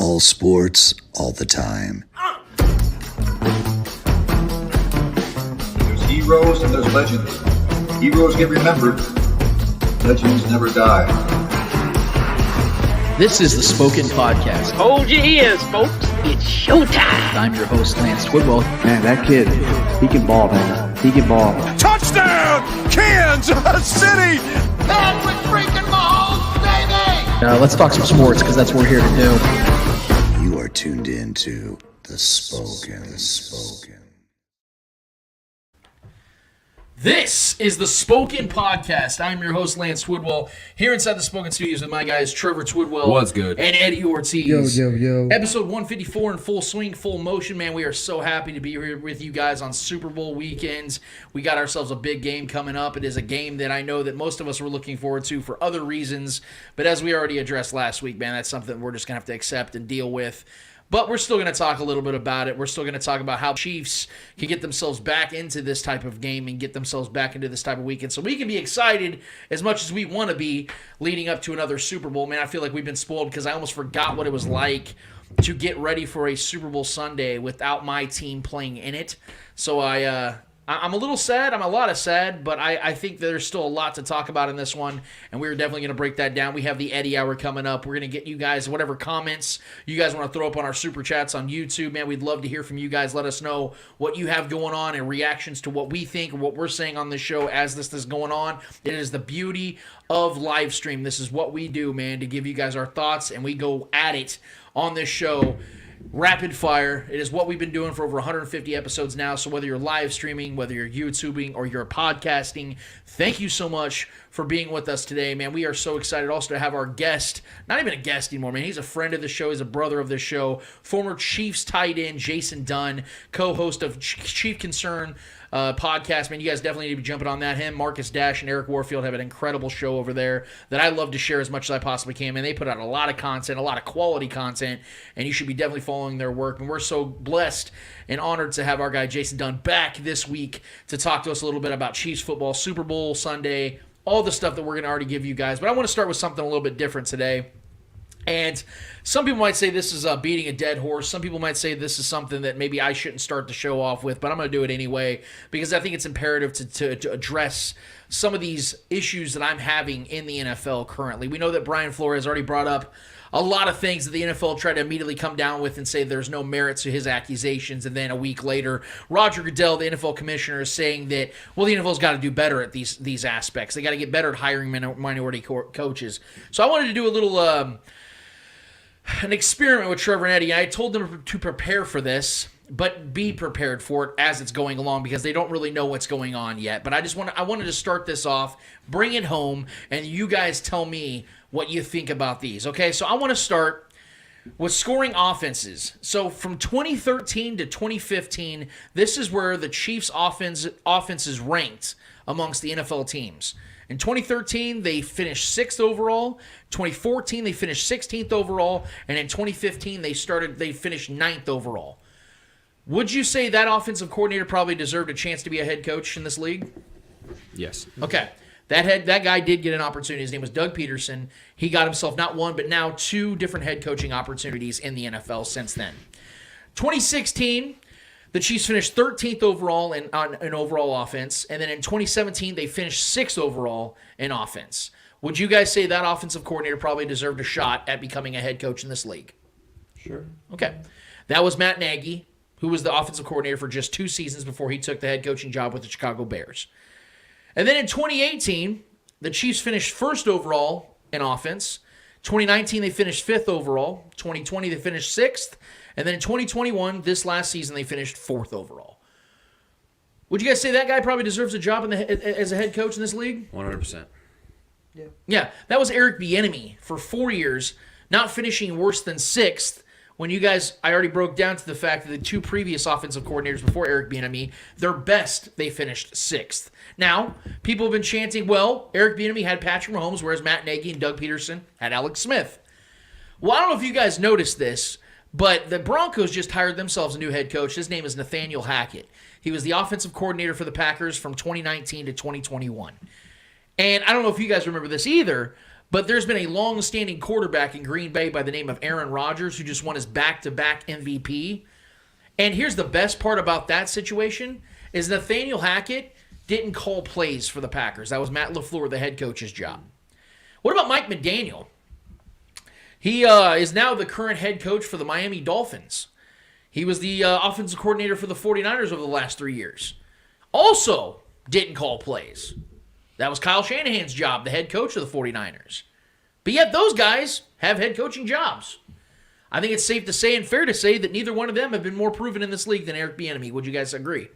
All sports, all the time. There's heroes and there's legends. Heroes get remembered. Legends never die. This is the Spoken Podcast. Hold your ears, folks. It's showtime. I'm your host, Lance Twidwell. Man, that kid, he can ball, man. He can ball. Touchdown, Kansas City! Patrick freaking Mahomes, baby! Let's talk some sports, because that's what we're here to do. You are tuned in to The Spoken. This is the Spoken Podcast. I'm your host, Lance Twidwell, here inside the Spoken Studios with my guys, Trevor Twidwell. What's good? And Eddie Ortiz. Yo. Episode 154 in full swing, full motion, man. We are so happy to be here with you guys on Super Bowl weekends. We got ourselves a big game coming up. It is a game that I know that most of us were looking forward to for other reasons. But as we already addressed last week, man, that's something we're just going to have to accept and deal with. But we're still going to talk a little bit about it. We're still going to talk about how the Chiefs can get themselves back into this type of game and get themselves back into this type of weekend. So we can be excited as much as we want to be leading up to another Super Bowl. Man, I feel like we've been spoiled because I almost forgot what it was like to get ready for a Super Bowl Sunday without my team playing in it. So I'm a little sad. I'm a lot of sad, but I think there's still a lot to talk about in this one, and we're definitely going to break that down. We have the Eddie Hour coming up. We're going to get you guys whatever comments you guys want to throw up on our Super Chats on YouTube. Man, we'd love to hear from you guys. Let us know what you have going on and reactions to what we think or what we're saying on this show as this is going on. It is the beauty of live stream. This is what we do, man, to give you guys our thoughts, and we go at it on this show. Rapid fire. It is what we've been doing for over 150 episodes now. So whether you're live streaming, whether you're YouTubing, or you're podcasting, thank you so much for being with us today, man. We are so excited also to have our guest, not even a guest anymore, man. He's a friend of the show. He's a brother of the show. Former Chiefs tight end Jason Dunn, co-host of Chief Concern podcast, man. You guys definitely need to be jumping on that. Him, Marcus Dash, and Eric Warfield have an incredible show over there that I love to share as much as I possibly can, man. They put out a lot of content, a lot of quality content, and you should be definitely following their work. And we're so blessed and honored to have our guy Jason Dunn back this week to talk to us a little bit about Chiefs football, Super Bowl Sunday, all the stuff that we're going to already give you guys. But I want to start with something a little bit different today. And some people might say this is beating a dead horse. Some people might say this is something that maybe I shouldn't start the show off with, but I'm going to do it anyway because I think it's imperative to address some of these issues that I'm having in the NFL currently. We know that Brian Flores already brought up a lot of things that the NFL tried to immediately come down with and say there's no merit to his accusations. And then a week later, Roger Goodell, the NFL commissioner, is saying that, well, the NFL's got to do better at these aspects. They got to get better at hiring minority coaches. So I wanted to do a little an experiment with Trevor and Eddie. I told them to prepare for this, but be prepared for it as it's going along because they don't really know what's going on yet. But I wanted to start this off, bring it home, and you guys tell me what you think about these. Okay, so I want to start with scoring offenses. So from 2013 to 2015, this is where the Chiefs' offense is ranked amongst the NFL teams. In 2013, they finished 6th overall. 2014, they finished 16th overall. And in 2015, they finished 9th overall. Would you say that offensive coordinator probably deserved a chance to be a head coach in this league? Yes. Okay. That guy did get an opportunity. His name was Doug Peterson. He got himself not one, but now 2 different head coaching opportunities in the NFL since then. 2016, the Chiefs finished 13th overall in overall offense, and then in 2017 they finished 6th overall in offense. Would you guys say that offensive coordinator probably deserved a shot at becoming a head coach in this league? Sure. Okay. That was Matt Nagy, who was the offensive coordinator for just 2 seasons before he took the head coaching job with the Chicago Bears. And then in 2018, the Chiefs finished 1st overall in offense. 2019, they finished 5th overall. 2020, they finished 6th. And then in 2021, this last season, they finished 4th overall. Would you guys say that guy probably deserves a job as a head coach in this league? 100%. Yeah, that was Eric Bieniemy for 4 years, not finishing worse than 6th. When you guys, I already broke down to the fact that the 2 previous offensive coordinators before Eric Bieniemy, their best, they finished 6th. Now, people have been chanting, well, Eric Bieniemy had Patrick Mahomes, whereas Matt Nagy and Doug Peterson had Alex Smith. Well, I don't know if you guys noticed this, but the Broncos just hired themselves a new head coach. His name is Nathaniel Hackett. He was the offensive coordinator for the Packers from 2019 to 2021. And I don't know if you guys remember this either, But there's been a long-standing quarterback in Green Bay by the name of Aaron Rodgers who just won his back-to-back MVP. And here's the best part about that situation is Nathaniel Hackett didn't call plays for the Packers. That was Matt LaFleur, the head coach's job. What about Mike McDaniel? He is now the current head coach for the Miami Dolphins. He was the offensive coordinator for the 49ers over the last 3 years. Also didn't call plays. That was Kyle Shanahan's job, the head coach of the 49ers. But yet those guys have head coaching jobs. I think it's safe to say and fair to say that neither one of them have been more proven in this league than Eric Bieniemy. Would you guys agree?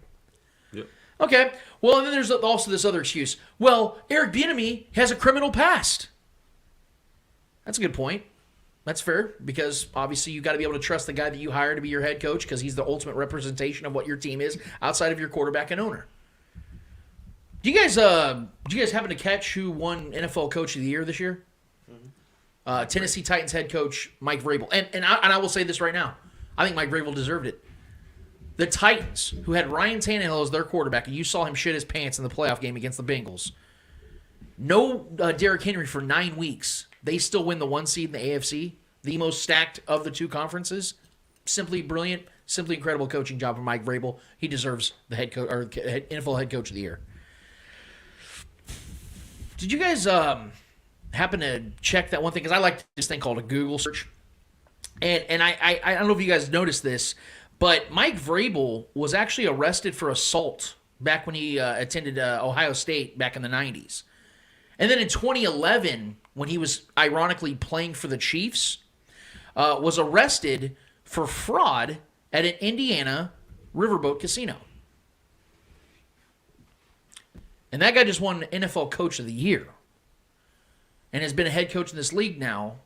Yep. Okay. Well, and then there's also this other excuse. Well, Eric Bieniemy has a criminal past. That's a good point. That's fair because obviously you got to be able to trust the guy that you hire to be your head coach because he's the ultimate representation of what your team is outside of your quarterback and owner. Do you guys happen to catch who won NFL Coach of the Year this year? Tennessee Titans head coach Mike Vrabel. And I will say this right now. I think Mike Vrabel deserved it. The Titans, who had Ryan Tannehill as their quarterback, and you saw him shit his pants in the playoff game against the Bengals. No Derrick Henry for 9 weeks. They still win the 1 seed in the AFC, the most stacked of the two conferences. Simply brilliant, simply incredible coaching job from Mike Vrabel. He deserves the head coach or NFL head coach of the year. Did you guys happen to check that one thing? Because I like this thing called a Google search. And I don't know if you guys noticed this, but Mike Vrabel was actually arrested for assault back when he attended Ohio State back in the 90s. And then in 2011, when he was ironically playing for the Chiefs, was arrested for fraud at an Indiana riverboat casino. And that guy just won NFL Coach of the Year and has been a head coach in this league now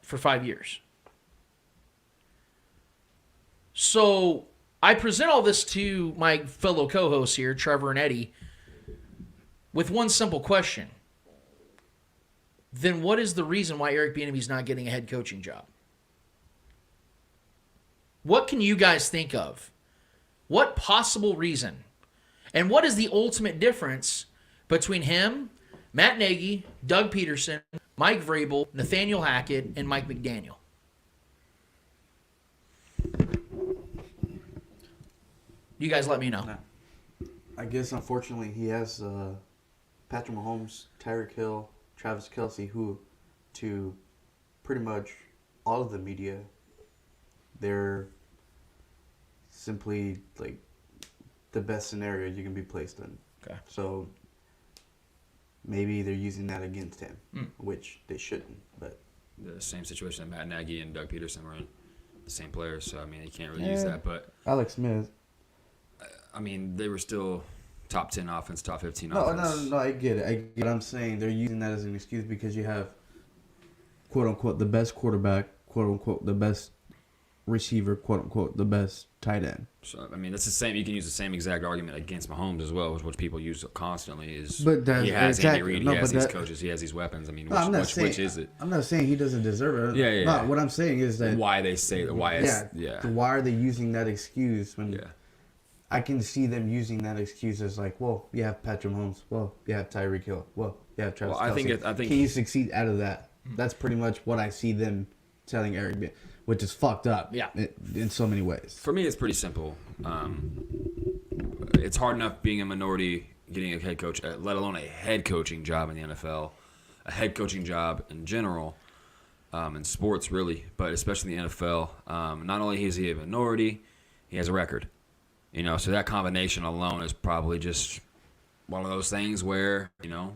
for 5 years. So I present all this to my fellow co-hosts here, Trevor and Eddie, with one simple question. Then what is the reason why Eric Bieniemy's not getting a head coaching job? What can you guys think of? What possible reason? And what is the ultimate difference between him, Matt Nagy, Doug Peterson, Mike Vrabel, Nathaniel Hackett, and Mike McDaniel? You guys let me know. I guess, unfortunately, he has Patrick Mahomes, Tyreek Hill, Travis Kelce, who, to pretty much all of the media, they're simply, like, the best scenario you can be placed in. Okay. So maybe they're using that against him, which they shouldn't. But The same situation that Matt Nagy and Doug Peterson were in. The same players, so, I mean, you can't really use that. But Alex Smith. I mean, they were still top 10 offense, top 15 No, offense. I get it. But I'm saying they're using that as an excuse because you have, quote unquote, the best quarterback, quote unquote, the best receiver, quote unquote, the best tight end. So, I mean, that's the same. You can use the same exact argument against Mahomes as well, which people use constantly. Is But that's he has exactly, Andy Reid, no, he has but these that, coaches, he has these weapons. I mean, no, which is it? I'm not saying he doesn't deserve it. Yeah. No, what I'm saying is that Why they say that? Why it's why are they using that excuse when? Yeah. I can see them using that excuse as like, well, you have Patrick Mahomes, well, you have Tyreek Hill, well, you have Travis Well, I think Kelce. I think Can you succeed out of that? That's pretty much what I see them telling Eric B, which is fucked up. Yeah. In so many ways. for me, it's pretty simple. It's hard enough being a minority, getting a head coach, let alone a head coaching job in the NFL, a head coaching job in general, in sports really, but especially in the NFL. Not only is he a minority, he has a record. You know, so that combination alone is probably just one of those things where, you know,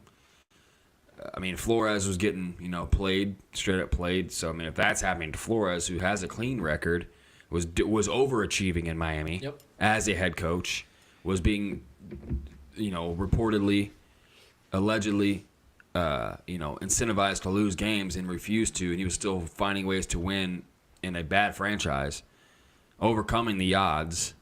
I mean, Flores was getting, played, straight up played. So, I mean, if that's happening to Flores, who has a clean record, was overachieving in Miami as a head coach, was being, reportedly, allegedly, incentivized to lose games and refused to, and he was still finding ways to win in a bad franchise, overcoming the odds.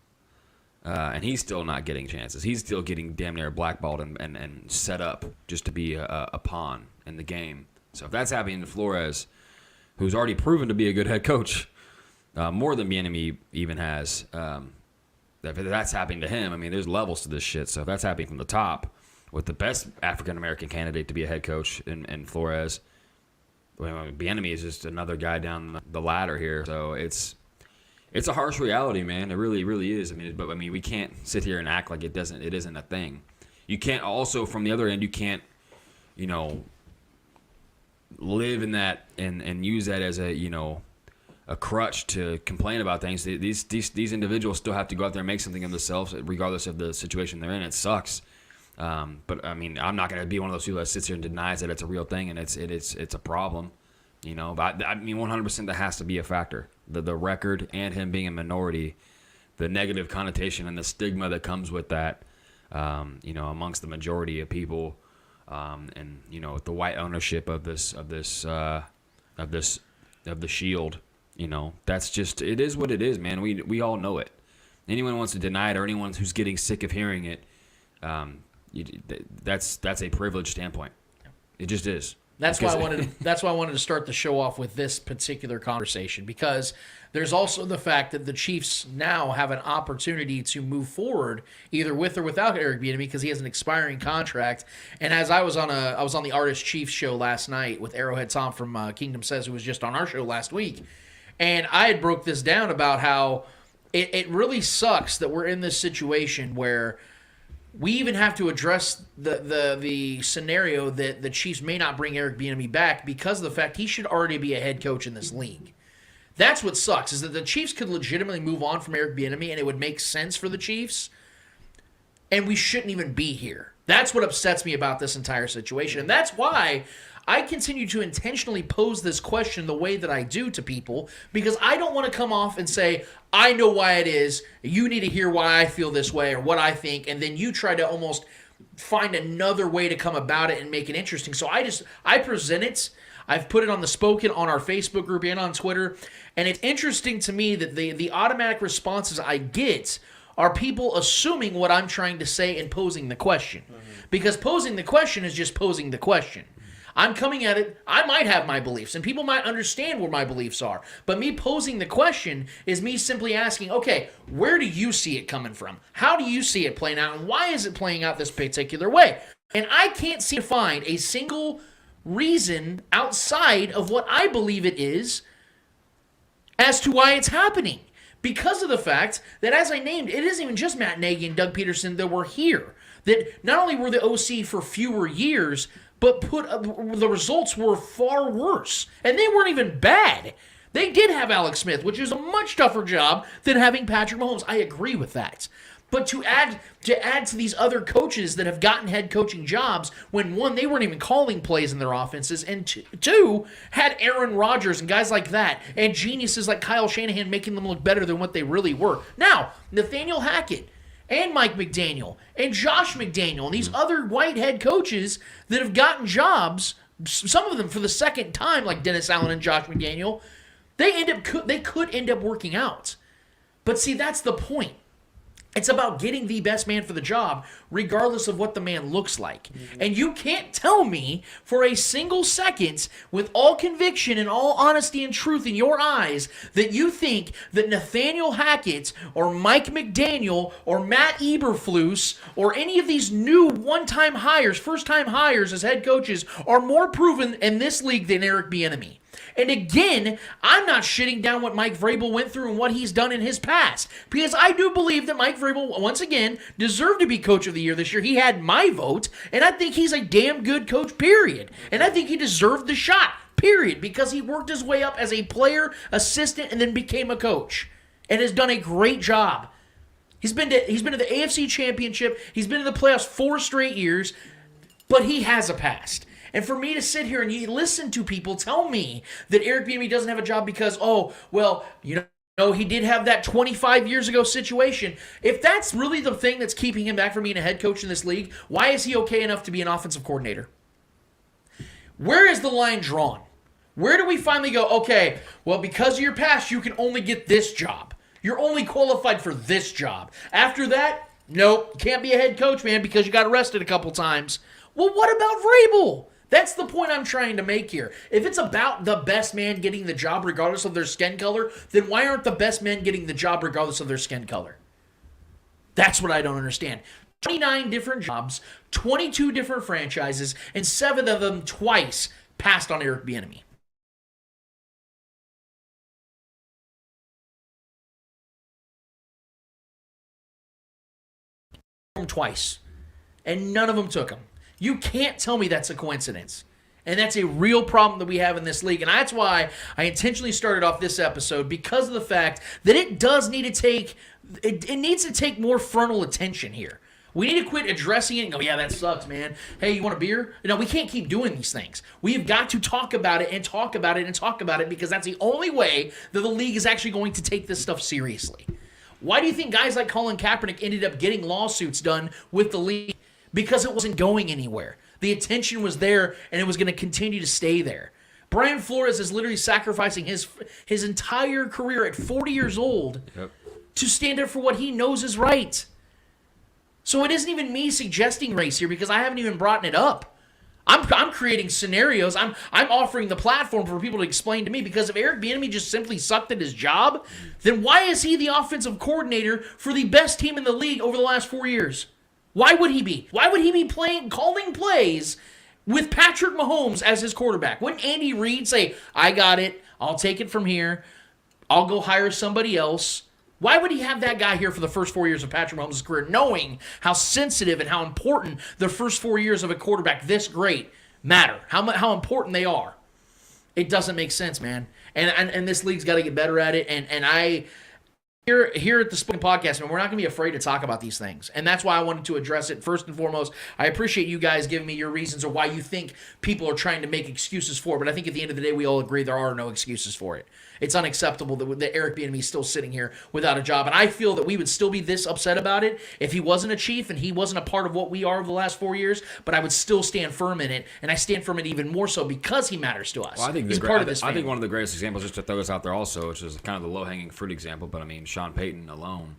And he's still not getting chances. He's still getting damn near blackballed and set up just to be a pawn in the game. So if that's happening to Flores, who's already proven to be a good head coach, more than Bieniemy even has, if that's happening to him, I mean, there's levels to this shit. So if that's happening from the top, with the best African American candidate to be a head coach in Flores. Bieniemy is just another guy down the ladder here. So it's a harsh reality, man. It really, really is. But we can't sit here and act like it isn't a thing. You can't also, from the other end, you can't, live in that and use that as a crutch to complain about things. These individuals still have to go out there and make something of themselves, regardless of the situation they're in. It sucks. But I'm not going to be one of those people that sits here and denies that it's a real thing and it's a problem, But 100% that has to be a factor. The record and him being a minority, the negative connotation and the stigma that comes with that, amongst the majority of people, and the white ownership of the Shield. That's just, it is what it is, man. We all know it. Anyone who wants to deny it, or anyone who's getting sick of hearing it, that's a privileged standpoint. It just is. That's why I wanted to start the show off with this particular conversation, because there's also the fact that the Chiefs now have an opportunity to move forward either with or without Eric Bieniemy, because he has an expiring contract. And as I was on the Artist Chiefs show last night with Arrowhead Tom from Kingdom Says, who was just on our show last week, and I had broke this down about how it really sucks that we're in this situation where we even have to address the scenario that the Chiefs may not bring Eric Bieniemy back because of the fact he should already be a head coach in this league. That's what sucks, is that the Chiefs could legitimately move on from Eric Bieniemy and it would make sense for the Chiefs, and we shouldn't even be here. That's what upsets me about this entire situation, and that's why I continue to intentionally pose this question the way that I do to people, because I don't want to come off and say, I know why it is, you need to hear why I feel this way or what I think, and then you try to almost find another way to come about it and make it interesting. So I present it. I've put it on the Spoken on our Facebook group and on Twitter, and it's interesting to me that the automatic responses I get are people assuming what I'm trying to say and posing the question. Because posing the question is just posing the question. I'm coming at it, I might have my beliefs, and people might understand what my beliefs are. But me posing the question is me simply asking, okay, where do you see it coming from? How do you see it playing out, and why is it playing out this particular way? And I can't seem to find a single reason outside of what I believe it is as to why it's happening. Because of the fact that, as I named, it isn't even just Matt Nagy and Doug Peterson that were here. That not only were the OC for fewer years, but the results were far worse. And they weren't even bad. They did have Alex Smith, which is a much tougher job than having Patrick Mahomes. I agree with that. But to add to these other coaches that have gotten head coaching jobs, when one, they weren't even calling plays in their offenses, and two, had Aaron Rodgers and guys like that, and geniuses like Kyle Shanahan making them look better than what they really were. Now, Nathaniel Hackett and Mike McDaniel and Josh McDaniel and these other white head coaches that have gotten jobs, some of them for the second time, like Dennis Allen and Josh McDaniel, they could end up working out. But see, that's the point. It's about getting the best man for the job, regardless of what the man looks like. Mm-hmm. And you can't tell me for a single second, with all conviction and all honesty and truth in your eyes, that you think that Nathaniel Hackett or Mike McDaniel or Matt Eberflus or any of these new one-time hires, first-time hires as head coaches are more proven in this league than Eric Bieniemy. And again, I'm not shitting down what Mike Vrabel went through and what he's done in his past, because I do believe that Mike Vrabel, once again, deserved to be Coach of the Year this year. He had my vote, and I think he's a damn good coach, period. And I think he deserved the shot, period, because he worked his way up as a player, assistant, and then became a coach, and has done a great job. He's been to the AFC Championship. He's been to the playoffs 4 straight years, but he has a past. And for me to sit here and listen to people tell me that Eric Bieniemy doesn't have a job because, he did have that 25 years ago situation. If that's really the thing that's keeping him back from being a head coach in this league, why is he okay enough to be an offensive coordinator? Where is the line drawn? Where do we finally go, okay, well, because of your past, you can only get this job. You're only qualified for this job. After that, nope, can't be a head coach, man, because you got arrested a couple times. Well, what about Vrabel? That's the point I'm trying to make here. If it's about the best man getting the job regardless of their skin color, then why aren't the best men getting the job regardless of their skin color? That's what I don't understand. 29 different jobs, 22 different franchises, and 7 of them twice passed on Eric Bieniemy. Twice, and none of them took him. You can't tell me that's a coincidence. And that's a real problem that we have in this league. And that's why I intentionally started off this episode, because of the fact that it does need to take, it needs to take more frontal attention here. We need to quit addressing it and go, yeah, that sucks, man. Hey, you want a beer? No, we can't keep doing these things. We've got to talk about it and talk about it and talk about it, because that's the only way that the league is actually going to take this stuff seriously. Why do you think guys like Colin Kaepernick ended up getting lawsuits done with the league? Because it wasn't going anywhere. The attention was there, and it was going to continue to stay there. Brian Flores is literally sacrificing his entire career at 40 years old to stand up for what he knows is right. So it isn't even me suggesting race here, because I haven't even brought it up. I'm creating scenarios. I'm offering the platform for people to explain to me, because if Eric Bieniemy just simply sucked at his job, then why is he the offensive coordinator for the best team in the league over the last 4 years? Why would he be? Why would he be calling plays with Patrick Mahomes as his quarterback? Wouldn't Andy Reid say, I got it, I'll take it from here, I'll go hire somebody else? Why would he have that guy here for the first 4 years of Patrick Mahomes' career, knowing how sensitive and how important the first 4 years of a quarterback this great matter, how important they are? It doesn't make sense, man. And this league's got to get better at it. And I here at the Spoken Podcast, man, we're not going to be afraid to talk about these things. And that's why I wanted to address it first and foremost. I appreciate you guys giving me your reasons or why you think people are trying to make excuses for it. But I think at the end of the day, we all agree there are no excuses for it. It's unacceptable that Eric Bieniemy is still sitting here without a job. And I feel that we would still be this upset about it if he wasn't a Chief and he wasn't a part of what we are over the last 4 years. But I would still stand firm in it. And I stand firm in it even more so because he matters to us. Well, I think he's part of this I think family. one of the greatest examples, just to throw this out there also, which is kind of the low-hanging fruit example, but I mean, Sean Payton alone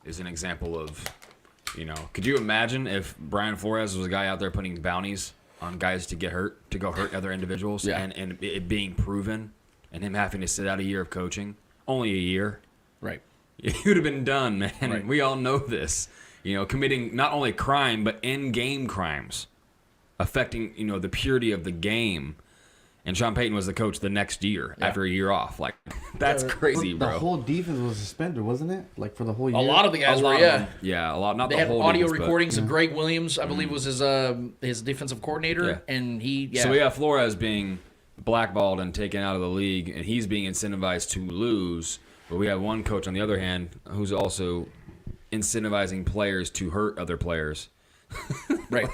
is an example of, could you imagine if Brian Flores was a guy out there putting bounties on guys to go hurt other individuals, and it being proven, and him having to sit out a year of coaching, only a year, Right. he would have been done, man. Right. We all know this. Committing not only crime, but in-game crimes, affecting, the purity of the game. And Sean Payton was the coach the next year after a year off. Like, that's crazy, bro. The whole defense was suspended, wasn't it? Like, for the whole year? A lot of the guys were, Yeah, a lot. Not They the had whole audio defense, but- recordings of Greg Williams, I believe was his defensive coordinator, and he. So we have Flores being blackballed and taken out of the league, and he's being incentivized to lose. But we have one coach on the other hand who's also incentivizing players to hurt other players. Right.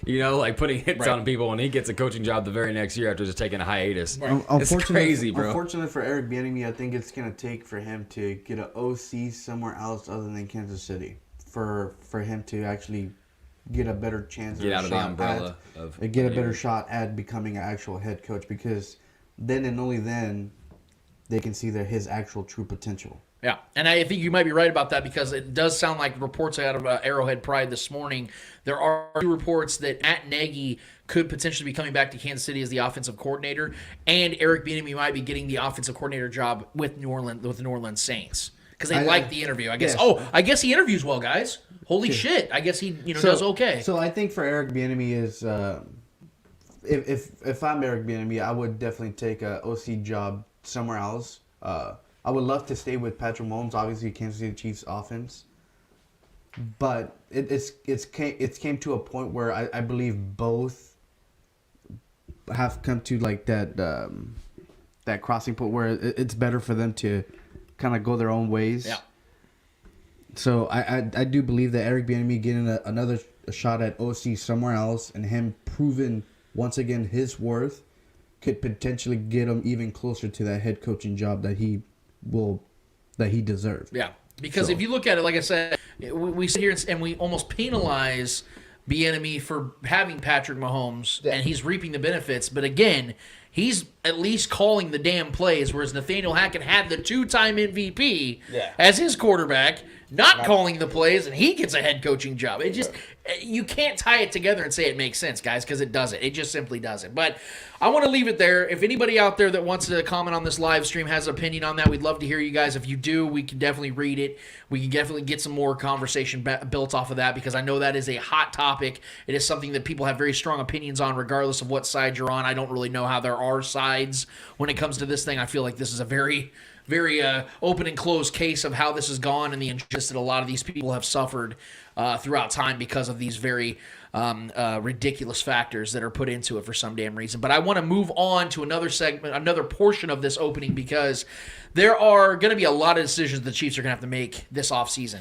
Like putting hits Right. on people, and he gets a coaching job the very next year after just taking a hiatus. It's crazy, bro. Unfortunately for Eric Bieniemy, I think it's going to take for him to get an OC somewhere else other than Kansas City for him to actually get a better chance. Get or out of the shot umbrella at, get a better shot at becoming an actual head coach, because then and only then they can see his actual true potential. Yeah, and I think you might be right about that, because it does sound like reports out of Arrowhead Pride this morning. There are reports that Matt Nagy could potentially be coming back to Kansas City as the offensive coordinator, and Eric Bieniemy might be getting the offensive coordinator job with the New Orleans Saints, because they like the interview. I guess. yes. Oh, I guess he interviews well, guys. Holy shit! I guess he does okay. So I think for Eric Bieniemy is if I'm Eric Bieniemy, I would definitely take a OC job somewhere else. I would love to stay with Patrick Mahomes, obviously Kansas City Chiefs offense, but it's came to a point where I believe both have come to like that crossing point where it's better for them to kind of go their own ways. Yeah. So I do believe that Eric Bieniemy getting another shot at OC somewhere else and him proving once again his worth could potentially get him even closer to that head coaching job that he deserved. Yeah, because if you look at it, like I said, we sit here and we almost penalize Bieniemy for having Patrick Mahomes, and he's reaping the benefits. But again, he's at least calling the damn plays, whereas Nathaniel Hackett had the two-time MVP as his quarterback, not calling the plays, and he gets a head coaching job. It just, you can't tie it together and say it makes sense, guys, because it doesn't. It just simply doesn't. But I want to leave it there. If anybody out there that wants to comment on this live stream has an opinion on that, we'd love to hear you guys. If you do, we can definitely read it. We can definitely get some more conversation built off of that, because I know that is a hot topic. It is something that people have very strong opinions on, regardless of what side you're on. I don't really know how there are sides when it comes to this thing. I feel like this is a very open and closed case of how this has gone and the injustice that a lot of these people have suffered throughout time because of these very ridiculous factors that are put into it for some damn reason. But I want to move on to another segment, another portion of this opening, because there are going to be a lot of decisions the Chiefs are going to have to make this offseason.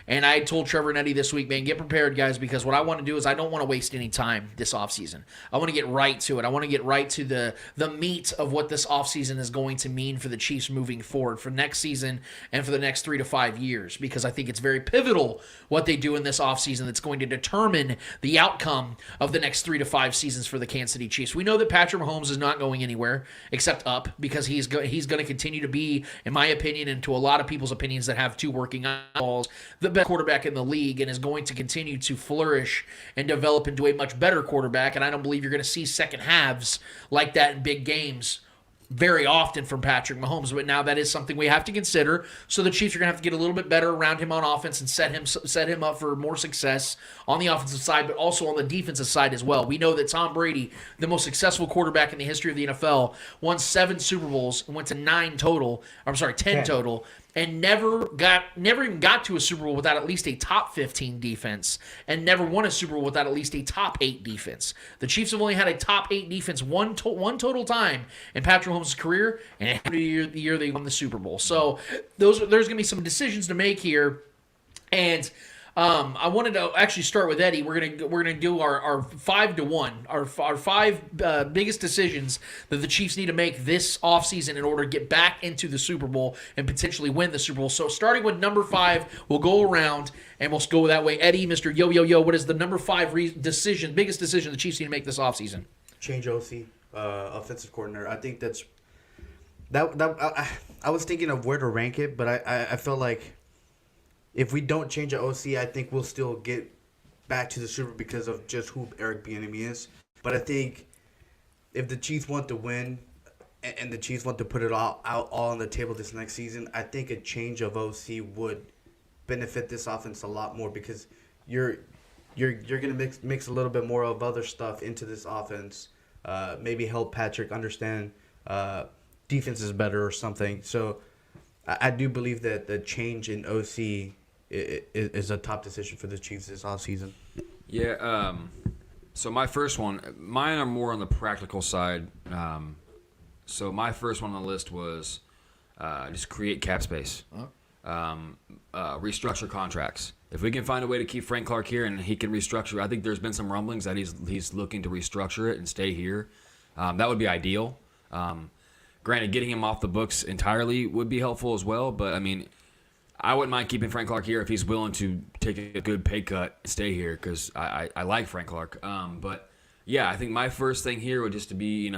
And I told Trevor and Eddie this week, man, get prepared, guys, because what I want to do is I don't want to waste any time this offseason. I want to get right to it. I want to get right to the meat of what this offseason is going to mean for the Chiefs moving forward for next season and for the next 3 to 5 years, because I think it's very pivotal what they do in this offseason that's going to determine the outcome of the next 3 to 5 seasons for the Kansas City Chiefs. We know that Patrick Mahomes is not going anywhere except up, because he's going to continue to be, in my opinion, and to a lot of people's opinions that have two working eyeballs, the best quarterback in the league, and is going to continue to flourish and develop into a much better quarterback. And I don't believe you're going to see second halves like that in big games very often from Patrick Mahomes. But now that is something we have to consider. So the Chiefs are going to have to get a little bit better around him on offense and set him up for more success on the offensive side, but also on the defensive side as well. We know that Tom Brady, the most successful quarterback in the history of the NFL, won 7 Super Bowls and went to 10 total, and never even got to a Super Bowl without at least a top 15 defense, and never won a Super Bowl without at least a top 8 defense. The Chiefs have only had a top 8 defense one total time in Patrick Mahomes' career, and the year they won the Super Bowl. So there's going to be some decisions to make here, and I wanted to actually start with Eddie. We're gonna do our 5-to-1, our 5 biggest decisions that the Chiefs need to make this offseason in order to get back into the Super Bowl and potentially win the Super Bowl. So starting with number 5, we'll go around and we'll go that way. Eddie, Mr. Yo, what is the number 5 biggest decision the Chiefs need to make this offseason? Change OC, offensive coordinator. I think that's that. I was thinking of where to rank it, but I feel like if we don't change the OC, I think we'll still get back to the Super Bowl because of just who Eric Bieniemy is. But I think if the Chiefs want to win and the Chiefs want to put it all on the table this next season, I think a change of OC would benefit this offense a lot more, because you're gonna mix a little bit more of other stuff into this offense. Maybe help Patrick understand defenses better or something. So I do believe that the change in OC is a top decision for the Chiefs this offseason. Yeah, so my first one, mine are more on the practical side. So my first one on the list was just create cap space, restructure contracts. If we can find a way to keep Frank Clark here and he can restructure, I think there's been some rumblings that he's looking to restructure it and stay here. That would be ideal. Granted, getting him off the books entirely would be helpful as well, but I mean, I wouldn't mind keeping Frank Clark here if he's willing to take a good pay cut and stay here, because I like Frank Clark. But yeah, I think my first thing here would just to be,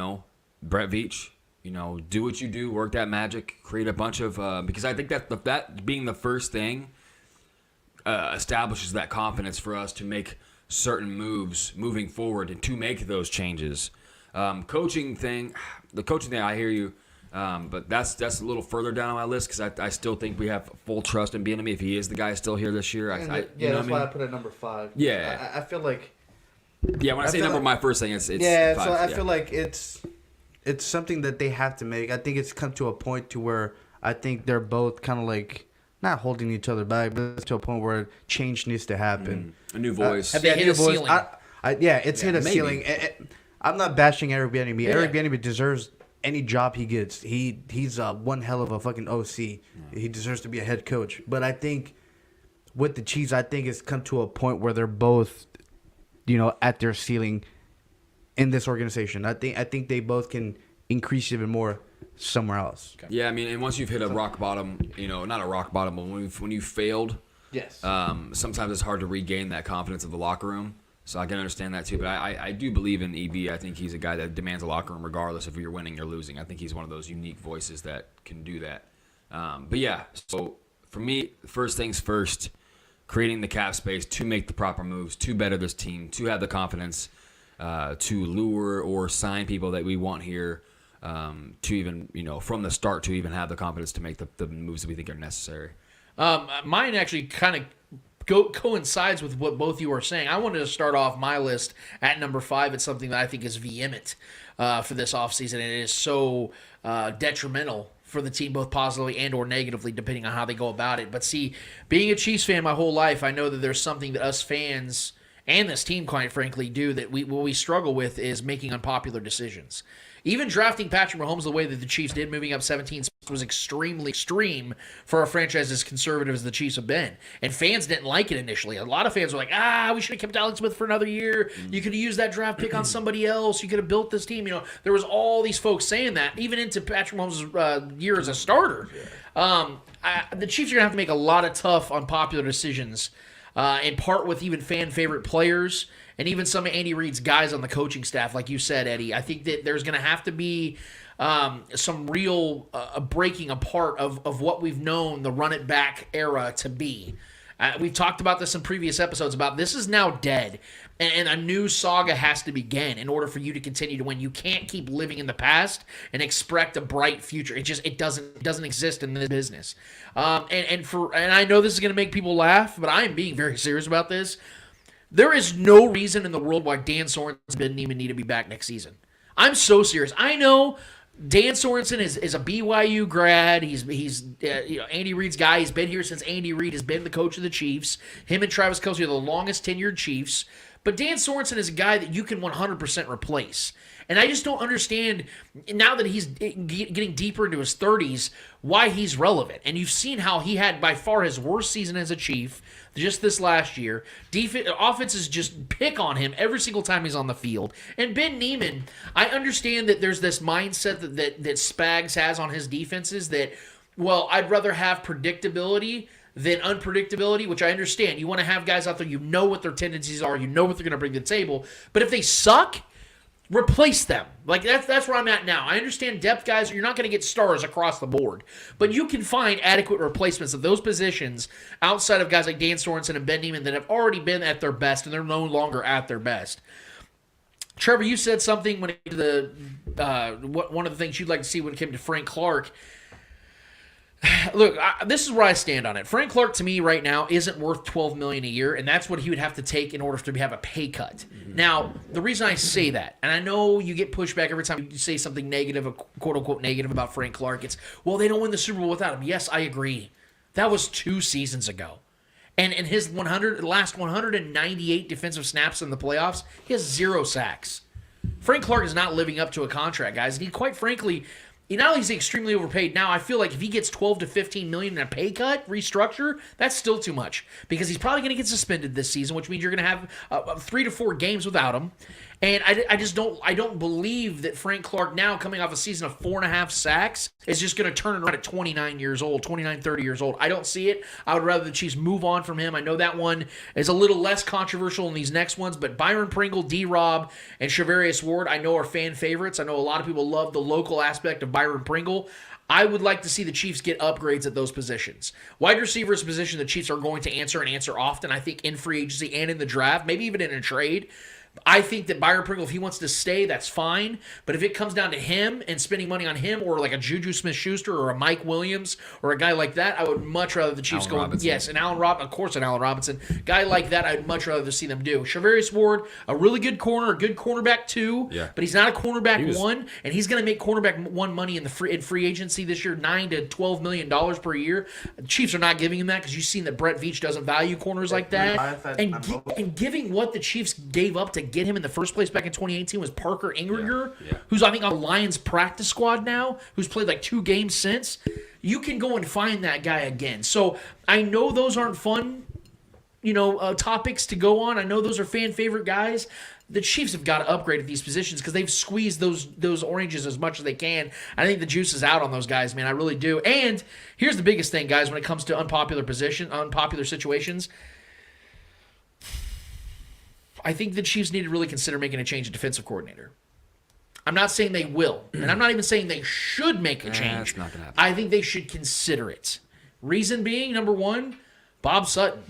Brett Veach, do what you do, work that magic, create a bunch of because I think that being the first thing establishes that confidence for us to make certain moves moving forward and to make those changes. The coaching thing, I hear you. But that's a little further down on my list, because I still think we have full trust in Bieniemy if he is the guy still here this year. That's why I put it number 5. Yeah, I feel like. Yeah, when I say number, my first thing it's 5. So I feel like it's something that they have to make. I think it's come to a point to where I think they're both kind of like not holding each other back, but it's to a point where change needs to happen. A new voice. Have they hit a ceiling? It's hit a ceiling. I'm not bashing Eric Bieniemy. Yeah. Eric Bieniemy deserves any job he gets. He's one hell of a fucking OC. He deserves to be a head coach. But I think with the Chiefs, I think it's come to a point where they're both, at their ceiling in this organization. I think they both can increase even more somewhere else. Okay. Yeah, I mean, and once you've hit a rock bottom, not a rock bottom, but when you failed, yes. Sometimes it's hard to regain that confidence of the locker room. So I can understand that too, but I do believe in EB. I think he's a guy that demands a locker room regardless if you're winning or losing. I think he's one of those unique voices that can do that. But yeah, so for me, first things first, creating the cap space to make the proper moves, to better this team, to have the confidence to lure or sign people that we want here, to even, from the start, to even have the confidence to make the moves that we think are necessary. Mine actually kind of coincides with what both you are saying. I wanted to start off my list at number 5. It's something that I think is vehement for this offseason, and it is so detrimental for the team, both positively and or negatively, depending on how they go about it. But see, being a Chiefs fan my whole life, I know that there's something that us fans and this team, quite frankly, do that what we struggle with is making unpopular decisions. Even drafting Patrick Mahomes the way that the Chiefs did, moving up 17 spots, was extremely extreme for a franchise as conservative as the Chiefs have been. And fans didn't like it initially. A lot of fans were like, we should have kept Alex Smith for another year. You could have used that draft pick on somebody else. You could have built this team. There was all these folks saying that, even into Patrick Mahomes' year as a starter. The Chiefs are going to have to make a lot of tough, unpopular decisions, in part with even fan-favorite players and even some of Andy Reid's guys on the coaching staff, like you said, Eddie. I think that there's going to have to be some real breaking apart of what we've known the run-it-back era to be. We've talked about this in previous episodes about this is now dead, and a new saga has to begin in order for you to continue to win. You can't keep living in the past and expect a bright future. It doesn't exist in this business. And I know this is going to make people laugh, but I am being very serious about this. There is no reason in the world why Dan Sorensen and Ben Niemann need to be back next season. I'm so serious. I know Dan Sorensen is a BYU grad. He's Andy Reid's guy. He's been here since Andy Reid has been the coach of the Chiefs. Him and Travis Kelce are the longest tenured Chiefs. But Dan Sorensen is a guy that you can 100% replace. And I just don't understand, now that he's getting deeper into his 30s, why he's relevant. And you've seen how he had by far his worst season as a Chief just this last year. Offenses just pick on him every single time he's on the field. And Ben Niemann, I understand that there's this mindset that Spags has on his defenses that, well, I'd rather have predictability than unpredictability, which I understand. You want to have guys out there, you know what their tendencies are, you know what they're going to bring to the table. But if they suck, replace them. Like that's where I'm at now. I understand depth guys, you're not going to get stars across the board, but you can find adequate replacements of those positions outside of guys like Dan Sorensen and Ben Niemann that have already been at their best and they're no longer at their best. Trevor, you said something when it came to one of the things you'd like to see when it came to Frank Clark. Look, this is where I stand on it. Frank Clark, to me, right now, isn't worth $12 million a year, and that's what he would have to take in order to have a pay cut. Now, the reason I say that, and I know you get pushback every time you say something negative, quote-unquote negative about Frank Clark, it's, well, they don't win the Super Bowl without him. Yes, I agree. That was 2 seasons ago. And in his last 198 defensive snaps in the playoffs, he has 0 sacks. Frank Clark is not living up to a contract, guys. And he, quite frankly, not only is he extremely overpaid, now I feel like if he gets $12 to $15 million in a pay cut, restructure, that's still too much. Because he's probably going to get suspended this season, which means you're going to have 3 to 4 games without him. And I just don't believe that Frank Clark, now coming off a season of 4.5 sacks, is just going to turn around at 29 years old, 29, 30 years old. I don't see it. I would rather the Chiefs move on from him. I know that one is a little less controversial than these next ones, but Byron Pringle, D-Rob, and Charvarius Ward, I know are fan favorites. I know a lot of people love the local aspect of Byron Pringle. I would like to see the Chiefs get upgrades at those positions. Wide receiver is a position the Chiefs are going to answer and answer often, I think, in free agency and in the draft, maybe even in a trade. I think that Byron Pringle, if he wants to stay, that's fine. But if it comes down to him and spending money on him or like a Juju Smith-Schuster or a Mike Williams or a guy like that, I would much rather the Chiefs go. Yes, and Allen Robinson. Guy like that, I'd much rather see them do. Charvarius Ward, a really good corner, a good cornerback too, but he's not a cornerback one, and he's going to make cornerback one money in free agency this year, $9 to $12 million per year. The Chiefs are not giving him that because you've seen that Brett Veach doesn't value corners like that. And giving what the Chiefs gave up to get him in the first place back in 2018 was Parker Ingerger, who's I think on the Lions practice squad now, who's played like 2 games since. You can go and find that guy again. So I know those aren't fun, topics to go on. I know those are fan favorite guys. The Chiefs have got to upgrade at these positions because they've squeezed those oranges as much as they can. I think the juice is out on those guys, man. I really do. And here's the biggest thing, guys, when it comes to unpopular situations. I think the Chiefs need to really consider making a change at defensive coordinator. I'm not saying they will, and I'm not even saying they should make a change. That's not gonna happen. I think they should consider it Reason being, number one, Bob Sutton.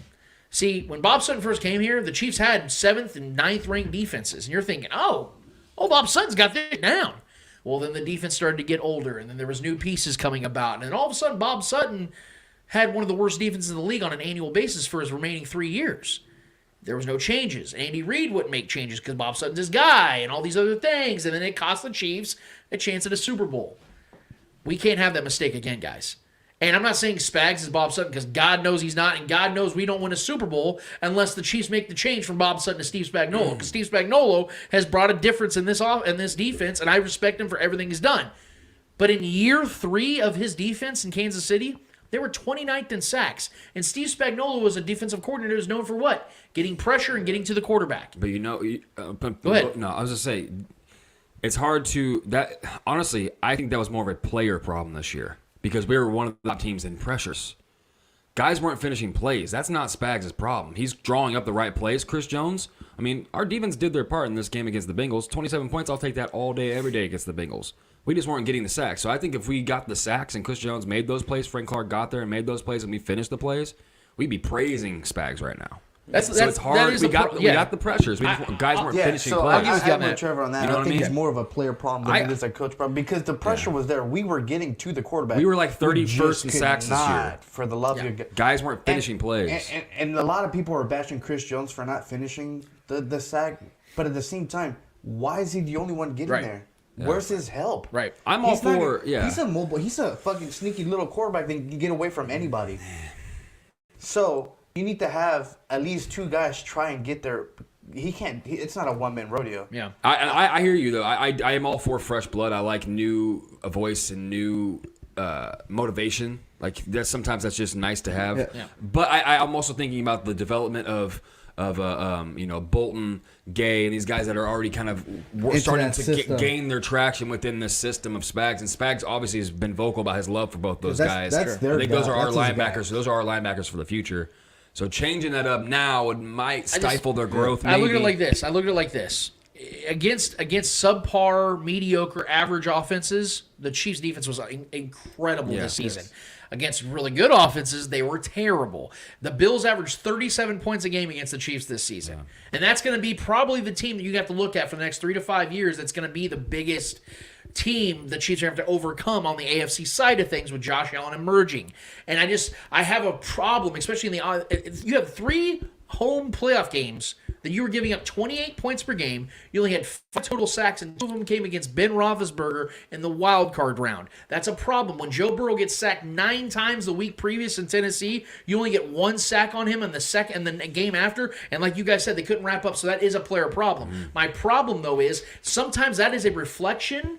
See, when Bob Sutton first came here, the Chiefs had 7th and 9th ranked defenses. And you're thinking, oh, Bob Sutton's got this down. Well, then the defense started to get older, and then there was new pieces coming about. And then all of a sudden, Bob Sutton had one of the worst defenses in the league on an annual basis for his remaining 3 years. There was no changes. Andy Reid wouldn't make changes because Bob Sutton's his guy and all these other things. And then it cost the Chiefs a chance at a Super Bowl. We can't have that mistake again, guys. And I'm not saying Spags is Bob Sutton because God knows he's not, and God knows we don't win a Super Bowl unless the Chiefs make the change from Bob Sutton to Steve Spagnuolo. Because Steve Spagnuolo has brought a difference in this defense, and I respect him for everything he's done. But in year 3 of his defense in Kansas City, they were 29th in sacks. And Steve Spagnuolo was a defensive coordinator who's known for what? Getting pressure and getting to the quarterback. But Go ahead. No, I was just saying, it's hard to that. Honestly, I think that was more of a player problem this year because we were one of the top teams in pressures. Guys weren't finishing plays. That's not Spags' problem. He's drawing up the right plays. Chris Jones, I mean, our defense did their part in this game against the Bengals. 27 points, I'll take that all day, every day against the Bengals. We just weren't getting the sacks. So I think if we got the sacks and Chris Jones made those plays, Frank Clark got there and made those plays, and we finished the plays, we'd be praising Spags right now. It's hard. We got the pressures. Guys weren't finishing plays. I agree with Trevor on that. You know I think what I mean? it's more of a player problem than it is a coach problem because the pressure was there. We were getting to the quarterback. We were like 31st just in sacks could this year. not, for the love of God. Guys weren't finishing plays. And a lot of people are bashing Chris Jones for not finishing the sack. But at the same time, why is he the only one getting there? Yeah. Where's his help? Right. I'm all for, He's a mobile. He's a fucking sneaky little quarterback that can get away from anybody. So you need to have at least 2 guys try and get there. He can't. It's not a one-man rodeo. Yeah. I hear you though. I am all for fresh blood. I like new voice and new motivation. Like sometimes that's just nice to have. Yeah. But I'm also thinking about the development of Bolton, Gay, and these guys that are already kind of starting to gain their traction within this system of Spags. And Spags obviously has been vocal about his love for both those guys. I think those are our linebackers. So those are our linebackers for the future. So changing that up now might stifle their growth. I look at it like this. Against subpar, mediocre, average offenses, the Chiefs' defense was incredible this season. Yes. Against really good offenses, they were terrible. The Bills averaged 37 points a game against the Chiefs this season. Yeah. And that's going to be probably the team that you have to look at for the next 3 to 5 years that's going to be the biggest team the Chiefs are going to have to overcome on the AFC side of things with Josh Allen emerging. And I have a problem, especially you have 3 home playoff games that you were giving up 28 points per game. You only had 5 total sacks, and 2 of them came against Ben Roethlisberger in the wild card round. That's a problem. When Joe Burrow gets sacked 9 times the week previous in Tennessee, you only get 1 sack on him in the second and the game after. And like you guys said, they couldn't wrap up, so that is a player problem. Mm-hmm. My problem, though, is sometimes that is a reflection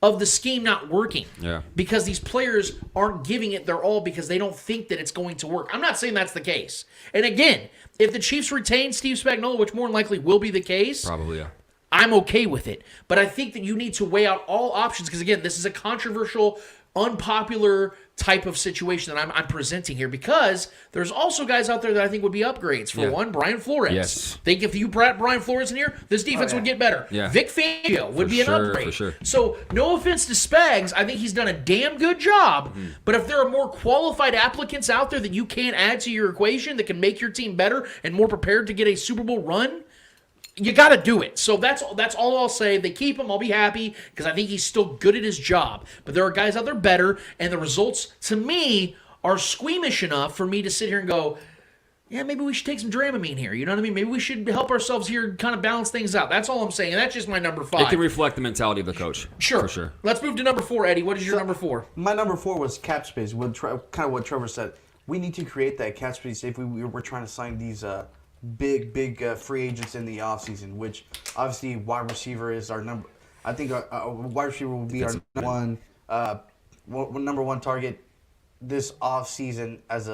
of the scheme not working. Yeah. Because these players aren't giving it their all because they don't think that it's going to work. I'm not saying that's the case. And again, if the Chiefs retain Steve Spagnuolo, which more than likely will be the case, probably, yeah, I'm okay with it. But I think that you need to weigh out all options because, again, this is a controversial, unpopular type of situation that I'm presenting here because there's also guys out there that I think would be upgrades. For one, Brian Flores. Yes. I think if you brought Brian Flores in here, this defense would get better. Yeah. Vic Fangio would be an upgrade. For sure. So no offense to Spags, I think he's done a damn good job. Mm-hmm. But if there are more qualified applicants out there that you can't add to your equation that can make your team better and more prepared to get a Super Bowl run, you got to do it. So that's all I'll say. If they keep him, I'll be happy because I think he's still good at his job. But there are guys out there better, and the results, to me, are squeamish enough for me to sit here and go, yeah, maybe we should take some Dramamine here. You know what I mean? Maybe we should help ourselves here and kind of balance things out. That's all I'm saying. And that's just my number 5. It can reflect the mentality of the coach. Sure. For sure. Let's move to number 4, Eddie. What is your number 4? My number 4 was cap space, kind of what Trevor said. We need to create that cap space if we're trying to sign these big free agents in the offseason, which obviously wide receiver is our number. I think wide receiver will be our number one target this offseason as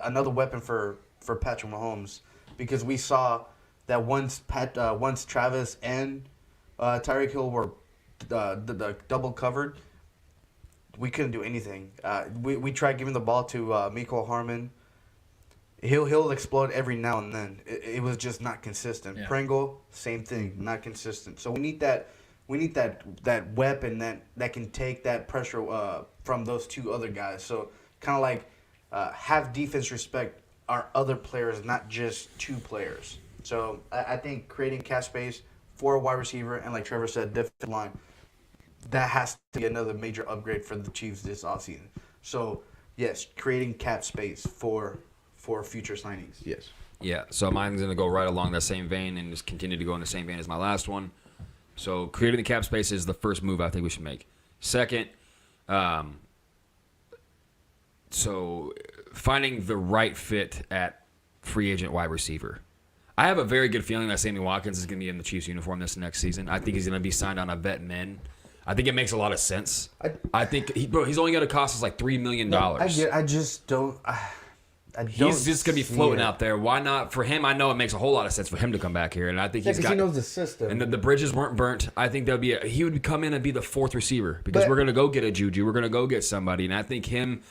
another weapon for Patrick Mahomes, because we saw that once Travis and Tyreek Hill were the double covered, we couldn't do anything. We tried giving the ball to Mecole Hardman. He'll explode every now and then. It was just not consistent. Yeah. Pringle, same thing, not consistent. So we need that weapon that can take that pressure from those 2 other guys. So kind of like have defense respect our other players, not just two players. So I think creating cap space for a wide receiver and, like Trevor said, defensive line, that has to be another major upgrade for the Chiefs this offseason. So, yes, creating cap space for future signings. Yes. Yeah, so mine's going to go right along that same vein and just continue to go in the same vein as my last one. So creating the cap space is the first move I think we should make. Second, so finding the right fit at free agent wide receiver. I have a very good feeling that Sammy Watkins is going to be in the Chiefs uniform this next season. I think he's going to be signed on a vet min. I think it makes a lot of sense. I think he's only going to cost us like $3 million. I just don't. He's just going to be floating out there. Why not? For him, I know it makes a whole lot of sense for him to come back here, and I think because he knows the system. And the bridges weren't burnt. I think he would come in and be the fourth receiver because we're going to go get a Juju. We're going to go get somebody, and I think him,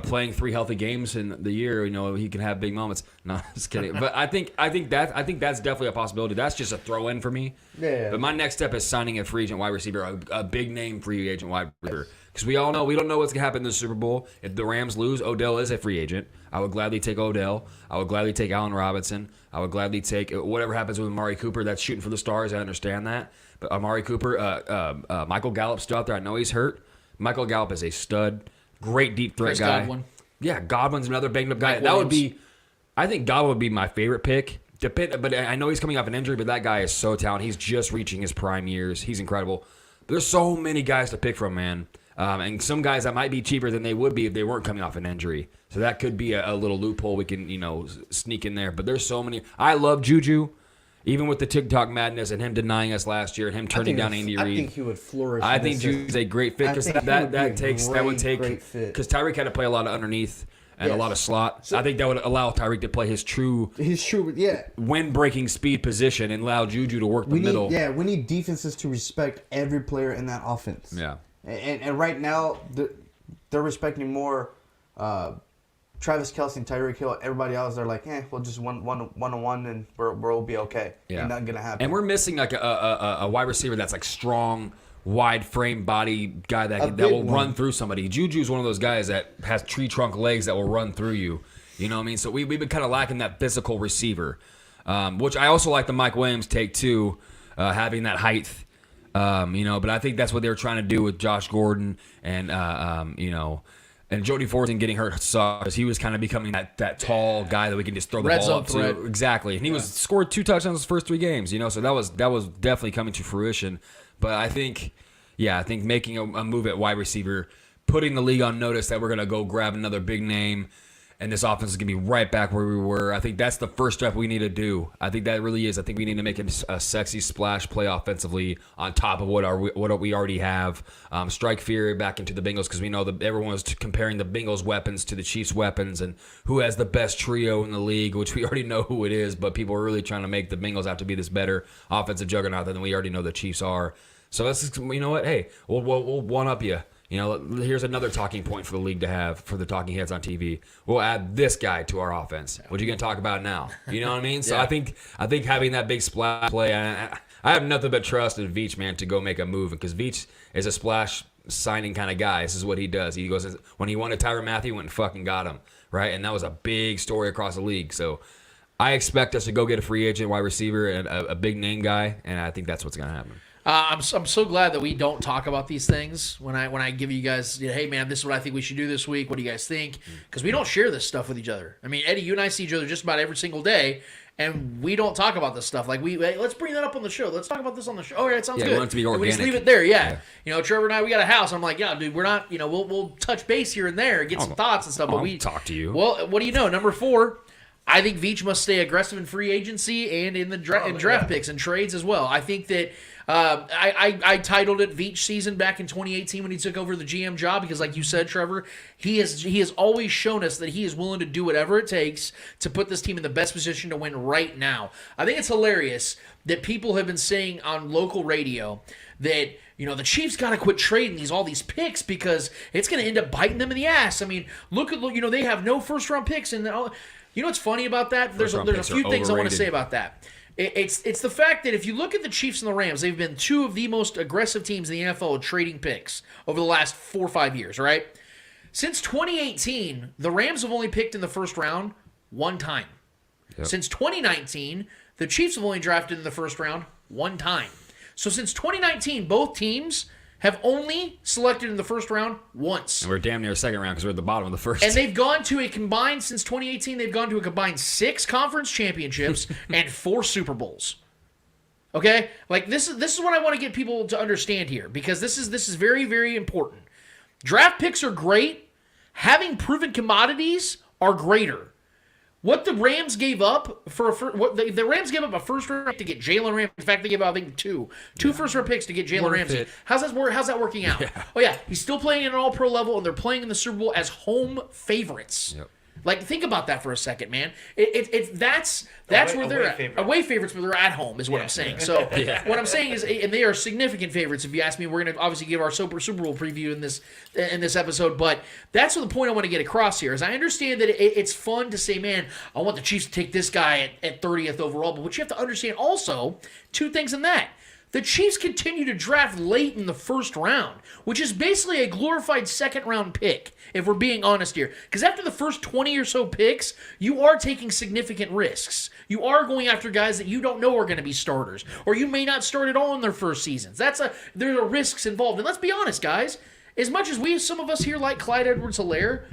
playing 3 healthy games in the year, he can have big moments. No, just kidding. But I think that's definitely a possibility. That's just a throw in for me. Yeah. But my next step is signing a free agent wide receiver, a big name free agent wide receiver. Because we all know we don't know what's going to happen in the Super Bowl. If the Rams lose, Odell is a free agent. I would gladly take Odell. I would gladly take Allen Robinson. I would gladly take whatever happens with Amari Cooper. That's shooting for the stars. I understand that. But Amari Cooper, Michael Gallup's still out there. I know he's hurt. Michael Gallup is a stud. Great deep threat guy. Godwin. Yeah, Godwin's another banged up guy. Mike That would Williams. be, I think Godwin would be my favorite pick. But I know he's coming off an injury, but that guy is so talented. He's just reaching his prime years. He's incredible. But there's so many guys to pick from, man. And some guys that might be cheaper than they would be if they weren't coming off an injury. So that could be a little loophole we can, sneak in there. But there's so many. I love Juju, even with the TikTok madness and him denying us last year and him turning down Andy Reid. I think he would flourish. I think Juju's a great fit because that would take because Tyreek had to play a lot of underneath and a lot of slot. So I think that would allow Tyreek to play his true wind-breaking speed position and allow Juju to work the middle. We need defenses to respect every player in that offense. Yeah. And right now, they're respecting more Travis Kelce and Tyreek Hill. Everybody else, they're like, we'll just one-on-one and we'll be okay. Yeah. Ain't nothing going to happen. And we're missing like a wide receiver that's like strong, wide frame body guy that will run through somebody. Juju's one of those guys that has tree trunk legs that will run through you. You know what I mean? So we've been kind of lacking that physical receiver, which I also like the Mike Williams take too, having that height. But I think that's what they were trying to do with Josh Gordon and and Jody Fortson getting hurt sucked because he was kind of becoming that tall guy that we can just throw the ball up to. Exactly. And he was scored 2 touchdowns his first 3 games, so that was definitely coming to fruition. But I think making a move at wide receiver, putting the league on notice that we're going to go grab another big name and this offense is going to be right back where we were. I think that's the first step we need to do. I think that really is. I think we need to make a sexy splash play offensively on top of what we already have. Strike fear back into the Bengals because we know that everyone was comparing the Bengals' weapons to the Chiefs' weapons and who has the best trio in the league, which we already know who it is, but people are really trying to make the Bengals out to be this better offensive juggernaut than we already know the Chiefs are. So that's, you know what? Hey, we'll one-up you. Here's another talking point for the league to have for the talking heads on TV. We'll add this guy to our offense. What are you going to talk about now? You know what I mean? So I think having that big splash play, I have nothing but trust in Veach, man, to go make a move because Veach is a splash signing kind of guy. This is what he does. He goes when he wanted Tyrann Mathieu, he went and fucking got him, right? And that was a big story across the league. So I expect us to go get a free agent wide receiver and a big name guy, and I think that's what's going to happen. I'm so glad that we don't talk about these things when I give you guys, hey man, this is what I think we should do this week. What do you guys think? Because we don't share this stuff with each other. I mean, Eddie, you and I see each other just about every single day, and we don't talk about this stuff. Like let's bring that up on the show. Let's talk about this on the show. All right, sounds good. We want it to be organic. We just leave it there. Yeah. Trevor and I, we got a house. I'm like, yeah, dude, we're not. We'll touch base here and there, get some thoughts and stuff. But we talk to you. Well, what do you know? Number 4. I think Veach must stay aggressive in free agency and in the draft picks and trades as well. I think that I titled it Veach season back in 2018 when he took over the GM job because, like you said, Trevor, he has always shown us that he is willing to do whatever it takes to put this team in the best position to win right now. I think it's hilarious that people have been saying on local radio that the Chiefs got to quit trading all these picks because it's going to end up biting them in the ass. I mean, look, they have no first round picks and all. You know what's funny about that? There's a few things I want to say about that. It's the fact that if you look at the Chiefs and the Rams, they've been 2 of the most aggressive teams in the NFL at trading picks over the last 4 or 5 years, right? Since 2018, the Rams have only picked in the first round one time. Yep. Since 2019, the Chiefs have only drafted in the first round one time. So since 2019, both teams have only selected in the first round once. And we're damn near second round because we're at the bottom of the first. And they've gone to a combined, since 2018, they've gone to a combined 6 conference championships and 4 Super Bowls. Okay? Like, this is what I want to get people to understand here, because this is very, very important. Draft picks are great. Having proven commodities are greater. What the Rams gave up the Rams gave up a first round pick to get Jalen Ramsey. In fact, they gave up, I think, two first round picks to get Jalen Ramsey. It. How's that working out? Yeah. Oh yeah, he's still playing at an All Pro level, and they're playing in the Super Bowl as home favorites. Yep. Like, think about that for a second, man. That's where they're at. Away favorites, but they're at home, is what I'm saying. So what I'm saying is, and they are significant favorites. If you ask me, we're going to obviously give our Super Bowl preview in this episode. But that's the point I want to get across here. Is I understand that it's fun to say, man, I want the Chiefs to take this guy at 30th overall. But what you have to understand also, 2 things in that. The Chiefs continue to draft late in the first round, which is basically a glorified second-round pick, if we're being honest here. Because after the first 20 or so picks, you are taking significant risks. You are going after guys that you don't know are going to be starters, or you may not start at all in their first seasons. There are risks involved. And let's be honest, guys. As much as some of us here like Clyde Edwards-Helaire,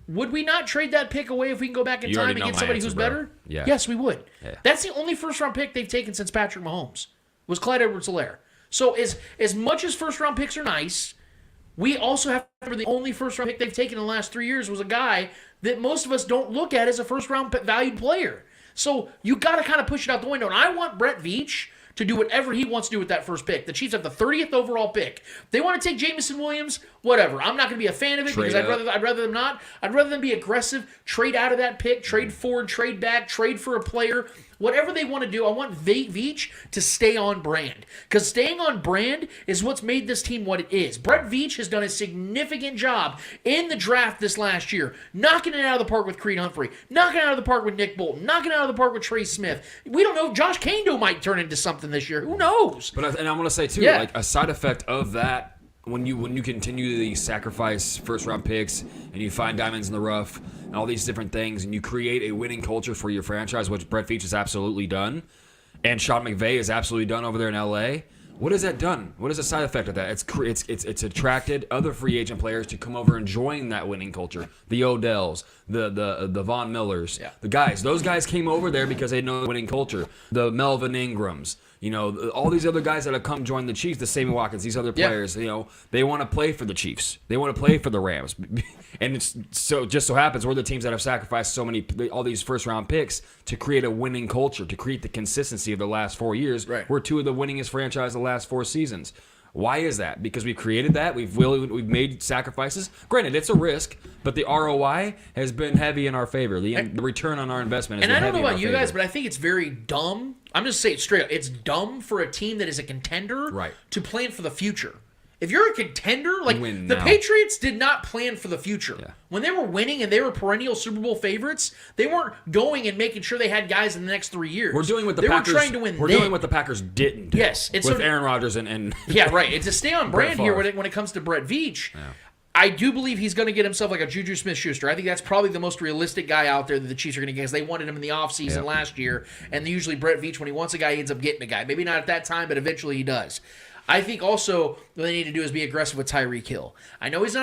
would we not trade that pick away if we can go back in time and get somebody who's better? Yeah. Yes, we would. Yeah. That's the only first-round pick they've taken since Patrick Mahomes. Was Clyde Edwards-Helaire. So as much as first-round picks are nice, we also have to remember the only first-round pick they've taken in the last 3 years was a guy that most of us don't look at as a first-round valued player. So you got to kind of push it out the window. And I want Brett Veach to do whatever he wants to do with that first pick. The Chiefs have the 30th overall pick. They want to take Jameson Williams, whatever. I'm not going to be a fan of it because I'd rather them not. I'd rather them be aggressive, trade out of that pick, trade forward, trade back, trade for a player. Whatever they want to do, I want Veach to stay on brand. Because staying on brand is what's made this team what it is. Brett Veach has done a significant job in the draft this last year, knocking it out of the park with Creed Humphrey, knocking it out of the park with Nick Bolton, knocking it out of the park with Trey Smith. We don't know if Josh Kando might turn into something this year. Who knows? And I want to say, too, like a side effect of that, when you continue to sacrifice first-round picks and you find diamonds in the rough and all these different things, and you create a winning culture for your franchise, which Brett Veach has absolutely done, and Sean McVay has absolutely done over there in L.A., what has that done? What is the side effect of that? It's attracted other free agent players to come over and join that winning culture. The Odells, the Von Millers, the guys. Those guys came over there because they know the winning culture. The Melvin Ingrams, all these other guys that have come join the Chiefs, the Sammy Watkins, these other players, they want to play for the Chiefs. They want to play for the Rams. And it's just so happens we're the teams that have sacrificed all these first-round picks to create a winning culture, to create the consistency of the last 4 years. Right. We're 2 of the winningest franchise the last 4 seasons. Why is that? Because we've created that. We've made sacrifices. Granted, it's a risk, but the ROI has been heavy in our favor. The return on our investment has been heavy. And I don't know about you favor. guys, but I think it's very dumb. I'm just saying it straight up. It's dumb for a team that is a contender to plan for the future. If you're a contender, like the Patriots did not plan for the future. Yeah. When they were winning and they were perennial Super Bowl favorites, they weren't going and making sure they had guys in the next 3 years. We're doing what the Packers were trying to win. We're doing what the Packers didn't do. Yes, with Aaron Rodgers and yeah, right. It's to stay on brand here when it comes to Brett Veach. Yeah. I do believe he's going to get himself like a Juju Smith-Schuster. I think that's probably the most realistic guy out there that the Chiefs are going to get because they wanted him in the offseason last year. And usually Brett Veach, when he wants a guy, he ends up getting a guy. Maybe not at that time, but eventually he does. I think also what they need to do is be aggressive with Tyreek Hill. I know he's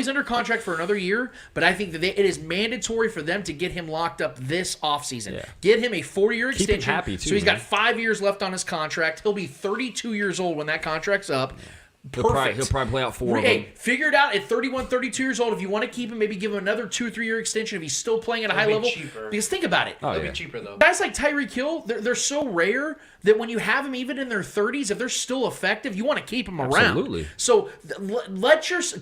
under contract for another year, but I think that it is mandatory for them to get him locked up this offseason. Yeah. Get him a 4-year extension. Keep him happy too, so he's got 5 years left on his contract. He'll be 32 years old when that contract's up. Yeah. Perfect. He'll probably play out 4 of them. Hey, figure it out at 31, 32 years old. If you want to keep him, maybe give him another 2 or 3 year extension if he's still playing at a high level. Cheaper. Because think about it. It'll be cheaper, though. Guys like Tyreek Hill, they're so rare that when you have them even in their 30s, if they're still effective, you want to keep them around. Absolutely. So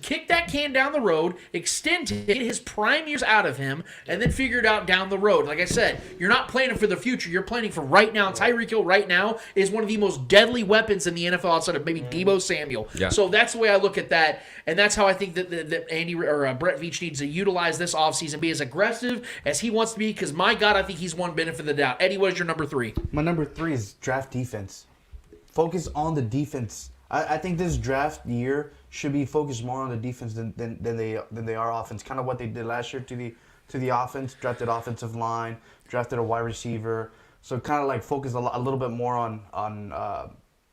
kick that can down the road, extend it, get his prime years out of him, and then figure it out down the road. Like I said, you're not planning for the future. You're planning for right now. Tyreek Hill right now is one of the most deadly weapons in the NFL outside of maybe Deebo Samuel. Yeah. So that's the way I look at that, and that's how I think that Brett Veach needs to utilize this offseason, be as aggressive as he wants to be, because my God, I think he's won benefit of the doubt. Eddie, what is your number 3? My number 3 is draft defense. Focus on the defense I think this draft year should be focused more on the defense than they are offense. Kind of what they did last year to the offense. Drafted offensive line, drafted a wide receiver. So kind of like focus a little bit more on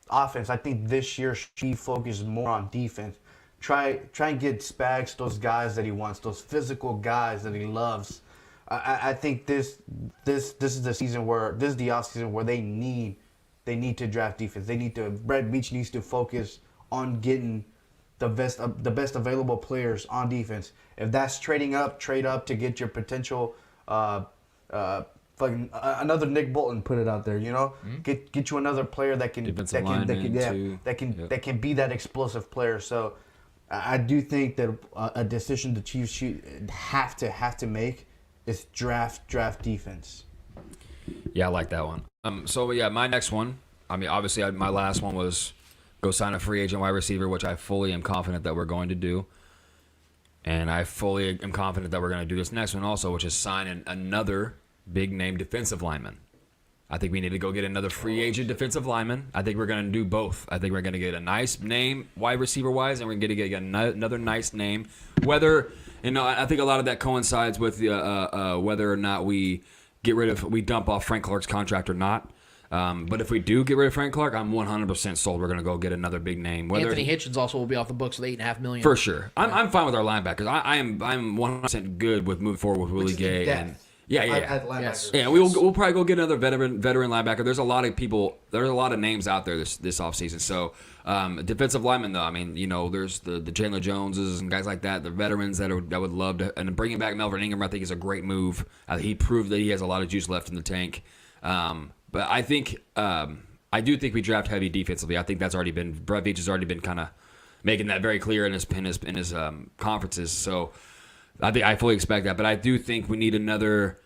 offense. I think this year should be focused more on defense. Try and get Spags those guys that he wants, those physical guys that he loves. I think this is the season where this is the offseason where they need to draft defense. Brett Veach needs to focus on getting the best available players on defense. If that's trade up to get your potential fucking another Nick Bolton, put it out there, you know? Get you another player that can be that explosive player. So I do think that a decision the Chiefs should have to make is draft defense. Yeah, I like that one. So yeah, my next one. I mean, obviously, my last one was go sign a free agent wide receiver, which I fully am confident that we're going to do, and I fully am confident that we're going to do this next one also, which is sign another big name defensive lineman. I think we need to go get another free agent defensive lineman. I think we're going to do both. I think we're going to get a nice name wide receiver wise, and we're going to get another nice name. Whether I think a lot of that coincides with whether or not we dump off Frank Clark's contract or not. But if we do get rid of Frank Clark, I'm 100% sold. We're going to go get another big name. Anthony Hitchens also will be off the books with $8.5 million. For sure. I'm fine with our linebackers. I'm 100% good with moving forward with Willie Gay and. Yeah. We'll probably go get another veteran linebacker. There's a lot of people. There's a lot of names out there this offseason. So defensive linemen, though, I mean, there's the Chandler Joneses and guys like that. The veterans that would love to. And bringing back Melvin Ingram, I think, is a great move. He proved that he has a lot of juice left in the tank. But I think I do think we draft heavy defensively. I think that's already been Brett Veach has already been kind of making that very clear in his conferences. So. I fully expect that, but I do think we need another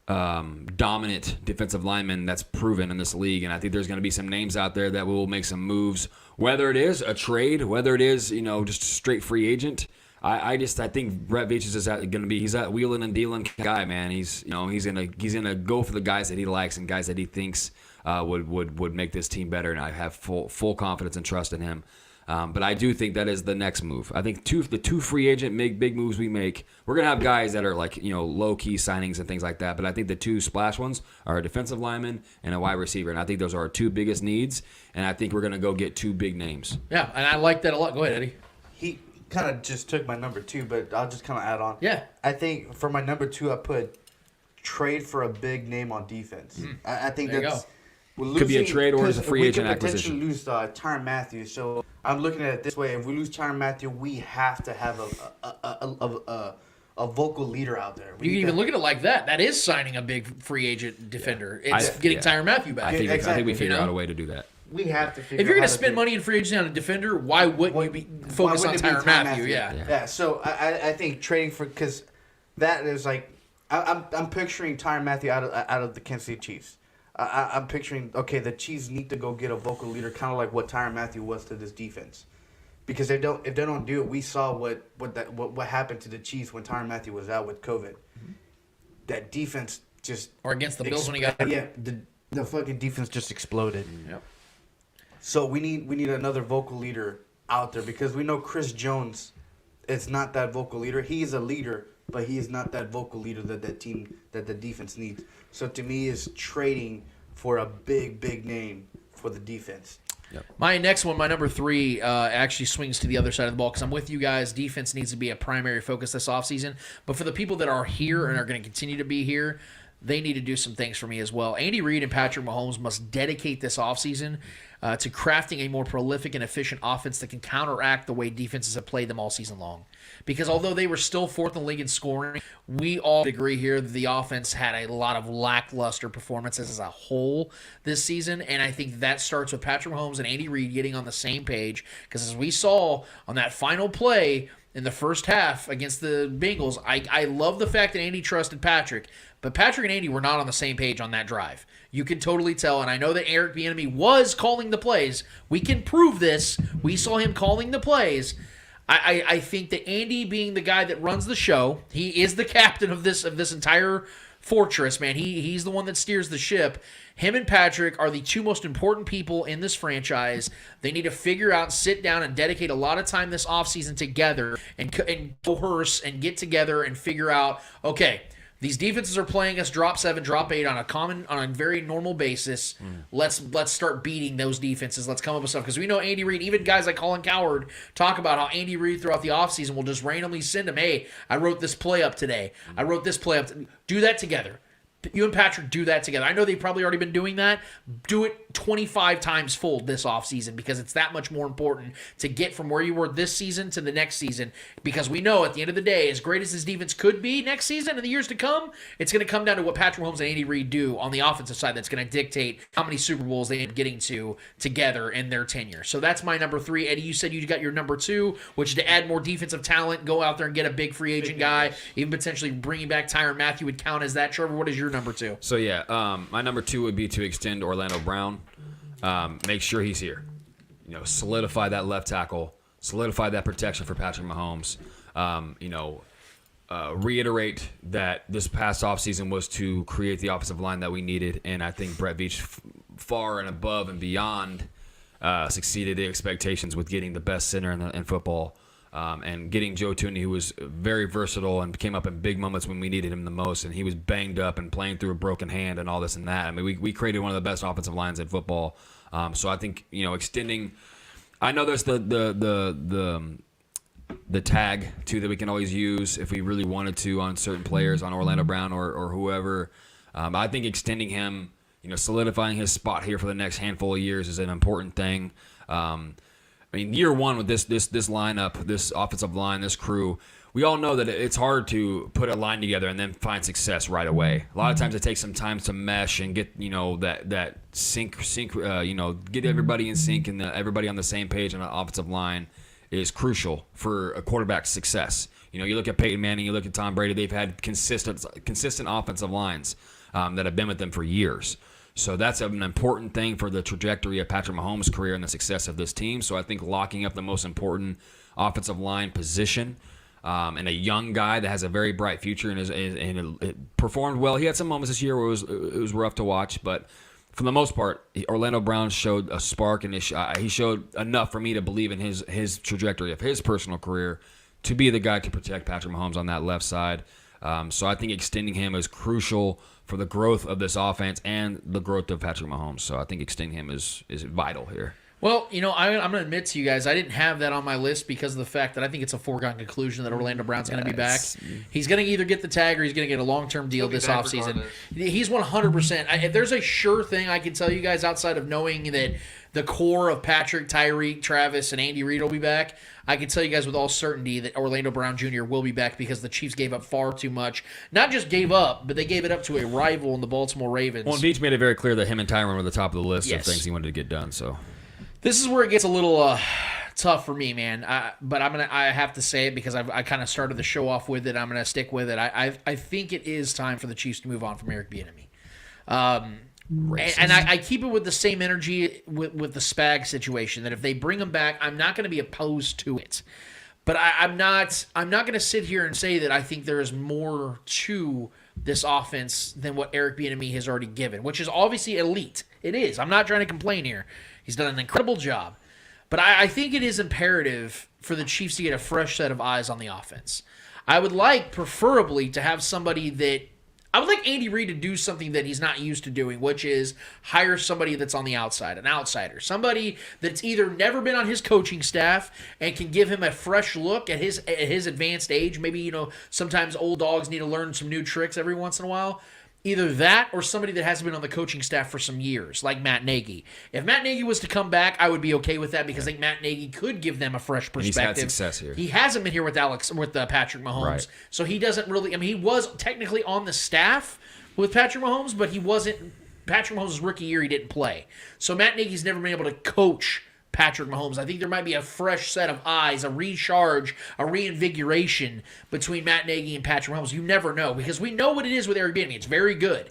dominant defensive lineman that's proven in this league, and I think there's going to be some names out there that will make some moves, whether it is a trade, whether it is just a straight free agent. I think Brett Veach is going to be he's that wheeling and dealing guy, man. He's gonna go for the guys that he likes and guys that he thinks would make this team better, and I have full confidence and trust in him. But I do think that is the next move. I think the two free agent big moves we make, we're going to have guys that are like, low-key signings and things like that. But I think the two splash ones are a defensive lineman and a wide receiver. And I think those are our two biggest needs. And I think we're going to go get two big names. Yeah, and I like that a lot. Go ahead, Eddie. He kind of just took my number 2, but I'll just kind of add on. Yeah. I think for my number 2, I put trade for a big name on defense. I think there that's... Could be a trade or as a free agent acquisition. We could potentially lose Tyrann Mathieu. So I'm looking at it this way: if we lose Tyrann Mathieu, we have to have a vocal leader out there. You can even look at it like that. That is signing a big free agent defender. It's getting Tyrann Mathieu back. I think we figure out a way to do that. We have to figure. If you're going to spend money in free agency on a defender, why wouldn't you be focused on Tyrann Mathieu? Yeah. So I think trading for because that is like I'm picturing Tyrann Mathieu out of the Kansas City Chiefs. I'm picturing, the Chiefs need to go get a vocal leader, kind of like what Tyrann Mathieu was to this defense. Because if they don't do it, we saw what happened to the Chiefs when Tyrann Mathieu was out with COVID. That defense just or against the Bills when he got the fucking defense just exploded. Yep. So we need another vocal leader out there because we know Chris Jones is not that vocal leader. He is a leader, but he is not that vocal leader that the defense needs. So to me, is trading for a big name for the defense. Yep. My next one, my number 3, actually swings to the other side of the ball because I'm with you guys. Defense needs to be a primary focus this offseason. But for the people that are here and are going to continue to be here, they need to do some things for me as well. Andy Reid and Patrick Mahomes must dedicate this offseason to crafting a more prolific and efficient offense that can counteract the way defenses have played them all season long. Because although they were still 4th in the league in scoring, we all agree here that the offense had a lot of lackluster performances as a whole this season. And I think that starts with Patrick Mahomes and Andy Reid getting on the same page. Because as we saw on that final play in the first half against the Bengals, I love the fact that Andy trusted Patrick. But Patrick and Andy were not on the same page on that drive. You can totally tell, and I know that Eric Bieniemy was calling the plays. We can prove this. We saw him calling the plays. I think that Andy being the guy that runs the show, he is the captain of this entire fortress, man. He's the one that steers the ship. Him and Patrick are the two most important people in this franchise. They need to figure out, sit down, and dedicate a lot of time this offseason together and coerce and get together and figure out, okay, these defenses are playing us drop 7, drop 8 on a very normal basis. Let's start beating those defenses. Let's come up with stuff. Because we know Andy Reid, even guys like Colin Cowherd talk about how Andy Reid throughout the offseason will just randomly send him, hey, I wrote this play up today. I wrote this play up. Do that together. You and Patrick do that together. I know they've probably already been doing that. Do it 25 times fold this offseason because it's that much more important to get from where you were this season to the next season, because we know at the end of the day, as great as this defense could be next season and the years to come, it's going to come down to what Patrick Mahomes and Andy Reid do on the offensive side that's going to dictate how many Super Bowls they end up getting to together in their tenure. So that's my number 3. Eddie, you said you got your number 2, which is to add more defensive talent, go out there and get a big free agent guy, even potentially bringing back Tyrann Mathieu would count as that. Trevor, what is your number 2? So yeah, my number 2 would be to extend Orlando Brown. Make sure he's here. Solidify that left tackle. Solidify that protection for Patrick Mahomes. Reiterate that this past offseason was to create the offensive line that we needed, and I think Brett Veach far and above and beyond succeeded the expectations with getting the best center in football. And getting Joe Thuney, who was very versatile and came up in big moments when we needed him the most, and he was banged up and playing through a broken hand and all this and that. I mean, we created one of the best offensive lines in football. So I think extending. I know there's the tag too that we can always use if we really wanted to on certain players, on Orlando Brown or whoever. I think extending him, solidifying his spot here for the next handful of years is an important thing. Year one with this lineup, this offensive line, this crew, we all know that it's hard to put a line together and then find success right away. A lot of times it takes some time to mesh and get that sync. Get everybody in sync and everybody on the same page on the offensive line is crucial for a quarterback's success. You look at Peyton Manning, you look at Tom Brady, they've had consistent offensive lines that have been with them for years. So that's an important thing for the trajectory of Patrick Mahomes' career and the success of this team. So I think locking up the most important offensive line position and a young guy that has a very bright future and it performed well. He had some moments this year where it was rough to watch, but for the most part, Orlando Brown showed a spark, and he showed enough for me to believe in his trajectory of his personal career to be the guy to protect Patrick Mahomes on that left side. So I think extending him is crucial for the growth of this offense and the growth of Patrick Mahomes. So I think extending him is vital here. Well, I'm going to admit to you guys, I didn't have that on my list because of the fact that I think it's a foregone conclusion that Orlando Brown's going to be back. He's going to either get the tag or he's going to get a long-term deal this offseason. He's 100%. If there's a sure thing I can tell you guys outside of knowing that the core of Patrick, Tyreek, Travis, and Andy Reid will be back, I can tell you guys with all certainty that Orlando Brown Jr. will be back because the Chiefs gave up far too much. Not just gave up, but they gave it up to a rival in the Baltimore Ravens. Well, and Veach made it very clear that him and Tyrann were the top of the list of things he wanted to get done. So this is where it gets a little tough for me, man. But I have to say it because I kind of started the show off with it. I'm gonna stick with it. I think it is time for the Chiefs to move on from Eric Bieniemy. And I keep it with the same energy with the Spag situation, that if they bring him back, I'm not going to be opposed to it. But I'm not going to sit here and say that I think there is more to this offense than what Eric Bieniemy has already given, which is obviously elite. It is. I'm not trying to complain here. He's done an incredible job. But I think it is imperative for the Chiefs to get a fresh set of eyes on the offense. I would like, preferably, to have somebody that I would like Andy Reid to do something that he's not used to doing, which is hire somebody that's on the outside, an outsider, somebody that's either never been on his coaching staff and can give him a fresh look at his advanced age. Maybe, sometimes old dogs need to learn some new tricks every once in a while. Either that or somebody that hasn't been on the coaching staff for some years, like Matt Nagy. If Matt Nagy was to come back, I would be okay with that because I think Matt Nagy could give them a fresh perspective. He's had success here. He hasn't been here with Patrick Mahomes, right. So he doesn't really. He was technically on the staff with Patrick Mahomes, but he wasn't. Patrick Mahomes' rookie year, he didn't play. So Matt Nagy's never been able to coach Patrick Mahomes. I think there might be a fresh set of eyes, a recharge, a reinvigoration between Matt Nagy and Patrick Mahomes. You never know because we know what it is with Eric Bieniemy. It's very good.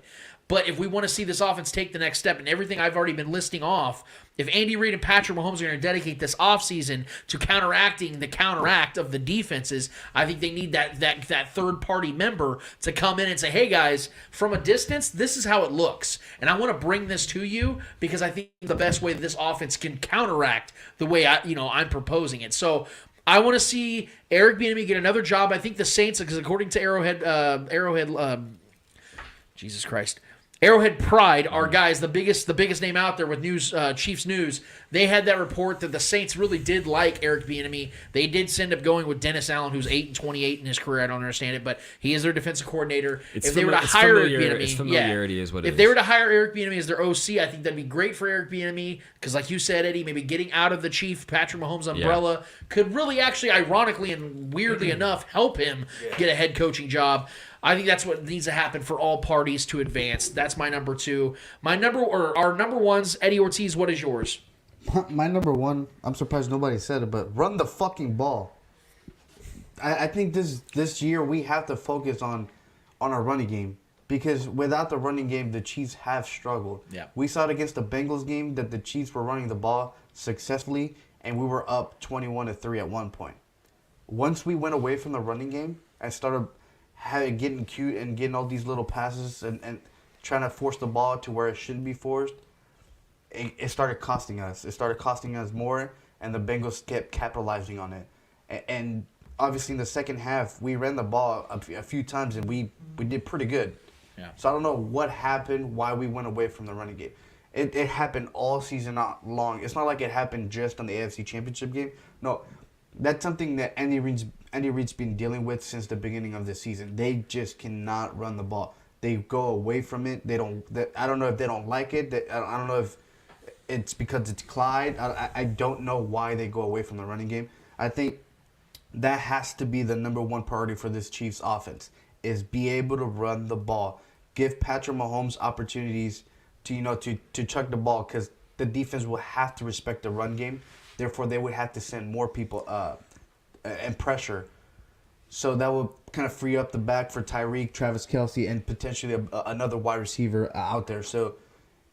But if we want to see this offense take the next step and everything I've already been listing off, if Andy Reid and Patrick Mahomes are going to dedicate this offseason to counteracting the counteract of the defenses, I think they need that third-party member to come in and say, hey, guys, from a distance, this is how it looks. And I want to bring this to you because I think the best way that this offense can counteract the way I'm proposing it. So I want to see Eric Bieniemy get another job. I think the Saints, because according to Jesus Christ, Arrowhead Pride, our guys, the biggest name out there with news, Chiefs news. They had that report that the Saints really did like Eric Bieniemy. They did end up going with Dennis Allen, who's 8-28 in his career. I don't understand it, but he is their defensive coordinator. If they were to hire Eric Bieniemy, familiarity is what it is. If they were to hire Eric Bieniemy as their OC, I think that'd be great for Eric Bieniemy because, like you said, Eddie, maybe getting out of the Chief Patrick Mahomes umbrella could really, actually, ironically and weirdly enough, help him get a head coaching job. I think that's what needs to happen for all parties to advance. That's my number 2. Our number ones, Eddie Ortiz, what is yours? My number 1, I'm surprised nobody said it, but run the fucking ball. I think this year we have to focus on our running game because without the running game, the Chiefs have struggled. Yeah. We saw it against the Bengals game that the Chiefs were running the ball successfully, and we were up 21-3 at one point. Once we went away from the running game and started getting cute and getting all these little passes and trying to force the ball to where it shouldn't be forced, it started costing us. It started costing us more, and the Bengals kept capitalizing on it. And obviously in the second half, we ran the ball a few times, and we did pretty good. Yeah. So I don't know what happened, why we went away from the running game. It happened all season long. It's not like it happened just on the AFC Championship game. No, that's something that Andy Reid's been dealing with since the beginning of the season. They just cannot run the ball. They go away from it. I don't know if they don't like it. I don't know if it's because it's Clyde. I don't know why they go away from the running game. I think that has to be the number 1 priority for this Chiefs offense is be able to run the ball. Give Patrick Mahomes opportunities to chuck the ball because the defense will have to respect the run game. Therefore, they would have to send more people and pressure. So that will kind of free up the back for Tyreek, Travis Kelce, and potentially another wide receiver out there. So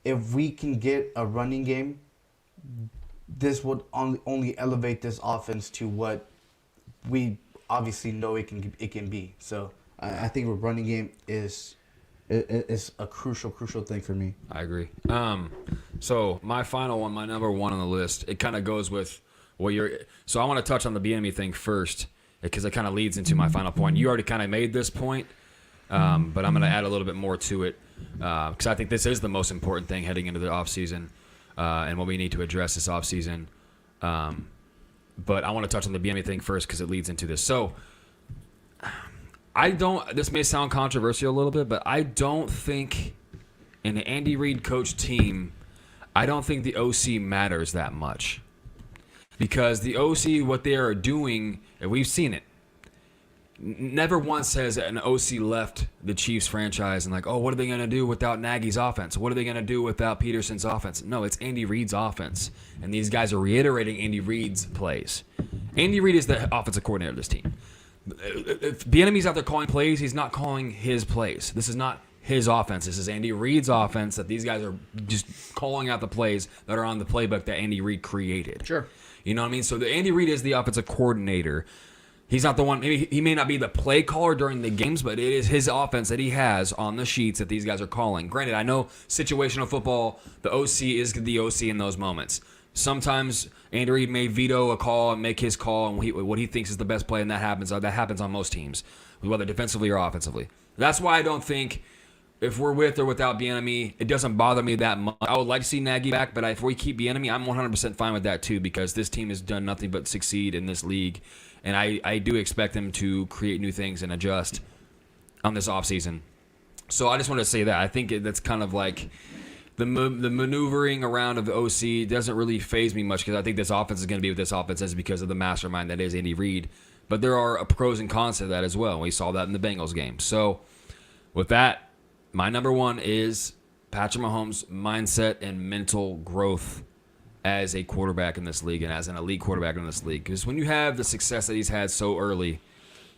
if we can get a running game, this would only elevate this offense to what we obviously know it can be. So I think a running game is a crucial thing for me. I agree. So my final one, my number 1 on the list, it kind of goes with what you're. So I want to touch on the Bieniemy thing first because it kind of leads into my final point. You already kind of made this point, but I'm going to add a little bit more to it because I think this is the most important thing heading into the offseason and what we need to address this offseason. But I want to touch on the Bieniemy thing first because it leads into this. So this may sound controversial a little bit, but I don't think in an Andy Reid coach team, I don't think the OC matters that much. Because the OC, what they are doing, and we've seen it, never once has an OC left the Chiefs franchise and like, oh, what are they going to do without Nagy's offense? What are they going to do without Peterson's offense? No, it's Andy Reid's offense. And these guys are reiterating Andy Reid's plays. Andy Reid is the offensive coordinator of this team. If Bieniemy's out there calling plays, he's not calling his plays. This is not his offense. This is Andy Reid's offense that these guys are just calling out the plays that are on the playbook that Andy Reid created. Sure. You know what I mean? So the Andy Reid is the offensive coordinator. He's not the one. Maybe he may not be the play caller during the games, but it is his offense that he has on the sheets that these guys are calling. Granted, I know situational football, the OC is the OC in those moments. Sometimes Andy Reid may veto a call and make his call and what he thinks is the best play, and that happens. That happens on most teams, whether defensively or offensively. That's why I don't think if we're with or without Bieniemy, it doesn't bother me that much. I would like to see Nagy back, but if we keep Bieniemy, I'm 100% fine with that too because this team has done nothing but succeed in this league, and I do expect them to create new things and adjust on this offseason. So I just want to say that. I think that's kind of like the maneuvering around of the OC doesn't really faze me much because I think this offense is going to be what this offense is because of the mastermind that is Andy Reid. But there are pros and cons to that as well. We saw that in the Bengals game. So with that, my number 1 is Patrick Mahomes' mindset and mental growth as a quarterback in this league and as an elite quarterback in this league. Because when you have the success that he's had so early,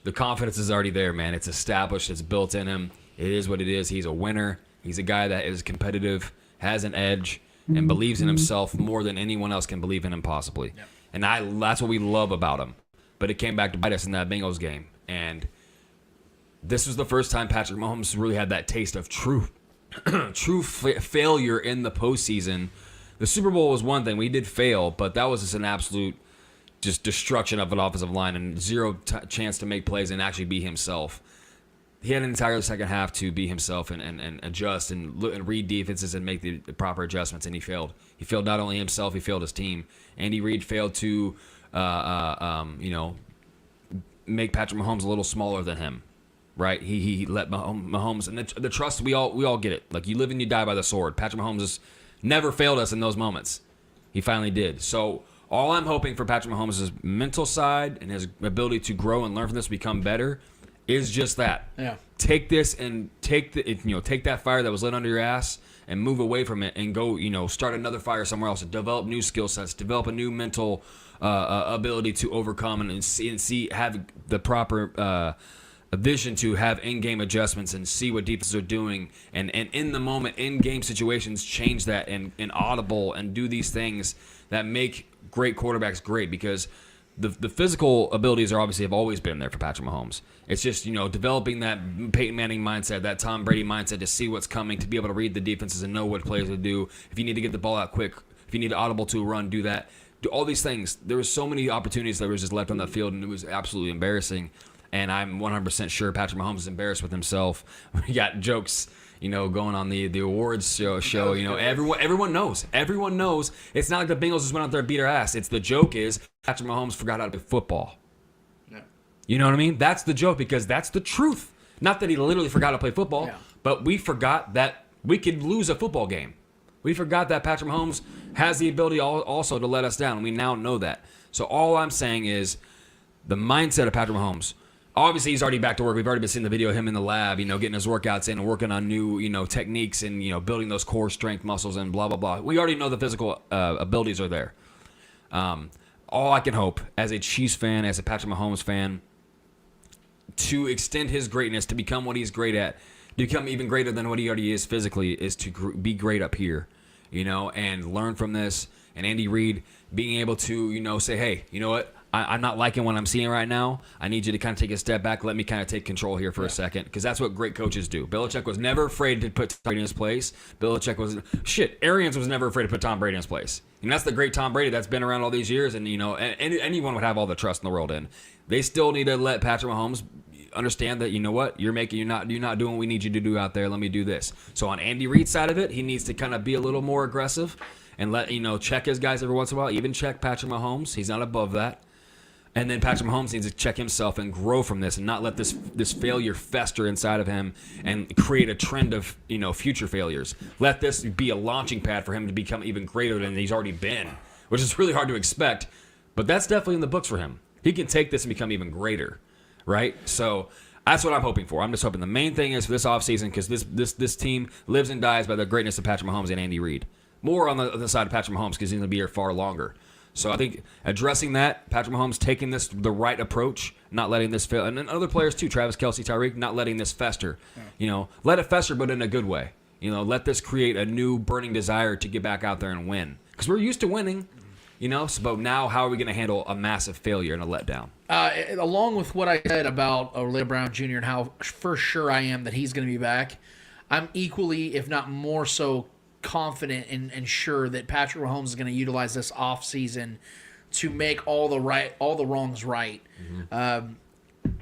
the confidence is already there, man. It's established. It's built in him. It is what it is. He's a winner. He's a guy that is competitive, has an edge, and believes in himself more than anyone else can believe in him possibly. Yep. And that's what we love about him. But it came back to bite us in that Bengals game. And this was the first time Patrick Mahomes really had that taste of true failure in the postseason. The Super Bowl was one thing. We did fail, but that was just an absolute just destruction of an offensive line and zero chance to make plays and actually be himself. He had an entire second half to be himself and adjust and read defenses and make the proper adjustments, and he failed. He failed not only himself, he failed his team. Andy Reid failed to, make Patrick Mahomes a little smaller than him, right? He let Mahomes, and the trust, we all get it. Like, you live and you die by the sword. Patrick Mahomes has never failed us in those moments. He finally did. So all I'm hoping for Patrick Mahomes' mental side and his ability to grow and learn from this, become better, is just that. Yeah. Take this and take that fire that was lit under your ass and move away from it and go, start another fire somewhere else. Develop new skill sets. Develop a new mental ability to overcome and see have the proper vision to have in-game adjustments and see what defenses are doing and in the moment, in-game situations, change that and audible and do these things that make great quarterbacks great, because the physical abilities have always been there for Patrick Mahomes. It's just, developing that Peyton Manning mindset, that Tom Brady mindset to see what's coming, to be able to read the defenses and know what players to do. If you need to get the ball out quick, if you need to audible to a run, do that. Do all these things. There were so many opportunities that were just left on the field, and it was absolutely embarrassing. And I'm 100% sure Patrick Mahomes is embarrassed with himself. We got jokes, going on the awards show. Everyone knows. Everyone knows. It's not like the Bengals just went out there and beat our ass. It's the joke is Patrick Mahomes forgot how to play football. Yeah. You know what I mean? That's the joke, because that's the truth. Not that he literally forgot how to play football, but we forgot that we could lose a football game. We forgot that Patrick Mahomes has the ability also to let us down. We now know that. So all I'm saying is the mindset of Patrick Mahomes. Obviously, he's already back to work. We've already been seeing the video of him in the lab, getting his workouts in and working on new, techniques and, building those core strength muscles and blah, blah, blah. We already know the physical abilities are there. All I can hope as a Chiefs fan, as a Patrick Mahomes fan, to extend his greatness, to become what he's great at, to become even greater than what he already is physically, is to be great up here, and learn from this. And Andy Reid being able to, say, hey, you know what? I'm not liking what I'm seeing right now. I need you to kind of take a step back. Let me kind of take control here for a second, because that's what great coaches do. Belichick was never afraid to put Tom Brady in his place. Arians was never afraid to put Tom Brady in his place. And that's the great Tom Brady that's been around all these years, and anyone would have all the trust in the world in. They still need to let Patrick Mahomes understand that, you're not doing what we need you to do out there. Let me do this. So on Andy Reid's side of it, he needs to kind of be a little more aggressive and let check his guys every once in a while. Even check Patrick Mahomes. He's not above that. And then Patrick Mahomes needs to check himself and grow from this and not let this failure fester inside of him and create a trend of, future failures. Let this be a launching pad for him to become even greater than he's already been, which is really hard to expect. But that's definitely in the books for him. He can take this and become even greater, right? So that's what I'm hoping for. I'm just hoping the main thing is for this offseason, because this team lives and dies by the greatness of Patrick Mahomes and Andy Reid. More on the side of Patrick Mahomes, because he's going to be here far longer. So I think addressing that, Patrick Mahomes taking this the right approach, not letting this fail, and then other players too, Travis Kelce, Tyreek, not letting this fester. Let it fester, but in a good way. Let this create a new burning desire to get back out there and win, because we're used to winning. But now how are we going to handle a massive failure and a letdown? Along with what I said about Orlando Brown Jr. and how for sure I am that he's going to be back, I'm equally, if not more so, confident and sure that Patrick Mahomes is going to utilize this offseason to make all the wrongs right. Mm-hmm.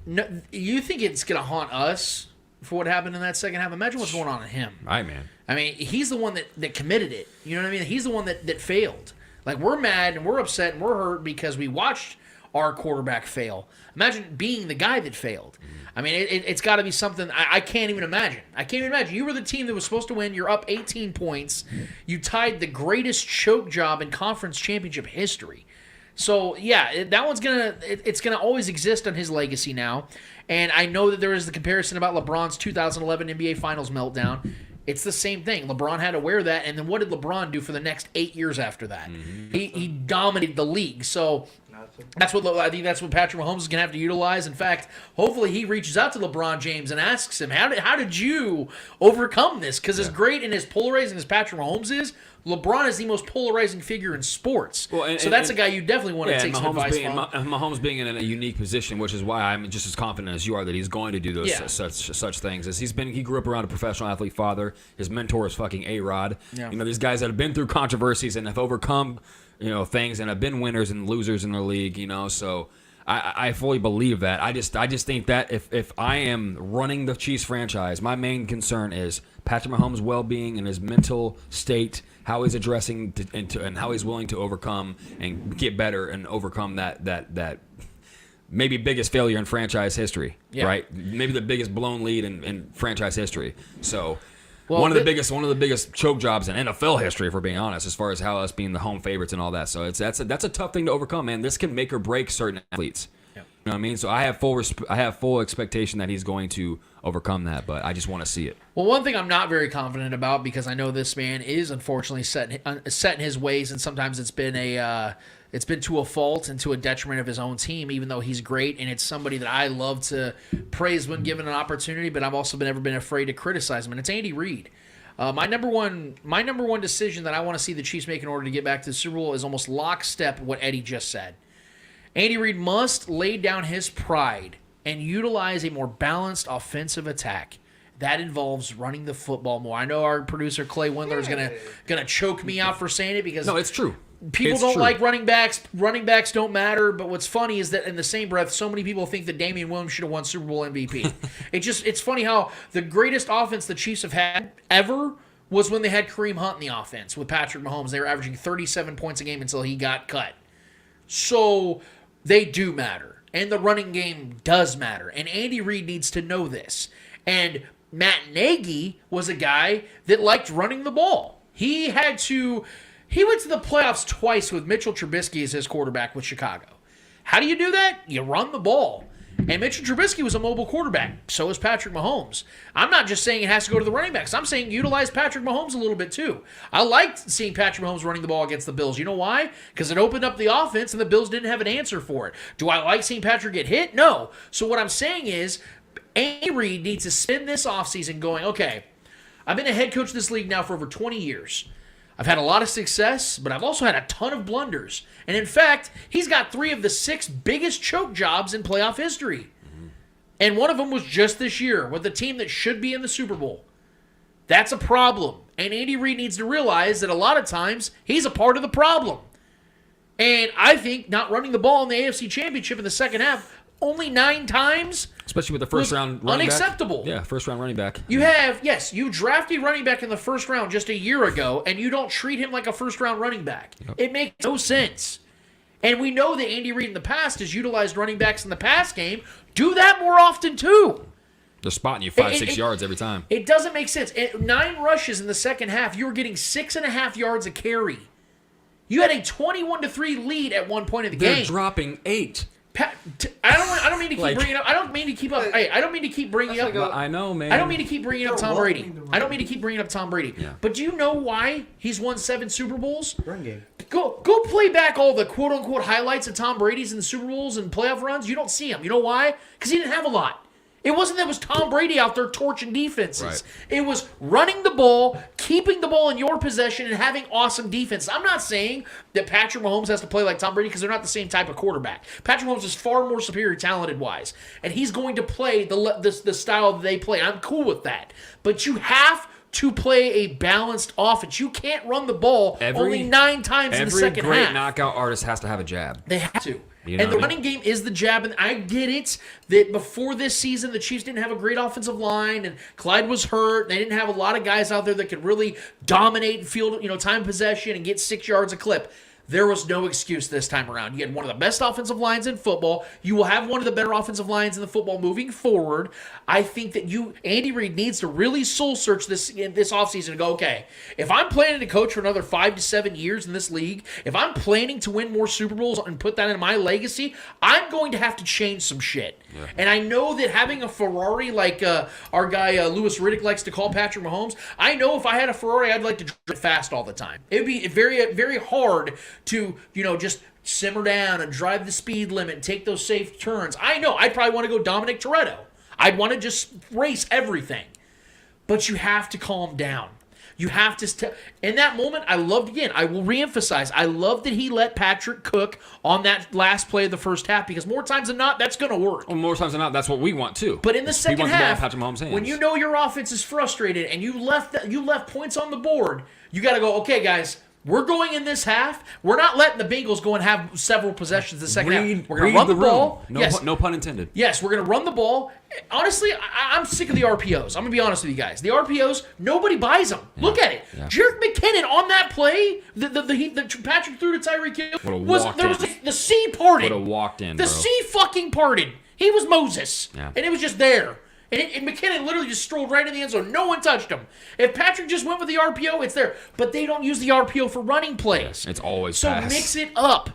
No, you think it's going to haunt us for what happened in that second half? Imagine what's going on in him. Right, man. I mean, he's the one that committed it. You know what I mean? He's the one that failed. Like, we're mad and we're upset and we're hurt because we watched our quarterback fail. Imagine being the guy that failed. I mean, it's got to be something I can't even imagine. I can't even imagine. You were the team that was supposed to win. You're up 18 points. You tied the greatest choke job in conference championship history. So, yeah, that one's it's going to always exist on his legacy now. And I know that there is the comparison about LeBron's 2011 NBA Finals meltdown. It's the same thing. LeBron had to wear that, and then what did LeBron do for the next 8 years after that? Mm-hmm. He dominated the league. So That's what I think. That's what Patrick Mahomes is going to have to utilize. In fact, hopefully he reaches out to LeBron James and asks him, "How did you overcome this?" Because as great and as polarizing as Patrick Mahomes is, LeBron is the most polarizing figure in sports. Well, so that's a guy you definitely want to take some advice from. Mahomes being in a unique position, which is why I'm just as confident as you are that he's going to do those such things. As he grew up around a professional athlete father. His mentor is fucking A-Rod. Yeah. These guys that have been through controversies and have overcome things and have been winners and losers in the league. So I fully believe that. I just think that if I am running the Chiefs franchise, my main concern is Patrick Mahomes' well-being and his mental state, how he's addressing and how he's willing to overcome and get better and overcome that maybe biggest failure in franchise history, right? Maybe the biggest blown lead in franchise history. So one of the biggest choke jobs in NFL history, if we're being honest, as far as how us being the home favorites and all that. So that's a tough thing to overcome, man. This can make or break certain athletes. You know what I mean? So I have full expectation that he's going to overcome that, but I just want to see it. Well, one thing I'm not very confident about, because I know this man is unfortunately set in his ways, and sometimes it's been to a fault and to a detriment of his own team, even though he's great, and it's somebody that I love to praise when given an opportunity, but I've also never been afraid to criticize him, and it's Andy Reid. My number one decision that I want to see the Chiefs make in order to get back to the Super Bowl is almost lockstep what Eddie just said. Andy Reid must lay down his pride and utilize a more balanced offensive attack. That involves running the football more. I know our producer Clay Windler is gonna choke me out for saying it, because no, it's true. People don't like running backs. Running backs don't matter. But what's funny is that in the same breath, so many people think that Damian Williams should have won Super Bowl MVP. It's funny how the greatest offense the Chiefs have had ever was when they had Kareem Hunt in the offense with Patrick Mahomes. They were averaging 37 points a game until he got cut. So they do matter. And the running game does matter. And Andy Reid needs to know this. And Matt Nagy was a guy that liked running the ball. He went to the playoffs twice with Mitchell Trubisky as his quarterback with Chicago. How do you do that? You run the ball. And Mitchell Trubisky was a mobile quarterback. So is Patrick Mahomes. I'm not just saying it has to go to the running backs. I'm saying utilize Patrick Mahomes a little bit too. I liked seeing Patrick Mahomes running the ball against the Bills. You know why? Because it opened up the offense and the Bills didn't have an answer for it. Do I like seeing Patrick get hit? No. So what I'm saying is Andy Reid needs to spend this offseason going, okay, I've been a head coach of this league now for over 20 years. I've had a lot of success, but I've also had a ton of blunders. And in fact, he's got 3 of the 6 biggest choke jobs in playoff history. And one of them was just this year with the team that should be in the Super Bowl. That's a problem. And Andy Reid needs to realize that a lot of times he's a part of the problem. And I think not running the ball in the AFC Championship in the second half only 9 times, especially with the first round running unacceptable. Back. Yeah, first round running back. You drafted running back in the first round just a year ago, and you don't treat him like a first round running back. Yep. It makes no sense. And we know that Andy Reid in the past has utilized running backs in the pass game. Do that more often too. They're spotting you 5-6 yards every time. It doesn't make sense. 9 rushes in the second half, you were getting 6.5 yards a carry. You had a 21-3 lead at one point of the game. They're dropping 8. I don't mean to keep bringing up. I don't mean to keep up. Hey, I don't mean to keep bringing up. I know, man. I don't mean to keep bringing up Tom Brady. I don't mean to keep bringing up Tom Brady. Yeah. But do you know why he's won 7 Super Bowls? Run game. Go play back all the quote unquote highlights of Tom Brady's in the Super Bowls and playoff runs. You don't see them. You know why? Because he didn't have a lot. It wasn't that it was Tom Brady out there torching defenses. Right. It was running the ball, keeping the ball in your possession, and having awesome defense. I'm not saying that Patrick Mahomes has to play like Tom Brady because they're not the same type of quarterback. Patrick Mahomes is far more superior talented-wise, and he's going to play the style that they play. I'm cool with that. But you have to play a balanced offense. You can't run the ball only 9 times in the second half. Every great knockout artist has to have a jab. They have to. You know and the running game is the jab, and I get it that before this season, the Chiefs didn't have a great offensive line, and Clyde was hurt. They didn't have a lot of guys out there that could really dominate field, time possession and get 6 yards a clip. There was no excuse this time around. You had one of the best offensive lines in football. You will have one of the better offensive lines in the football moving forward. I think that Andy Reid needs to really soul search this offseason and go, okay, if I'm planning to coach for another 5 to 7 years in this league, if I'm planning to win more Super Bowls and put that in my legacy, I'm going to have to change some shit. Yeah. And I know that having a Ferrari like our guy Louis Riddick likes to call Patrick Mahomes, I know if I had a Ferrari, I'd like to drive it fast all the time. It would be very, very hard to, just simmer down and drive the speed limit and take those safe turns. I know, I'd probably want to go Dominic Toretto. I'd want to just race everything. But you have to calm down. You have to in that moment, I will reemphasize, I love that he let Patrick cook on that last play of the first half, because more times than not, that's going to work. Well, more times than not, that's what we want too. But in the second half, Patrick Mahomes' hands. when you know your offense is frustrated and you left points on the board, you got to go, okay, guys, we're going in this half. We're not letting the Bengals go and have several possessions the second half. We're going to run the ball. No pun intended. Yes, we're going to run the ball. Honestly, I'm sick of the RPOs. I'm going to be honest with you guys. The RPOs, nobody buys them. Yeah. Look at it. Yeah. Jerick McKinnon on that play, the Patrick threw to Tyreek Hill, the sea parted. Would have walked in, The sea fucking parted. He was Moses. Yeah. And it was just there. And McKinnon literally just strolled right in the end zone. No one touched him. If Patrick just went with the RPO, it's there. But they don't use the RPO for running plays. Yes, it's always so pass. Mix it up.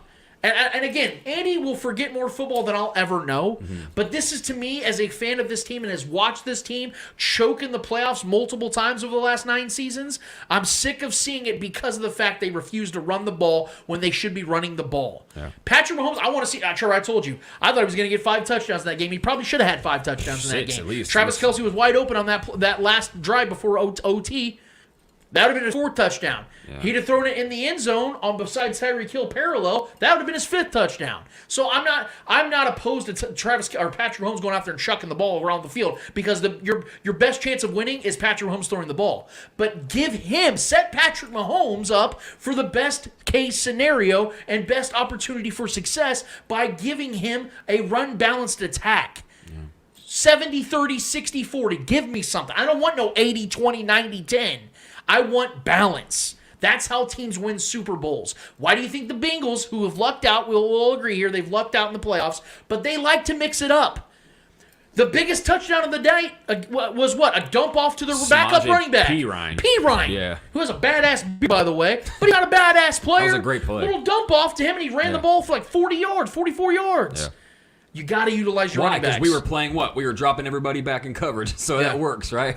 And again, Andy will forget more football than I'll ever know. Mm-hmm. But this is, to me, as a fan of this team and has watched this team choke in the playoffs multiple times over the last 9 seasons, I'm sick of seeing it because of the fact they refuse to run the ball when they should be running the ball. Yeah. Patrick Mahomes, I want to see. Trevor, I told you, I thought he was going to get 5 touchdowns in that game. He probably should have had 5 touchdowns in that game. At least. Travis Kelce was wide open on that last drive before OT. That would have been his 4th touchdown. Yeah. He'd have thrown it in the end zone on besides Tyreek Hill parallel. That would have been his 5th touchdown. So I'm not opposed to Travis or Patrick Mahomes going out there and chucking the ball around the field, because your best chance of winning is Patrick Mahomes throwing the ball. But set Patrick Mahomes up for the best case scenario and best opportunity for success by giving him a run balanced attack. 70-30, 60-40. Give me something. I don't want no 80-20, 90-10. I want balance. That's how teams win Super Bowls. Why do you think the Bengals, who have lucked out, we'll all agree here, they've lucked out in the playoffs, but they like to mix it up. The biggest touchdown of the night was what? A dump off to the backup running back. Perine. Yeah. Who has a badass beard, by the way, but he's not a badass player. That was a great play. Little dump off to him, and he ran the ball for like 40 yards, 44 yards. Yeah. You got to utilize your running backs. Because we were playing what? We were dropping everybody back in coverage, so that works, right?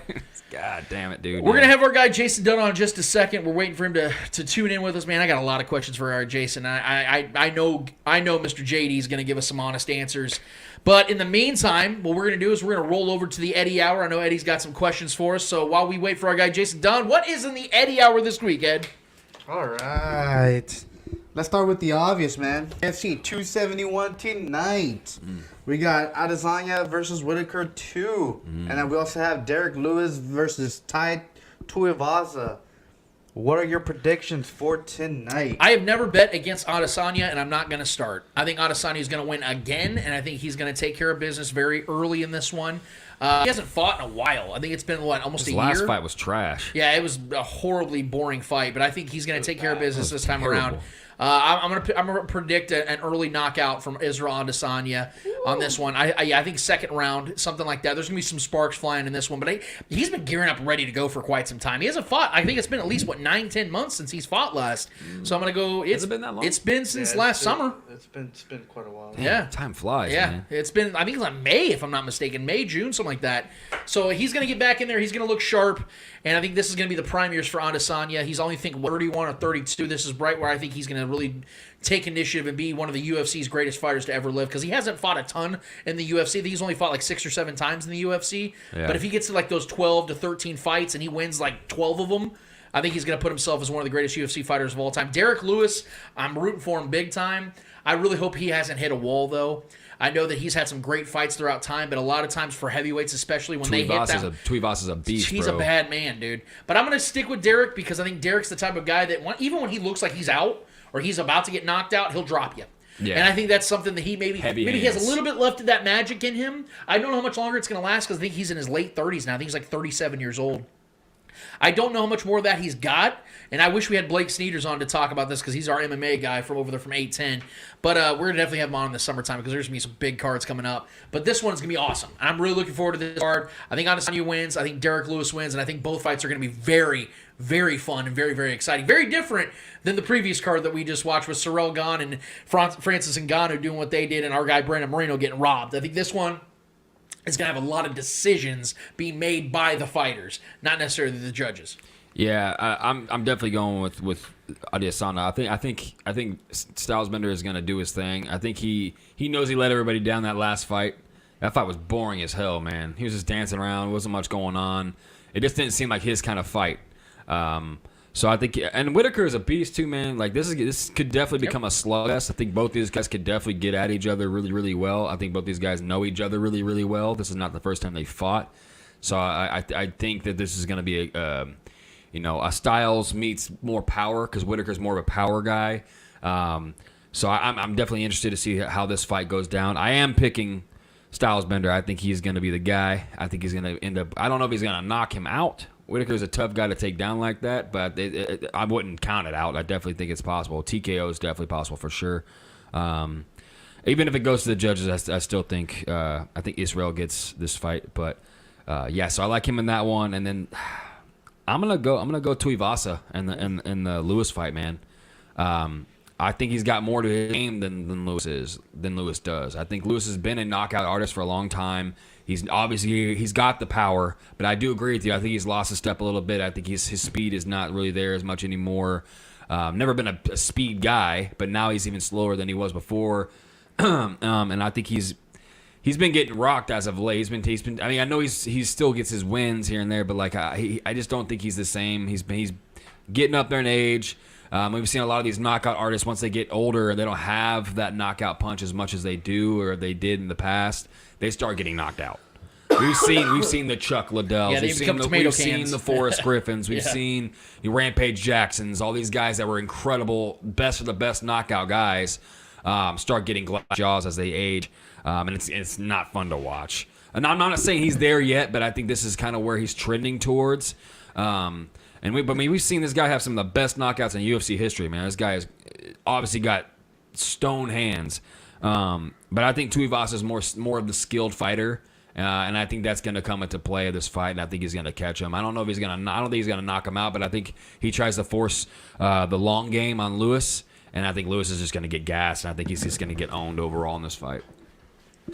God damn it, dude. We're going to have our guy Jason Dunn on in just a second. We're waiting for him to tune in with us, man. I got a lot of questions for our Jason. I know Mr. JD is going to give us some honest answers. But in the meantime, what we're going to do is we're going to roll over to the Eddie Hour. I know Eddie's got some questions for us. So while we wait for our guy Jason Dunn, what is in the Eddie Hour this week, Ed? All right. Let's start with the obvious, man. NFC 271 tonight. We got Adesanya versus Whitaker 2. And then we also have Derek Lewis versus Tai Tuivasa. What are your predictions for tonight? I have never bet against Adesanya, and I'm not going to start. I think Adesanya is going to win again, and I think he's going to take care of business very early in this one. He hasn't fought in a while. I think it's been, almost a year? His last fight was trash. Yeah, it was a horribly boring fight, but I think he's going to take care of business this time around. I'm gonna predict an early knockout from Israel Adesanya on this one. I think second round, something like that. There's gonna be some sparks flying in this one, but he's been gearing up, ready to go for quite some time. He hasn't fought. I think it's been at least 9-10 months since he's fought last. So I'm gonna go. Has it been that long? It's been since last summer. It's been quite a while. Yeah, time flies. Yeah, man. It's been. I think it's like May, if I'm not mistaken, May, June, something like that. So he's gonna get back in there. He's gonna look sharp. And I think this is going to be the prime years for Adesanya. He's only 31 or 32. This is right where I think he's going to really take initiative and be one of the UFC's greatest fighters to ever live, because he hasn't fought a ton in the UFC. I think he's only fought like 6 or 7 times in the UFC. Yeah. But if he gets to like those 12 to 13 fights and he wins like 12 of them, I think he's going to put himself as one of the greatest UFC fighters of all time. Derek Lewis, I'm rooting for him big time. I really hope he hasn't hit a wall, though. I know that he's had some great fights throughout time, but a lot of times for heavyweights, especially when they hit that... Tuivasa is a beast, He's a bad man, dude. But I'm going to stick with Derek because I think Derek's the type of guy that even when he looks like he's out or he's about to get knocked out, he'll drop you. Yeah. And I think that's something that he maybe he has a little bit left of that magic in him. I don't know how much longer it's going to last because I think he's in his late 30s now. I think he's like 37 years old. I don't know how much more of that he's got, and I wish we had Blake Sneeders on to talk about this because he's our MMA guy from over there from 810. But we're going to definitely have him on in the summertime because there's going to be some big cards coming up. But this one's going to be awesome. I'm really looking forward to this card. I think Adesanya wins. I think Derek Lewis wins, and I think both fights are going to be very, very fun and very, very exciting. Very different than the previous card that we just watched with Ciryl Gane and Francis Ngannou doing what they did and our guy Brandon Moreno getting robbed. I think this one is going to have a lot of decisions being made by the fighters, not necessarily the judges. Yeah, I'm definitely going with Adesanya. I think Stylesbender is gonna do his thing. I think he knows he let everybody down that last fight. That fight was boring as hell, man. He was just dancing around. Wasn't much going on. It just didn't seem like his kind of fight. So I think, and Whitaker is a beast too, man. Like this could definitely become a slugfest. I think both these guys could definitely get at each other really, really well. I think both these guys know each other really, really well. This is not the first time they fought, so I think that this is going to be a Styles meets more power because Whitaker's more of a power guy. So I'm definitely interested to see how this fight goes down. I am picking Stylesbender. I think he's going to be the guy. I think he's going to end up. I don't know if he's going to knock him out. Whitaker's a tough guy to take down like that, but I wouldn't count it out. I definitely think it's possible. TKO is definitely possible for sure. Even if it goes to the judges, I still think I think Israel gets this fight. But so I like him in that one, and then I'm gonna go Tuivasa in the Lewis fight, man. I think he's got more to his game than Lewis does. I think Lewis has been a knockout artist for a long time. He's got the power, but I do agree with you. I think he's lost a step a little bit. I think his speed is not really there as much anymore. Never been a speed guy, but now he's even slower than he was before. And I think he's been getting rocked as of late. He's been. I mean, I know he still gets his wins here and there, but like I just don't think he's the same. He's getting up there in age. We've seen a lot of these knockout artists, once they get older, they don't have that knockout punch as much as they do or they did in the past. They start getting knocked out. We've seen the Chuck Liddells. Yeah, we've seen the Forrest Griffins. We've seen the Rampage Jacksons. All these guys that were incredible, best of the best knockout guys, start getting glass jaws as they age, and it's not fun to watch. And I'm not saying he's there yet, but I think this is kind of where he's trending towards. We've seen this guy have some of the best knockouts in UFC history, man. This guy has obviously got stone hands. But I think Tuivasa is more of the skilled fighter, and I think that's going to come into play of this fight, and I think he's going to catch him. I don't think he's going to knock him out, but I think he tries to force the long game on Lewis, and I think Lewis is just going to get gassed, and I think he's just going to get owned overall in this fight.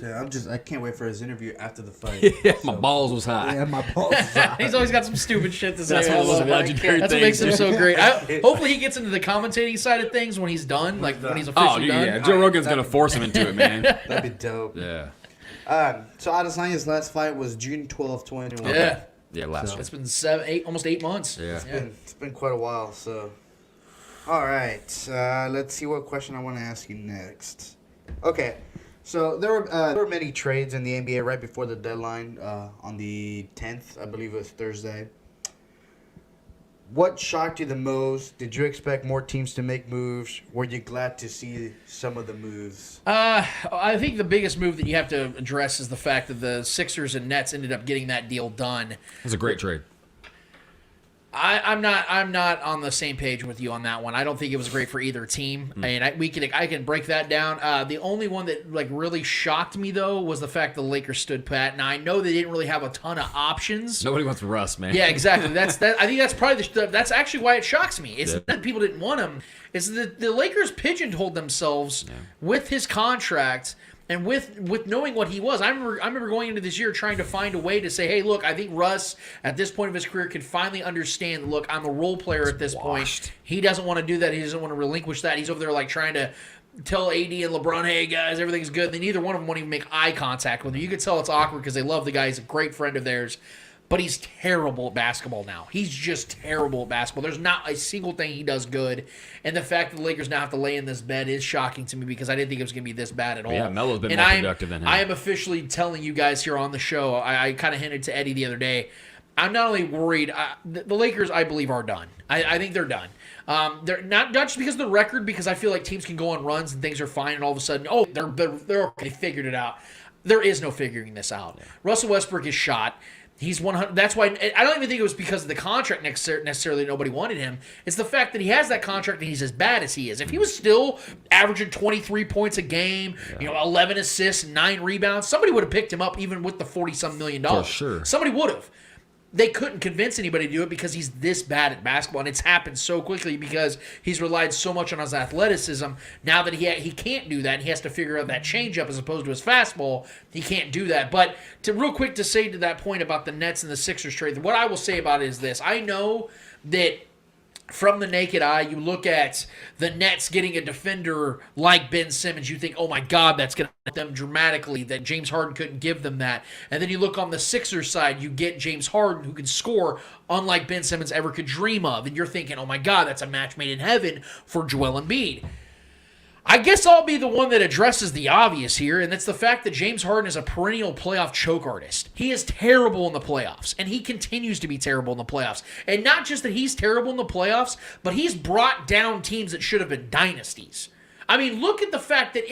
Yeah, I can't wait for his interview after the fight. My balls was high. Yeah, my balls was high. He's always got some stupid shit to say. That's one of those legendary That's what makes him so great. Hopefully he gets into the commentating side of things when he's done, like when he's officially done. Yeah, Joe Rogan's going to force him into it, man. That'd be dope. Yeah. So Adesanya's last fight was June 12th, 2021. Yeah. Last It's been almost 8 months. Yeah. It's been quite a while, so. All right. Let's see what question I want to ask you next. Okay. So there were many trades in the NBA right before the deadline on the 10th, I believe it was Thursday. What shocked you the most? Did you expect more teams to make moves? Were you glad to see some of the moves? I think the biggest move that you have to address is the fact that the Sixers and Nets ended up getting that deal done. It was a great trade. I'm not on the same page with you on that one. I don't think it was great for either team. And I can break that down. The only one that like really shocked me though was the fact the Lakers stood pat. Now I know they didn't really have a ton of options. Nobody wants Russ, man. Yeah, exactly. I think that's probably that's actually why it shocks me. It's not that people didn't want him. It's that the Lakers pigeonholed themselves with his contract. And with knowing what he was, I remember going into this year trying to find a way to say, hey, look, I think Russ, at this point of his career, could finally understand, look, I'm a role player at this point. He doesn't want to do that. He doesn't want to relinquish that. He's over there like trying to tell AD and LeBron, hey, guys, everything's good. Then neither one of them won't even make eye contact with him. You could tell it's awkward because they love the guy. He's a great friend of theirs. But he's terrible at basketball now. He's just terrible at basketball. There's not a single thing he does good. And the fact that the Lakers now have to lay in this bed is shocking to me because I didn't think it was going to be this bad at all. Yeah, Melo's been more productive than him. I am officially telling you guys here on the show, I kind of hinted to Eddie the other day, I'm not only worried, the Lakers, I believe, are done. I think they're done. They're not just because of the record, because I feel like teams can go on runs and things are fine, and all of a sudden, they're okay, they figured it out. There is no figuring this out. Yeah. Russell Westbrook is shot. He's 100. That's why I don't even think it was because of the contract necessarily nobody wanted him. It's the fact that he has that contract and he's as bad as he is. If he was still averaging 23 points a game, 11 assists, 9 rebounds, somebody would have picked him up even with the $40-some million. For sure. Somebody would have. They couldn't convince anybody to do it because he's this bad at basketball, and it's happened so quickly because he's relied so much on his athleticism. Now that he can't do that, he has to figure out that changeup as opposed to his fastball. He can't do that. But real quick to say to that point about the Nets and the Sixers trade, what I will say about it is this: I know that from the naked eye, you look at the Nets getting a defender like Ben Simmons, you think, oh my God, that's going to help them dramatically, that James Harden couldn't give them that. And then you look on the Sixers side, you get James Harden who can score unlike Ben Simmons ever could dream of. And you're thinking, oh my God, that's a match made in heaven for Joel Embiid. I guess I'll be the one that addresses the obvious here, and that's the fact that James Harden is a perennial playoff choke artist. He is terrible in the playoffs, and he continues to be terrible in the playoffs. And not just that he's terrible in the playoffs, but he's brought down teams that should have been dynasties. I mean, look at the fact that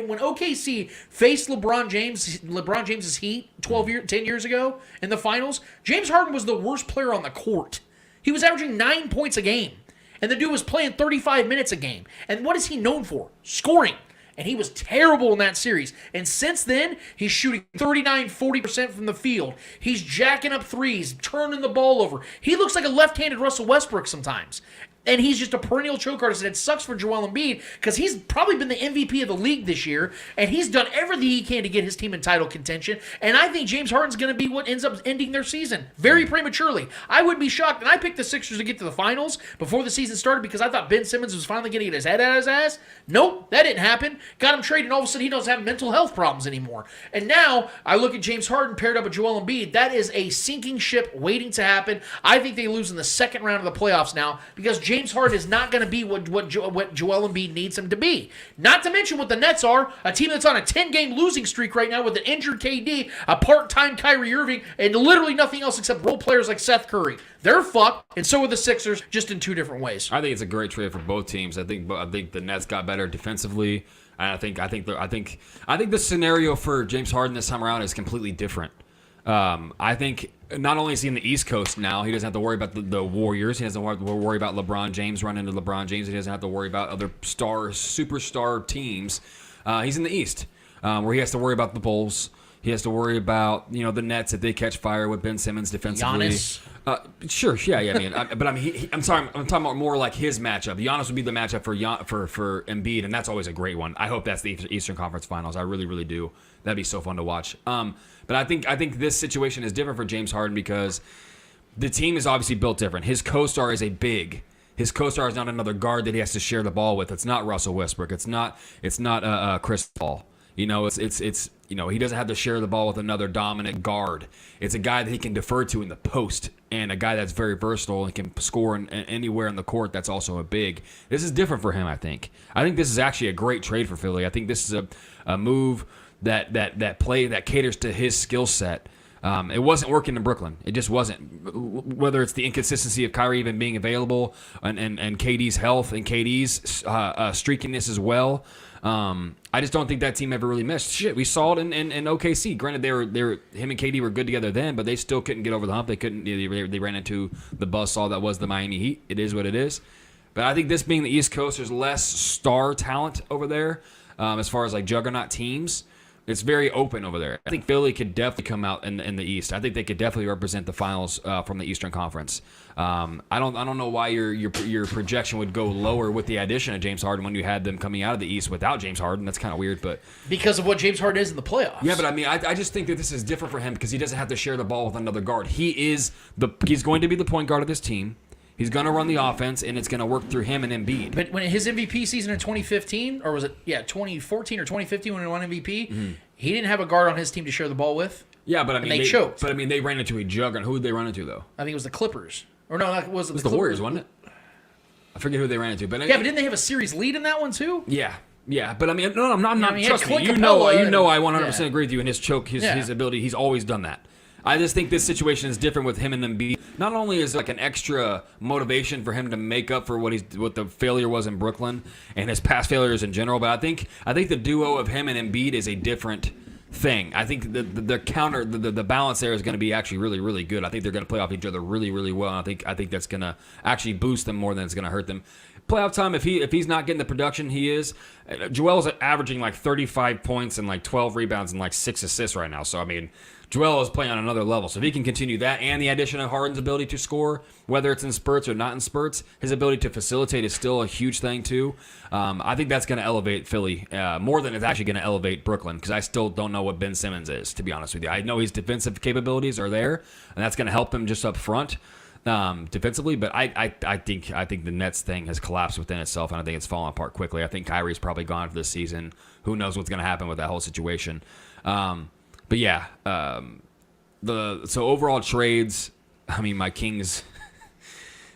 when OKC faced LeBron James's Heat 10 years ago in the finals, James Harden was the worst player on the court. He was averaging 9 points a game. And the dude was playing 35 minutes a game. And what is he known for? Scoring. And he was terrible in that series. And since then, he's shooting 39-40% from the field. He's jacking up threes, turning the ball over. He looks like a left-handed Russell Westbrook sometimes. And he's just a perennial choke artist, and it sucks for Joel Embiid because he's probably been the MVP of the league this year, and he's done everything he can to get his team in title contention. And I think James Harden's going to be what ends up ending their season very prematurely. I would be shocked, and I picked the Sixers to get to the finals before the season started because I thought Ben Simmons was finally going to get his head out of his ass. Nope, that didn't happen. Got him traded, and all of a sudden he doesn't have mental health problems anymore. And now I look at James Harden paired up with Joel Embiid. That is a sinking ship waiting to happen. I think they lose in the second round of the playoffs now because James Harden is not going to be what Joel Embiid needs him to be. Not to mention what the Nets are, a team that's on a 10-game losing streak right now with an injured KD, a part-time Kyrie Irving, and literally nothing else except role players like Seth Curry. They're fucked, and so are the Sixers, just in two different ways. I think it's a great trade for both teams. I think the Nets got better defensively. And I think the scenario for James Harden this time around is completely different. I think not only is he in the East Coast now, he doesn't have to worry about the Warriors. He doesn't have to worry about LeBron James running into LeBron James. He doesn't have to worry about other superstar teams. He's in the East, where he has to worry about the Bulls. He has to worry about the Nets if they catch fire with Ben Simmons defensively. Giannis. Sure, yeah. I mean, I'm sorry. I'm talking about more like his matchup. Giannis would be the matchup for Embiid, and that's always a great one. I hope that's the Eastern Conference Finals. I really, really do. That'd be so fun to watch. But I think this situation is different for James Harden because the team is obviously built different. His co-star is a big. His co-star is not another guard that he has to share the ball with. It's not Russell Westbrook. It's not Chris Paul. He doesn't have to share the ball with another dominant guard. It's a guy that he can defer to in the post and a guy that's very versatile and can score anywhere in the court that's also a big. This is different for him, I think. I think this is actually a great trade for Philly. I think this is a move that caters to his skill set. It wasn't working in Brooklyn. It just wasn't. Whether it's the inconsistency of Kyrie even being available and KD's health and KD's streakiness as well. I just don't think that team ever really meshed. Shit, we saw it in OKC. Granted, they were him and KD were good together then, but they still couldn't get over the hump. They couldn't. They ran into the buzzsaw that was the Miami Heat. It is what it is. But I think this being the East Coast, there's less star talent over there as far as like juggernaut teams. It's very open over there. I think Philly could definitely come out in the East. I think they could definitely represent the finals from the Eastern Conference. I don't know why your projection would go lower with the addition of James Harden when you had them coming out of the East without James Harden. That's kind of weird, but because of what James Harden is in the playoffs. Yeah, but I mean, I just think that this is different for him because he doesn't have to share the ball with another guard. He's going to be the point guard of this team. He's going to run the offense, and it's going to work through him and Embiid. But when his MVP season in 2015, or was it 2014 or 2015 when he won MVP, he didn't have a guard on his team to share the ball with. Yeah, but I mean, they choked. But I mean, they ran into a juggernaut. Who did they run into though? I think it was the Clippers. Or no, it was the Warriors, wasn't it? I forget who they ran into, but but didn't they have a series lead in that one too? Yeah, but I mean, no, I'm not. Trust me, you know, I 100% agree with you in his choke, his ability. He's always done that. I just think this situation is different with him and Embiid. Not only is it like an extra motivation for him to make up for what the failure was in Brooklyn and his past failures in general, but I think the duo of him and Embiid is a different thing. I think the balance there is going to be actually really, really good. I think they're going to play off each other really, really well. And I think that's going to actually boost them more than it's going to hurt them. Playoff time, if he's not getting the production he is, Joel's averaging like 35 points and like 12 rebounds and like 6 assists right now. So I mean, Joel is playing on another level. So if he can continue that and the addition of Harden's ability to score, whether it's in spurts or not in spurts, his ability to facilitate is still a huge thing too. I think that's going to elevate Philly more than it's actually going to elevate Brooklyn because I still don't know what Ben Simmons is, to be honest with you. I know his defensive capabilities are there, and that's going to help him just up front. defensively, but I think the Nets thing has collapsed within itself, and I think it's fallen apart quickly. I think Kyrie's probably gone for this season. Who knows what's going to happen with that whole situation? But yeah, so overall trades. I mean, my Kings.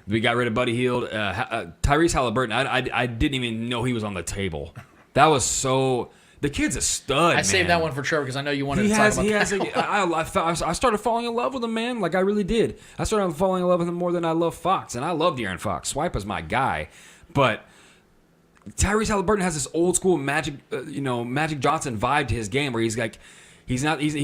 We got rid of Buddy Hield, Tyrese Halliburton. I didn't even know he was on the table. That was so. The kid's a stud. I saved that one for Trevor because I know you wanted to talk about that. I started falling in love with him, man. Like I really did. I started falling in love with him more than I love Fox, and I love De'Aaron Fox. Swipe is my guy, but Tyrese Halliburton has this old school Magic Johnson vibe to his game, where he's like, he's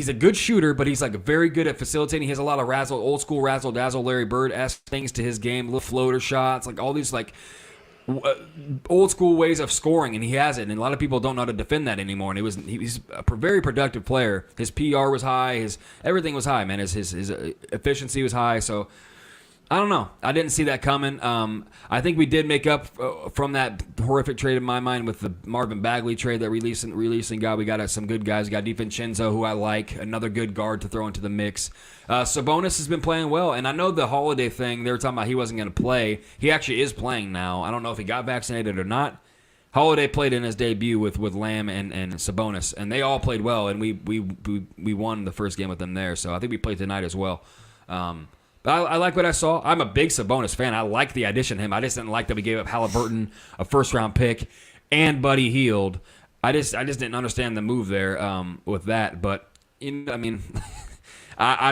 a good shooter, but he's like very good at facilitating. He has a lot of old school razzle dazzle, Larry Bird-esque things to his game, little floater shots, like all these like old school ways of scoring, and he has it. And a lot of people don't know how to defend that anymore. And he's a very productive player. His PR was high. His everything was high, man. His efficiency was high. So I don't know. I didn't see that coming. I think we did make up from that horrific trade in my mind with the Marvin Bagley trade that releasing guy. We got some good guys. We got DiVincenzo, who I like, another good guard to throw into the mix. Sabonis has been playing well, and I know the Holiday thing, they were talking about he wasn't going to play. He actually is playing now. I don't know if he got vaccinated or not. Holiday played in his debut with Lamb and Sabonis, and they all played well, and we won the first game with them there. So I think we played tonight as well. But I like what I saw. I'm a big Sabonis fan. I like the addition to him. I just didn't like that we gave up Halliburton, a first-round pick, and Buddy Hield. I just didn't understand the move there with that. But I mean,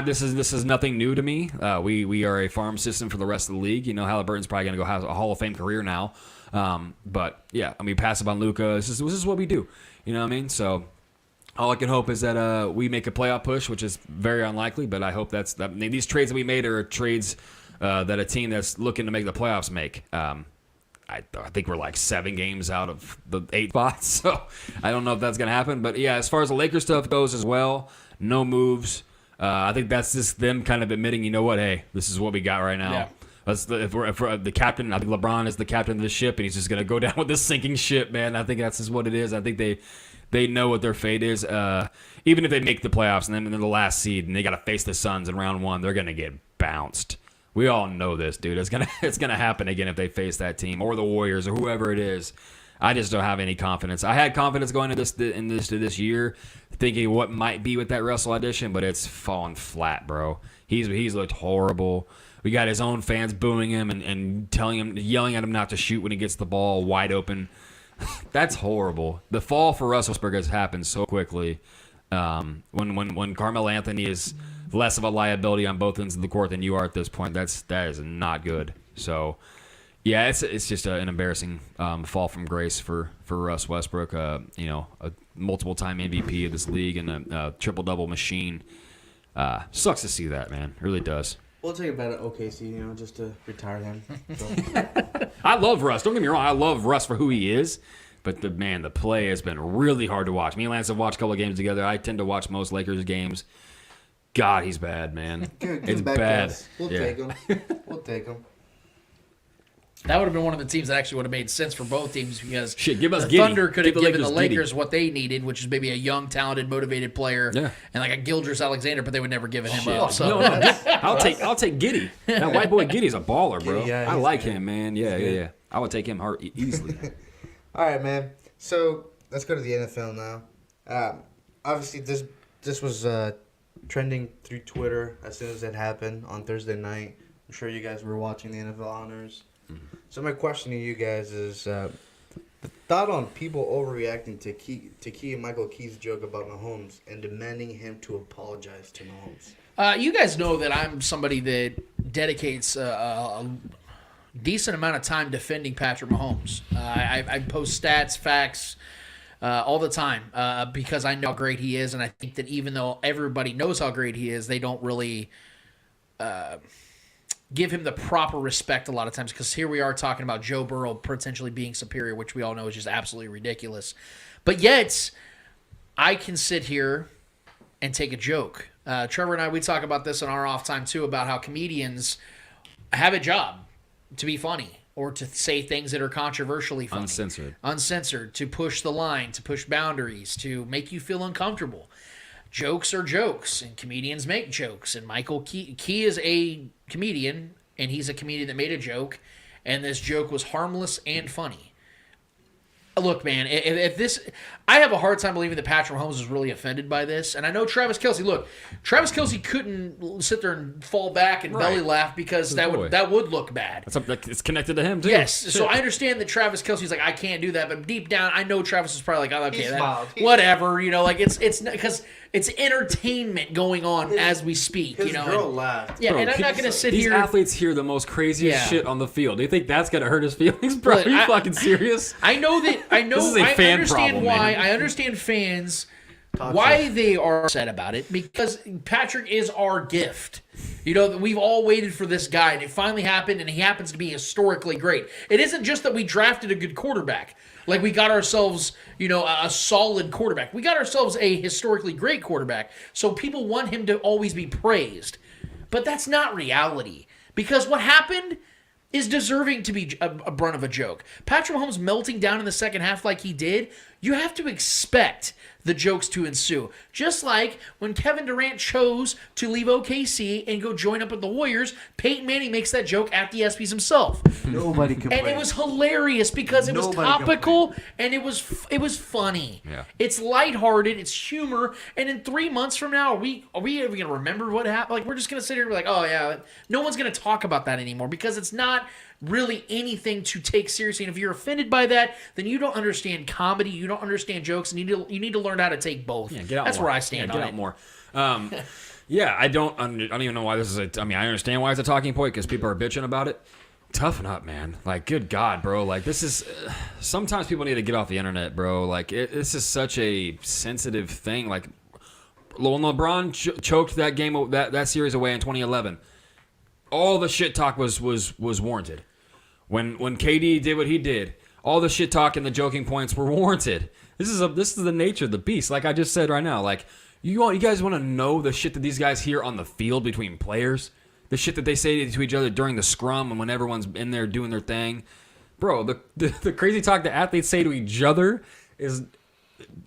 this is nothing new to me. We are a farm system for the rest of the league. You know, Halliburton's probably going to go have a Hall of Fame career now. But yeah, I mean, pass up on Luka. This is what we do. You know what I mean? So. All I can hope is that we make a playoff push, which is very unlikely, but I hope that. I mean, these trades that we made are trades that a team that's looking to make the playoffs make. I think we're like 7 games out of the 8 spots, so I don't know if that's going to happen. But yeah, as far as the Lakers stuff goes as well, no moves. I think that's just them kind of admitting, you know what, hey, this is what we got right now. Yeah. If we're the captain, I think LeBron is the captain of the ship, and he's just going to go down with this sinking ship, man. I think that's just what it is. I think they know what their fate is. Even if they make the playoffs and then in the last seed and they got to face the Suns in round 1, they're going to get bounced. We all know this, dude. It's gonna happen again if they face that team or the Warriors or whoever it is. I just don't have any confidence. I had confidence going into this year, thinking what might be with that Russell addition, but it's fallen flat, bro. He's looked horrible. We got his own fans booing him and yelling at him not to shoot when he gets the ball wide open. That's horrible. The fall for Russell Westbrook has happened so quickly. When Carmelo Anthony is less of a liability on both ends of the court than you are at this point, that is not good. So, yeah, it's just an embarrassing fall from grace for Russ Westbrook. A multiple-time MVP of this league and a triple-double machine. Sucks to see that, man. It really does. We'll take it back to OKC, just to retire him. So. I love Russ. Don't get me wrong. I love Russ for who he is. But the play has been really hard to watch. Me and Lance have watched a couple of games together. I tend to watch most Lakers games. God, he's bad, man. It's bad. We'll take him. That would have been one of the teams that actually would have made sense for both teams because give us the Giddey. Thunder could have given the Lakers Lakers what they needed, which is maybe a young, talented, motivated player, and like a Gildress Alexander, but they would never give him up. So no, I'll take Giddey. That white boy Giddey's a baller, bro. Yeah, I like him, man. Yeah. I would take him easily. All right, man. So let's go to the NFL now. Obviously, this was trending through Twitter as soon as it happened on Thursday night. I'm sure you guys were watching the NFL honors. Mm-hmm. So my question to you guys is the thought on people overreacting to Key and Michael Key's joke about Mahomes and demanding him to apologize to Mahomes. You guys know that I'm somebody that dedicates a decent amount of time defending Patrick Mahomes. I post stats, facts all the time because I know how great he is, and I think that even though everybody knows how great he is, they don't really give him the proper respect a lot of times because here we are talking about Joe Burrow potentially being superior, which we all know is just absolutely ridiculous. But yet, I can sit here and take a joke. Trevor and I, we talk about this in our off time too, about how comedians have a job to be funny or to say things that are controversially funny. Uncensored, to push the line, to push boundaries, to make you feel uncomfortable. Jokes are jokes, and comedians make jokes. And Michael Key is a comedian, and he's a comedian that made a joke, and this joke was harmless and funny. Look, man, if this... I have a hard time believing that Patrick Mahomes was really offended by this. And I know Travis Kelce... Look, Travis Kelce couldn't sit there and fall back and belly laugh because that would look bad. It's connected to him, too. Yes, so I understand that Travis Kelce's like, I can't do that. But deep down, I know Travis is probably like, oh, okay, whatever. You know, like it's because it's entertainment going on as we speak. His you know, girl laughed. Yeah, and I'm not going to sit these here... These athletes hear the most craziest shit on the field. Do you think that's going to hurt his feelings, bro? But Are you fucking serious? I know that. I know. This is a I fan understand problem, why. man. I understand fans why they are upset about it, because Patrick is our gift. You know, we've all waited for this guy, and it finally happened, and he happens to be historically great. It isn't just that we drafted a good quarterback. Like, we got ourselves, you know, a solid quarterback. We got ourselves a historically great quarterback. So people want him to always be praised. But that's not reality. Because what happened is deserving to be a brunt of a joke. Patrick Mahomes melting down in the second half like he did, you have to expect the jokes to ensue. Just like when Kevin Durant chose to leave OKC and go join up with the Warriors, Peyton Manning makes that joke at the ESPYs himself. Nobody complained. And it was hilarious because it was topical and it was funny. Yeah. It's lighthearted, it's humor, and in 3 months from now, are we ever going to remember what happened? Like, we're just going to sit here and be like, oh yeah, no one's going to talk about that anymore because it's not really anything to take seriously. And if you're offended by that, then you don't understand comedy, you don't understand jokes, and you need to learn how to take both. Yeah, get out That's more. where I stand on Get it. out more. Yeah, I don't even know why this is I understand why it's a talking point because people are bitching about it. Toughen up, man. Like, good God, bro. Like, this is... sometimes people need to get off the internet, bro. Like, this is such a sensitive thing. Like, when LeBron choked that game, that series away in 2011, all the shit talk was warranted. When KD did what he did, all the shit talk and the joking points were warranted. This is the nature of the beast. Like I just said right now, like you guys want to know the shit that these guys hear on the field between players, the shit that they say to each other during the scrum and when everyone's in there doing their thing, bro. The crazy talk that athletes say to each other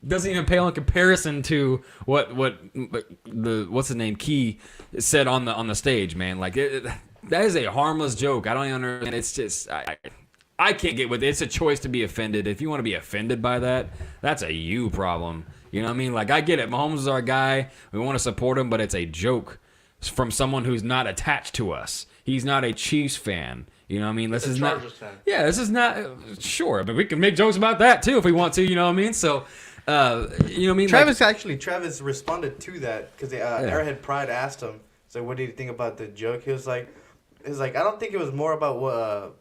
doesn't even pale in comparison to what the what's his name Key said on the stage, man. Like that is a harmless joke. I don't even understand. It's just I can't get with it. It's a choice to be offended. If you want to be offended by that, that's a you problem. You know what I mean? Like, I get it. Mahomes is our guy. We want to support him, but it's a joke from someone who's not attached to us. He's not a Chiefs fan. You know what I mean? This is not. Yeah, this is not. Sure, but we can make jokes about that too if we want to. You know what I mean? So, you know what I mean? Travis responded to that because Arrowhead Pride asked him, so what did you think about the joke? He was like, I don't think it was more about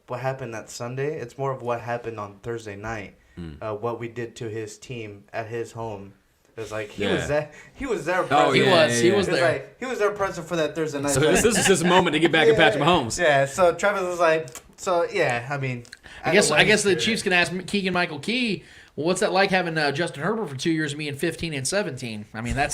what happened that Sunday. It's more of what happened on Thursday night. What we did to his team at his home. It was like he was there. He was there. Oh, he was there. Like, he was there present for that Thursday night. So this is his moment to get back at Patrick Mahomes. Yeah. So Travis was like, yeah. I mean, I guess the Chiefs can ask Keegan Michael Key. Well, what's that like having Justin Herbert for 2 years and me in 15 and 17? I mean, I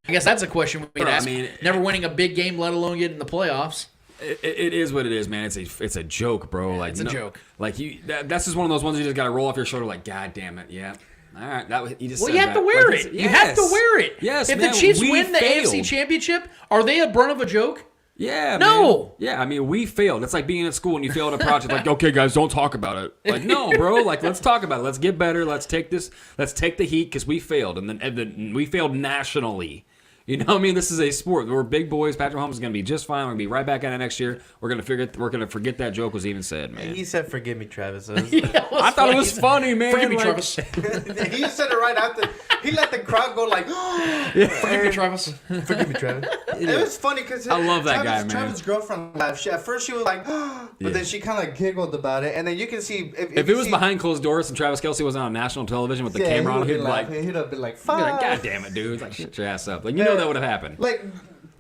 guess that's a question we could ask. I mean, never winning a big game, let alone getting in the playoffs. It is what it is, man. It's a joke, bro. Yeah, like it's a joke. Like that's just one of those ones you just got to roll off your shoulder. Like, God damn it, yeah. All right, you just. Well, said you have that. to wear like, it. You have to wear it. Yes, if man, the Chiefs we win the failed. AFC Championship, are they a brunt of a joke? Yeah. No. Man. Yeah, I mean, we failed. It's like being at school and you failed a project. Like, okay, guys, don't talk about it. Like, no, bro. Like, let's talk about it. Let's get better. Let's take this. Let's take the heat because we failed, and then we failed nationally. You know what I mean? This is a sport. We're big boys. Patrick Mahomes is going to be just fine. We're going to be right back at it next year. We're going to forget that joke was even said, man. He said, "Forgive me, Travis." I thought it was funny, man. Forgive me, like, Travis. He said it right after. He let the crowd go like, Forgive me, Travis. Forgive me, Travis. It was funny because I love that guy, man. Travis' girlfriend laughed. At first she was like, but then she kind of giggled about it. And then you can see if it was behind closed doors and Travis Kelce wasn't on national television with the camera on, he'd have been like, fuck. God damn it, dude. It's like, shut your ass up. Like, you know that would have happened. Like,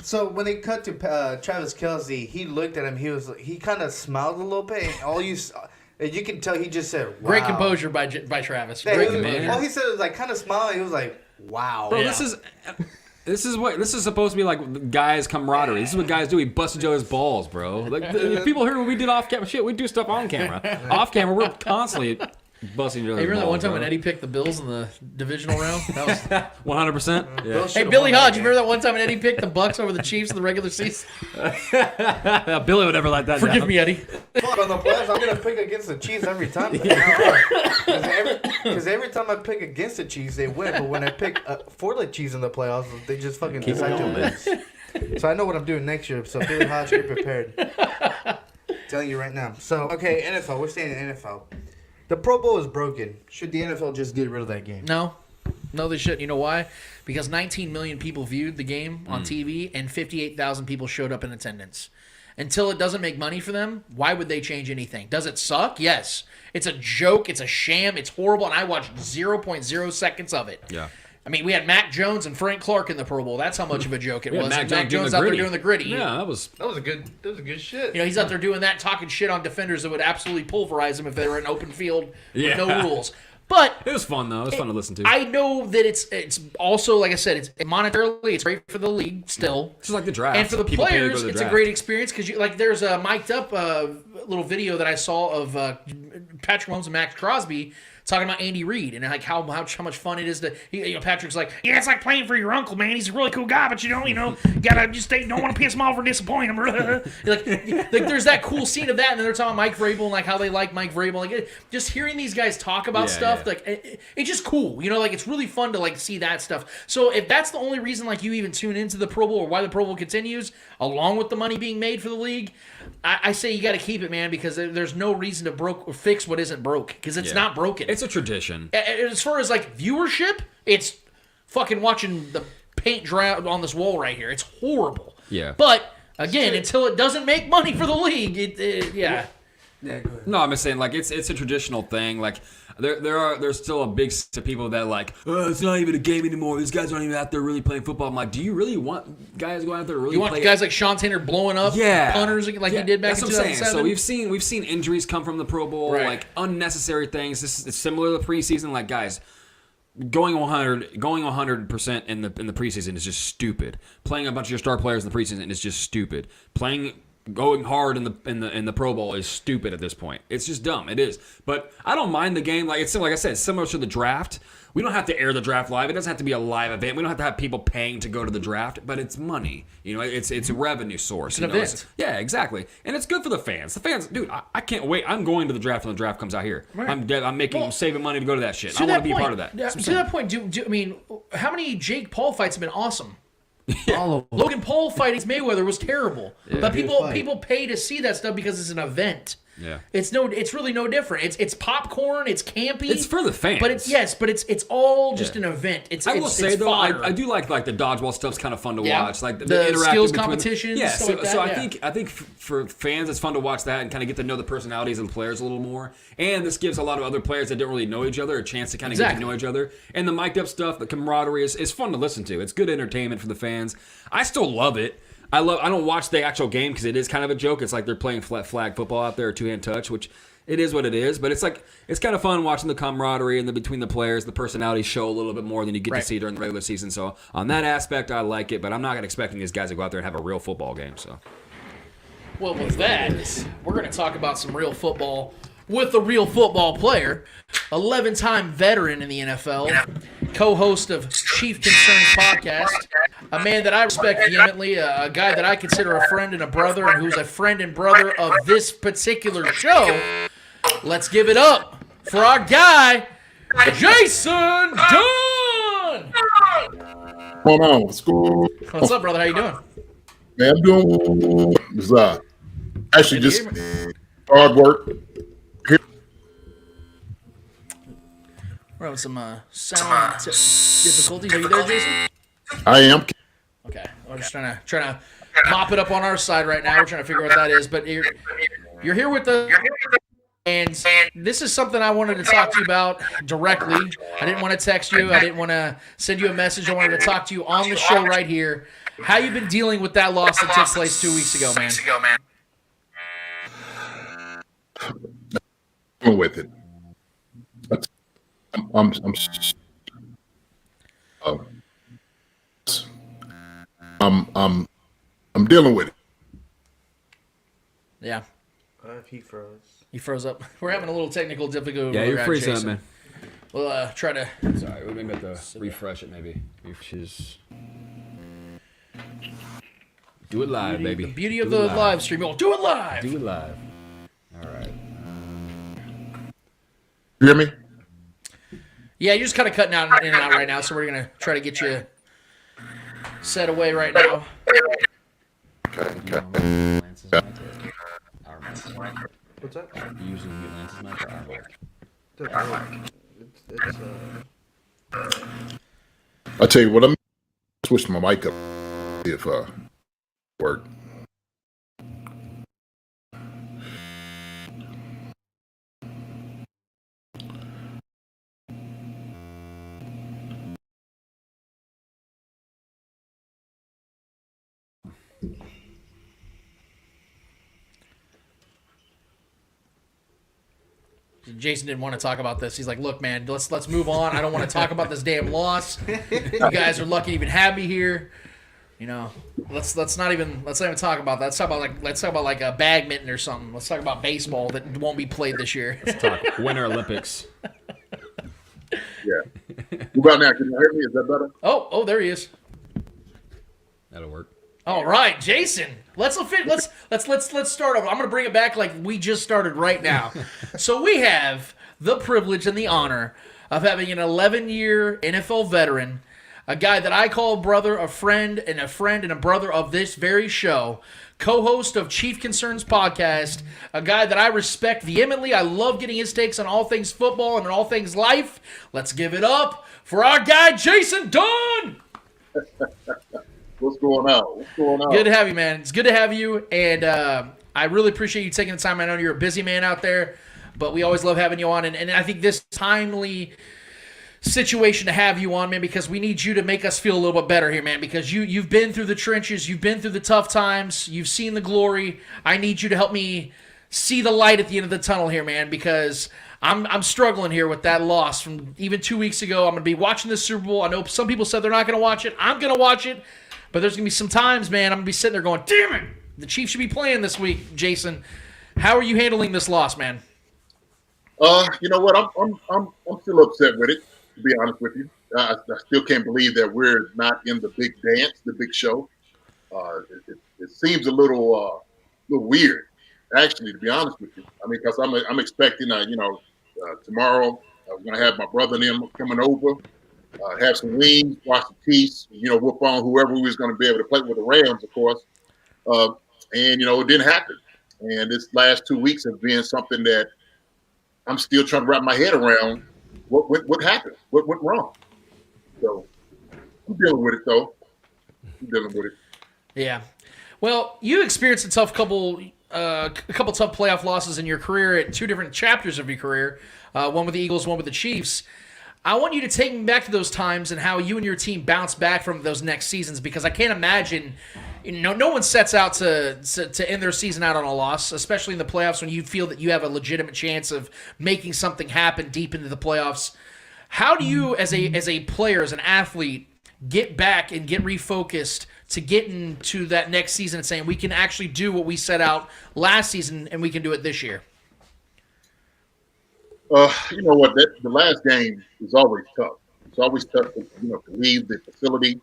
so when they cut to Travis Kelce, he looked at him. He kind of smiled a little bit, and you can tell he just said, wow. Great composure by Travis. Yeah, Great composure. All he said was like kind of smiling. He was like, wow. Bro, this is supposed to be like guys' camaraderie. This is what guys do. We bust each other's balls, bro. Like, if people heard what we did off camera, shit, we do stuff on camera. Off camera, we're constantly Busting each other's Hey, remember that one balls, time bro. when Eddie picked the Bills in the divisional round? That was. 100%. Yeah. Hey, Billy Hodge, you remember that one time when Eddie picked the Bucks over the Chiefs in the regular season? Billy would never let that Forgive down. me, Eddie. Fuck, on the playoffs, I'm gonna pick against the Chiefs every time. Because every time I pick against the Chiefs, they win. But when I pick for the Chiefs in the playoffs, they just fucking decide to lose. So I know what I'm doing next year. So Billy Hodge, get prepared. Telling you right now. So okay, NFL. We're staying in NFL. The Pro Bowl is broken. Should the NFL just get rid of that game? No, they shouldn't. You know why? Because 19 million people viewed the game on TV and 58,000 people showed up in attendance. Until it doesn't make money for them, why would they change anything? Does it suck? Yes. It's a joke. It's a sham. It's horrible. And I watched 0.0 seconds of it. Yeah. I mean, we had Mac Jones and Frank Clark in the Pro Bowl. That's how much of a joke it was. Mac Mac Jones Jones out there doing the gritty. Yeah, that was That was a good shit. You know, he's out there doing that, talking shit on defenders that would absolutely pulverize them if they were in open field Yeah. with no rules. But it was fun though. It was fun to listen to. I know that it's also, like I said, it's monetarily it's great for the league still. It's just like the draft. And for the People pay to go players, to the it's a draft. great experience because there's a mic'd up little video that I saw of Patrick Mahomes and Max Crosby talking about Andy Reid and like how much fun it is to. Patrick's like, Yeah, it's like playing for your uncle, man. He's a really cool guy, but you gotta just don't want to piss him off or disappoint him. like there's that cool scene of that, and then they're talking about Mike Vrabel and like how they like Mike Vrabel. Like just hearing these guys talk about stuff, yeah. like it's just cool. Like it's really fun to like see that stuff. So if that's the only reason like you even tune into the Pro Bowl or why the Pro Bowl continues, along with the money being made for the league, I say you got to keep it, man, because there's no reason to fix what isn't broke because it's not broken. It's a tradition. As far as like viewership, it's fucking watching the paint dry on this wall right here. It's horrible. Yeah. But again, until it doesn't make money for the league, yeah. Yeah, go ahead. No, I'm just saying, like it's a traditional thing. Like there's still a big set of people that like, oh, it's not even a game anymore. These guys aren't even out there really playing football. I'm like, do you really want guys going out there to really You want play? guys like Sean Taylor blowing up punters like he did back in 2007? So we've seen injuries come from the Pro Bowl, Right. like unnecessary things. This is similar to the preseason. Like guys, going 100% in the preseason is just stupid. Playing a bunch of your star players in the preseason is just stupid. Going hard in the Pro Bowl is stupid at this point. It's just dumb. It is. But I don't mind the game. Like like I said, it's similar to the draft. We don't have to air the draft live. It doesn't have to be a live event. We don't have to have people paying to go to the draft. But it's money. It's a revenue source. It's an event. Yeah, exactly. And it's good for the fans. The fans, dude, I can't wait. I'm going to the draft when the draft comes out here. Right. I'm saving money to go to that shit. I want to be a part of that. To that point, I mean, how many Jake Paul fights have been awesome? All of them. Logan Paul fighting Mayweather was terrible, but Good fight. people pay to see that stuff because it's an event. Yeah. It's really no different. It's popcorn. It's campy. It's for the fans. But it's all just an event. I will say it's though, fodder. I do like the dodgeball stuff's kind of fun to Yeah. watch. Like the skills interactive between competitions, Yeah, stuff so, like that, so yeah. I think for fans, it's fun to watch that and kind of get to know the personalities of the players a little more. And this gives a lot of other players that don't really know each other a chance to kind of get to know each other. And the mic'd up stuff, the camaraderie is fun to listen to. It's good entertainment for the fans. I still love it. I don't watch the actual game because it is kind of a joke. It's like they're playing flag football out there, or two-hand touch, which it is what it is. But it's kind of fun watching the camaraderie and between the players, the personalities show a little bit more than you get to see during the regular season. So on that aspect, I like it. But I'm not expecting these guys to go out there and have a real football game. So Well, with that, we're going to talk about some real football with a real football player, 11-time veteran in the NFL, co-host of Chief Concerns podcast, a man that I respect vehemently, a guy that I consider a friend and a brother, and who's a friend and brother of this particular show. Let's give it up for our guy, Jason Dunn. What's going on? What's going on? What's up, brother? How you doing? Man, I'm doing actually just hard work. We're having some sound difficulties. Are you there, Jason? I am. Okay, I'm just trying to mop it up on our side right now. We're trying to figure out what that is, but you're here with the, and this is something I wanted to talk to you about directly. I didn't want to text you. I didn't want to send you a message. I wanted to talk to you on the show right here. How you been dealing with that loss that took place 2 weeks ago, man? Dealing with it. I'm dealing with it. Yeah. If he froze. You froze up. We're having a little technical difficulty. Yeah, with you're our freezing up, Jason. man. We'll try to. Sorry, we maybe have to refresh it. Maybe do it live, baby. The beauty of Do it the live. live stream. We'll do it live. Do it live. All right. You hear me? Yeah, you're just kind of cutting out in and out right now, so we're gonna try to get you set away right now. Okay. Lance's mic or our mic? What's that? You usually get Lance's mic or our mic? I'll tell you what, let me switch my mic up, see if work. Jason didn't want to talk about this. He's like, "Look, man, let's move on. I don't want to talk about this damn loss. You guys are lucky to even have me here. You know, let's not even talk about that. Let's talk about like a badminton or something. Let's talk about baseball that won't be played this year." Let's talk Winter Olympics. Yeah. What about now? Can you hear me? Is that better? Oh, there he is. That'll work. All right, Jason. Let's start over. I'm gonna bring it back like we just started right now. So we have the privilege and the honor of having an 11-year NFL veteran, a guy that I call a brother, a friend and a brother of this very show, co-host of Chief Concerns podcast, a guy that I respect vehemently. I love getting his takes on all things football and on all things life. Let's give it up for our guy, Jason Dunn. What's going on? Good to have you, man. It's good to have you, and I really appreciate you taking the time. I know you're a busy man out there, but we always love having you on, and I think this timely situation to have you on, man, because we need you to make us feel a little bit better here, man, because you've been through the trenches, you've been through the tough times, you've seen the glory. I need you to help me see the light at the end of the tunnel here, man, because I'm struggling here with that loss from even 2 weeks ago. I'm going to be watching the Super Bowl. I know some people said they're not going to watch it. I'm going to watch it. But there's going to be some times, man, I'm going to be sitting there going, damn it, the Chiefs should be playing this week, Jason. How are you handling this loss, man? You know what? I'm still upset with it, to be honest with you. I still can't believe that we're not in the big dance, the big show. It seems a little weird, actually, to be honest with you. I mean, because I'm expecting, tomorrow I'm going to have my brother and them coming over. Have some wings, watch the Chiefs, whoop on whoever we was going to be able to play with the Rams, of course. And, it didn't happen. And this last 2 weeks have been something that I'm still trying to wrap my head around. What happened? What went wrong? So I'm dealing with it, though. Yeah. Well, you experienced a couple tough playoff losses in your career at two different chapters of your career, one with the Eagles, one with the Chiefs. I want you to take me back to those times and how you and your team bounced back from those next seasons, because I can't imagine, no one sets out to end their season out on a loss, especially in the playoffs when you feel that you have a legitimate chance of making something happen deep into the playoffs. How do you, as a player, as an athlete, get back and get refocused to get into that next season and saying we can actually do what we set out last season and we can do it this year? You know what? The last game is always tough. It's always tough to leave the facility,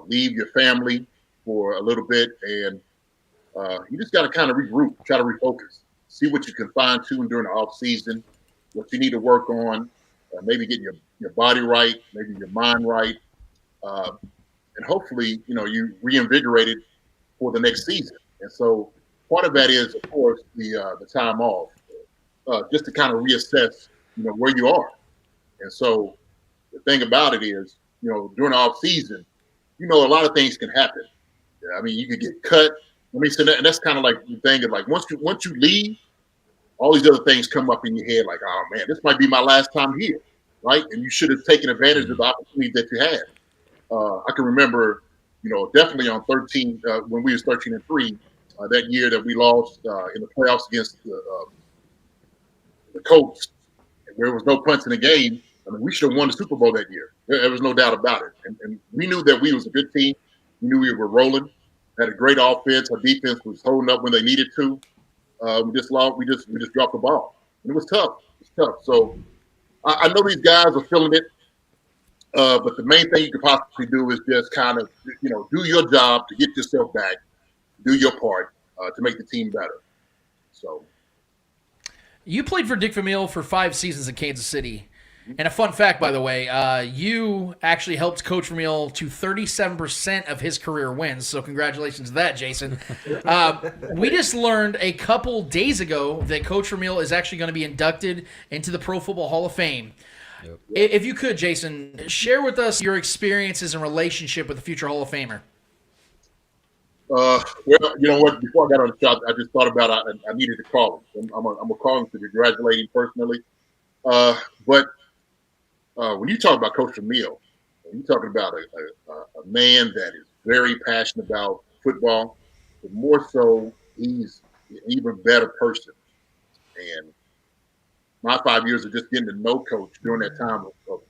leave your family for a little bit, and you just got to kind of regroup, try to refocus, see what you can fine tune during the off season, what you need to work on, maybe getting your body right, maybe your mind right, and hopefully you reinvigorated for the next season. And so part of that is, of course, the time off. Just to kind of reassess, where you are. And so the thing about it is, during the off season, a lot of things can happen. Yeah, I mean, you could get cut. So that's kind of like the thing is like once you leave, all these other things come up in your head like, oh man, this might be my last time here, right? And you should have taken advantage of the opportunity that you had. I can remember, definitely on 13 when we was 13-3 that year that we lost in the playoffs against the Colts, where there was no punch in the game. I mean, we should have won the Super Bowl that year. There was no doubt about it. And we knew that we was a good team. We knew we were rolling, had a great offense. Our defense was holding up when they needed to. We just lost. We just dropped the ball, and it was tough. It's tough. So I know these guys are feeling it, but the main thing you can possibly do is just kind of do your job to get yourself back, do your part to make the team better. So you played for Dick Vermeil for 5 seasons in Kansas City. And a fun fact, by the way, you actually helped Coach Vermeil to 37% of his career wins. So congratulations to that, Jason. We just learned a couple days ago that Coach Vermeil is actually going to be inducted into the Pro Football Hall of Fame. Yep. If you could, Jason, share with us your experiences and relationship with the future Hall of Famer. Well, you know what? Before I got on the shot, I just thought about I needed to call him. I'm gonna call him to congratulate him personally. But when you talk about Coach Vermeil, you're talking about a man that is very passionate about football, but more so, he's an even better person. And my 5 years of just getting to know Coach during that time of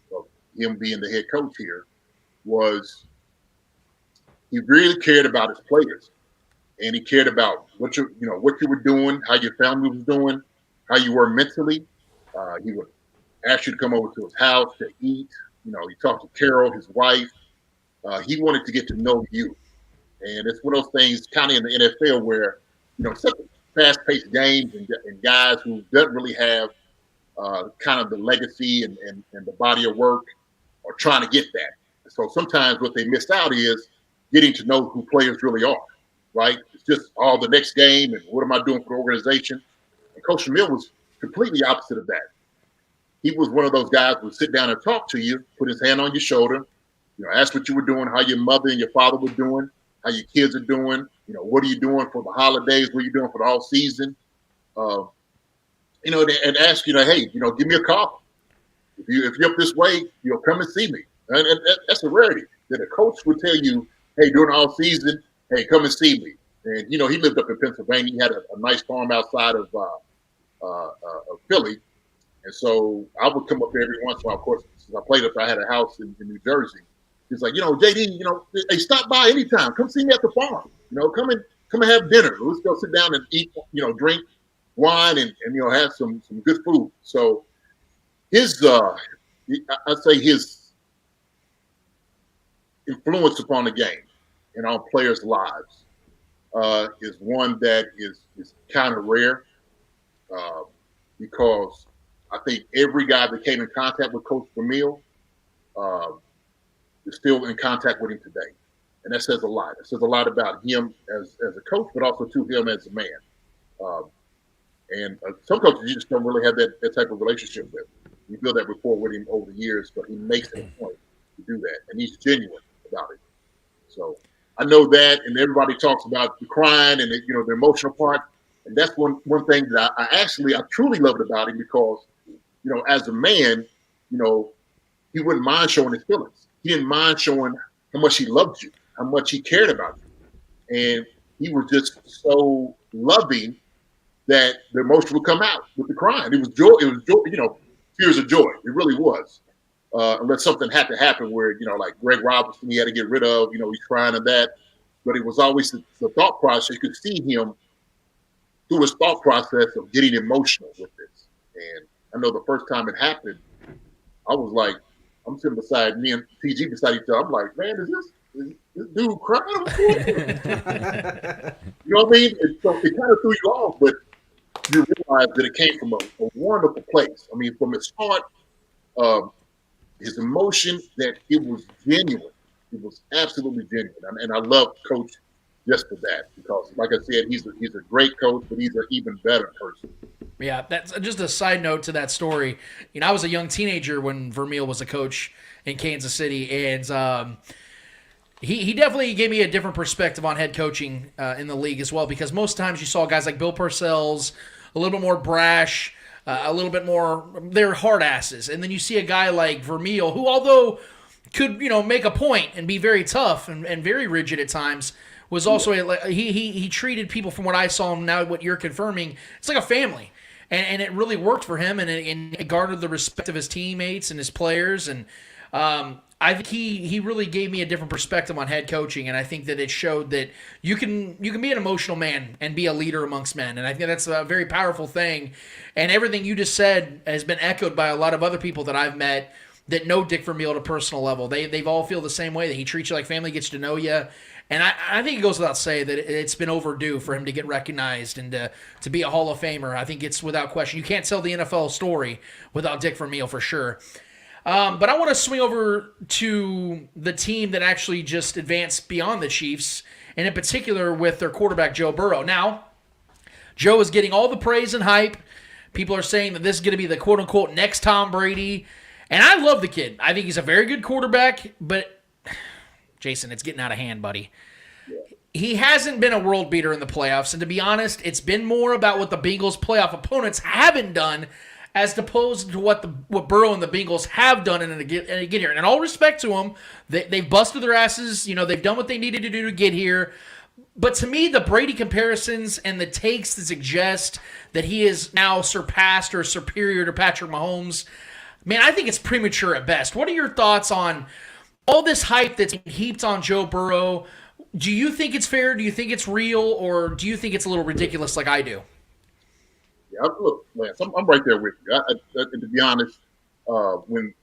him being the head coach here was he really cared about his players, and he cared about what you were doing, how your family was doing, how you were mentally. He would ask you to come over to his house to eat. He talked to Carol, his wife. He wanted to get to know you. And it's one of those things kind of in the NFL where, such fast-paced games and guys who doesn't really have kind of the legacy and the body of work are trying to get that. So sometimes what they missed out is getting to know who players really are, right? It's just the next game and what am I doing for the organization? And Coach Vermeil was completely opposite of that. He was one of those guys who would sit down and talk to you, put his hand on your shoulder, ask what you were doing, how your mother and your father were doing, how your kids are doing, what are you doing for the holidays, what are you doing for the off season, and ask hey, give me a call. If you're up this way, come and see me. And that's a rarity that a coach would tell you, hey, during the off season, hey, come and see me. And he lived up in Pennsylvania. He had a nice farm outside of Philly. And so I would come up there every once in a while. Of course, since I played up, I had a house in New Jersey. He's like, JD, hey, stop by anytime. Come see me at the farm. Come and have dinner. Let's go sit down and eat, drink wine and have some good food. So his, I'd say his influence upon the game and on players' lives is one that is kind of rare because I think every guy that came in contact with Coach Vermeil is still in contact with him today. And that says a lot. It says a lot about him as a coach, but also to him as a man. And some coaches you just don't really have that type of relationship with. You build that rapport with him over the years, but he makes it a point to do that. And he's genuine about it. So I know that, and everybody talks about the crying and the emotional part. And that's one thing that I truly loved about him because as a man, he wouldn't mind showing his feelings. He didn't mind showing how much he loved you, how much he cared about you. And he was just so loving that the emotion would come out with the crying. It was joy. It was joy, tears of joy. It really was. Unless something had to happen where, like Greg Robinson, he had to get rid of, he's crying at that. But it was always the thought process. You could see him through his thought process of getting emotional with this. And I know the first time it happened, I was like, I'm sitting beside me and PG beside each other. I'm like, man, is this dude crying? You know what I mean? And so it kind of threw you off, but you realize that it came from a wonderful place. I mean, from his heart, his emotion, that it was genuine. It was absolutely genuine. And I love Coach just for that because, like I said, he's a great coach, but he's an even better person. Yeah, that's just a side note to that story. I was a young teenager when Vermeil was a coach in Kansas City, and he definitely gave me a different perspective on head coaching in the league as well, because most times you saw guys like Bill Parcells, a little bit more brash, a little bit more, they're hard asses. And then you see a guy like Vermeil, who although could, make a point and be very tough and very rigid at times, was also, he treated people, from what I saw and now what you're confirming, it's like a family. And it really worked for him, and it garnered the respect of his teammates and his players. And I think he really gave me a different perspective on head coaching, and I think that it showed that you can be an emotional man and be a leader amongst men, and I think that's a very powerful thing. And everything you just said has been echoed by a lot of other people that I've met that know Dick Vermeil at a personal level. They've all feel the same way, that he treats you like family, gets to know you. And I think it goes without saying that it's been overdue for him to get recognized and to be a Hall of Famer. I think it's without question. You can't tell the NFL story without Dick Vermeil for sure. But I want to swing over to the team that actually just advanced beyond the Chiefs, and in particular with their quarterback, Joe Burrow. Now, Joe is getting all the praise and hype. People are saying that this is going to be the quote-unquote next Tom Brady. And I love the kid. I think he's a very good quarterback, but Jason, it's getting out of hand, buddy. He hasn't been a world beater in the playoffs, and to be honest, it's been more about what the Bengals' playoff opponents haven't done as opposed to what Burrow and the Bengals have done and get here. And in all respect to them, they've busted their asses. You know, they've done what they needed to do to get here. But to me, the Brady comparisons and the takes that suggest that he is now surpassed or superior to Patrick Mahomes, man, I think it's premature at best. What are your thoughts on all this hype that's heaped on Joe Burrow? Do you think it's fair? Do you think it's real? Or do you think it's a little ridiculous like I do? Yeah, look, Lance, I'm right there with you. And to be honest, during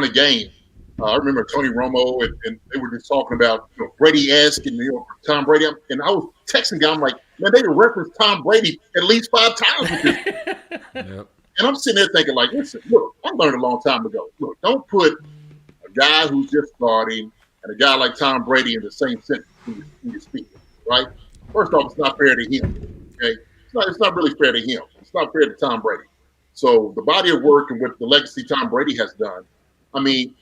the game, I remember Tony Romo and they were just talking about Brady-esque and Tom Brady. And I was texting guy, I'm like, man, they referenced Tom Brady at least 5 times with this. Yep. And I'm sitting there thinking, like, listen, look, I learned a long time ago. Look, don't put a guy who's just starting and a guy like Tom Brady in the same sentence when you're speaking, right? First off, it's not fair to him, okay? It's not really fair to him. It's not fair to Tom Brady. So the body of work and what the legacy Tom Brady has done, I mean,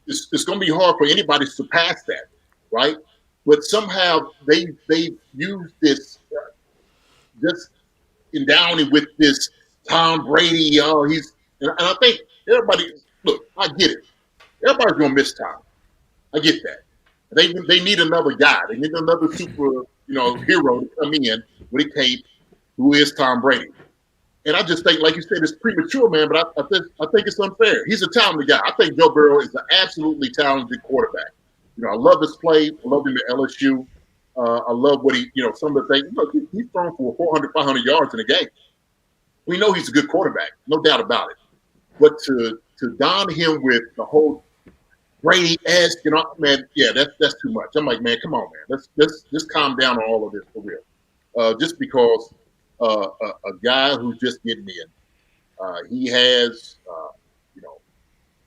it's going to be hard for anybody to surpass that, right? But somehow they used this, just endowing with this Tom Brady. And I think everybody, look, I get it. Everybody's going to miss Tom. I get that. They need another guy. They need another super, hero to come in with a cape, who is Tom Brady. And I just think, like you said, it's premature, man, but I think it's unfair. He's a talented guy. I think Joe Burrow is an absolutely talented quarterback. I love his play. I love him at LSU. I love what some of the things. Look, he's thrown for 400, 500 yards in a game. We know he's a good quarterback, no doubt about it. But to don him with the whole Brady-esque, man, yeah, that's too much. I'm like, man, come on, man. Let's calm down on all of this for real. Just because a guy who's just getting in, he has,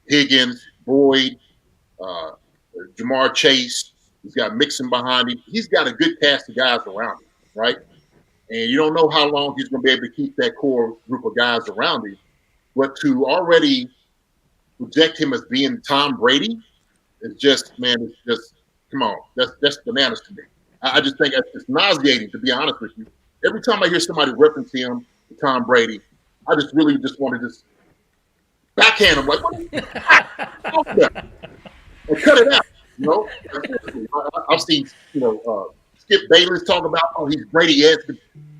Higgins, Boyd, Jamar Chase. He's got Mixon behind him. He's got a good cast of guys around him, right? And you don't know how long he's going to be able to keep that core group of guys around him. But to already project him as being Tom Brady is just, man, it's just, come on. That's bananas to me. I just think it's nauseating, to be honest with you. Every time I hear somebody reference him to Tom Brady, I just really just want to just backhand him, like, what? Or cut it out, I've seen, Skip Bayless talk about, he's Brady-esque.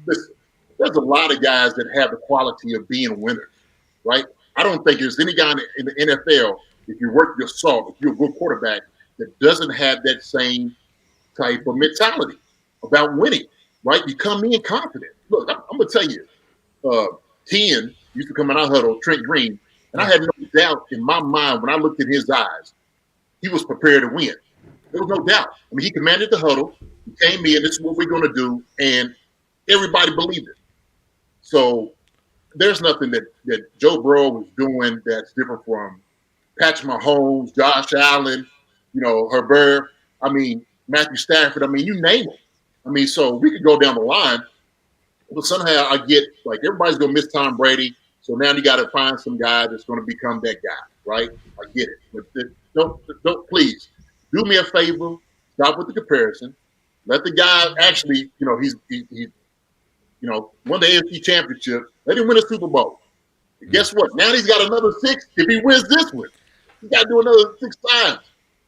Listen, there's a lot of guys that have the quality of being winners, right? I don't think there's any guy in the NFL, if you work your salt, if you're a good quarterback, that doesn't have that same type of mentality about winning, right? You come in confident. Look, I'm going to tell you, Tien used to come in our huddle, Trent Green, and I had no doubt in my mind when I looked in his eyes, he was prepared to win. There was no doubt. I mean, he commanded the huddle. He came in, this is what we're going to do, and everybody believed it. So there's nothing that Joe Burrow was doing that's different from Patrick Mahomes, Josh Allen, Herbert, Matthew Stafford. You name them. So we could go down the line, but somehow I get, like, everybody's going to miss Tom Brady, so now you got to find some guy that's going to become that guy, right? I get it. But don't please, do me a favor, stop with the comparison. Let the guy actually, he's won the AFC Championship. Let him win a Super Bowl. And guess what? Now he's got another 6. If he wins this one, he's got to do another 6 times.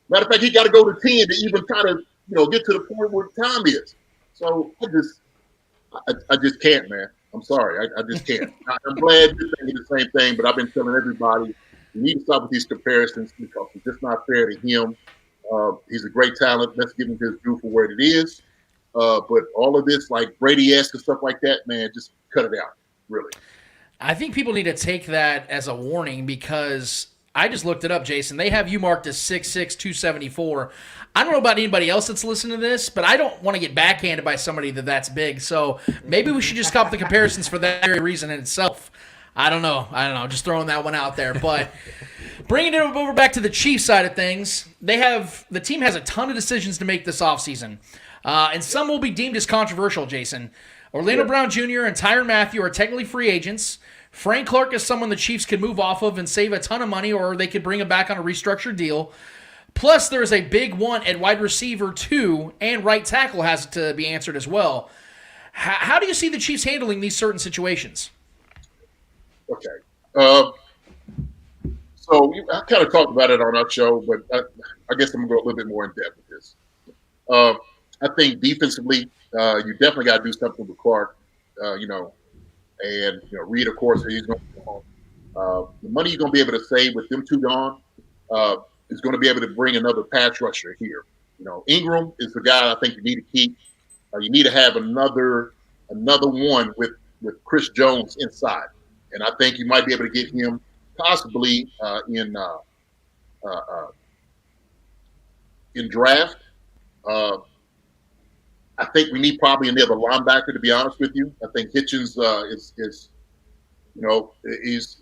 Matter of fact, he got to go to 10 to even try to, get to the point where time is. So I just can't, man. I'm sorry. I just can't. I'm glad you're thinking the same thing, but I've been telling everybody We need to stop with these comparisons because it's just not fair to him. He's a great talent. Let's give him his due for where it is. But all of this, like Brady-esque and stuff like that, man, just cut it out, really. I think people need to take that as a warning because I just looked it up, Jason. They have you marked as 6'6", 274. I don't know about anybody else that's listening to this, but I don't want to get backhanded by somebody that's big. So maybe we should just stop the comparisons for that very reason in itself. I don't know. Just throwing that one out there. But bringing it over back to the Chiefs side of things, the team has a ton of decisions to make this offseason. And some will be deemed as controversial, Jason. Orlando Brown Jr. and Tyrann Mathieu are technically free agents. Frank Clark is someone the Chiefs could move off of and save a ton of money, or they could bring him back on a restructured deal. Plus, there is a big one at wide receiver 2, and right tackle has to be answered as well. How do you see the Chiefs handling these certain situations? Okay. So I kind of talked about it on our show, but I guess I'm going to go a little bit more in depth with this. I think defensively, you definitely got to do something with Clark, and Reed, of course, he's going to go on. The money you're going to be able to save with them two gone is going to be able to bring another pass rusher here. Ingram is the guy I think you need to keep. You need to have another one with Chris Jones inside, and I think you might be able to get him possibly in draft. I think we need probably another linebacker, to be honest with you. I think Hitchens is he's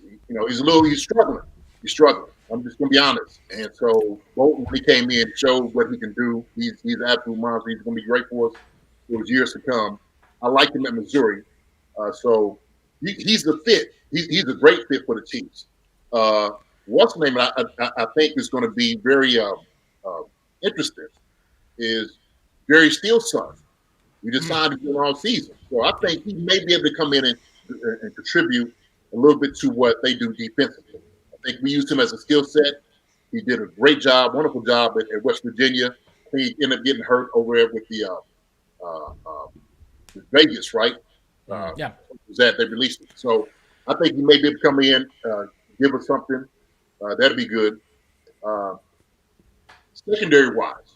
struggling. He's struggling. I'm just going to be honest. And so Bolton, when he came in, showed what he can do. He's an absolute monster. He's going to be great for us for years to come. I like him at Missouri. So he's a fit. He's a great fit for the Chiefs. What's the name? I think is going to be very interesting is Jerry Steele's son. We just signed him all season. So I think he may be able to come in and contribute a little bit to what they do defensively. I think we used him as a skill set. He did a great job, wonderful job at West Virginia. I think he ended up getting hurt over there with the Vegas, right? Yeah. Was that they released it. So I think he may be able to come in, give us something. That'd be good. Secondary wise,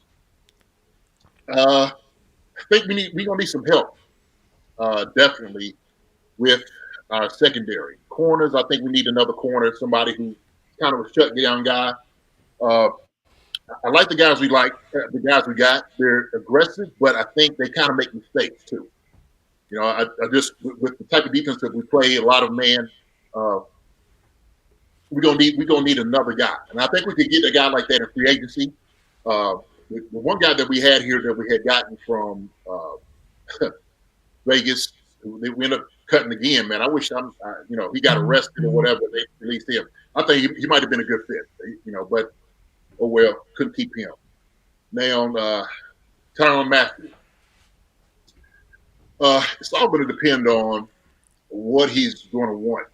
I think we're gonna need some help. Definitely with our secondary corners. I think we need another corner, somebody who's kind of a shutdown guy. I like the guys we got. They're aggressive, but I think they kind of make mistakes too. I just with the type of defense that we play, a lot of man. We're gonna need another guy, and I think we could get a guy like that in free agency. The one guy that we had here that we had gotten from Vegas, we ended up cutting again. Man, I wish he got arrested or whatever. They released him. I think he might have been a good fit, but oh well, couldn't keep him. Now, Tyrann Mathieu. It's all going to depend on what he's going to want,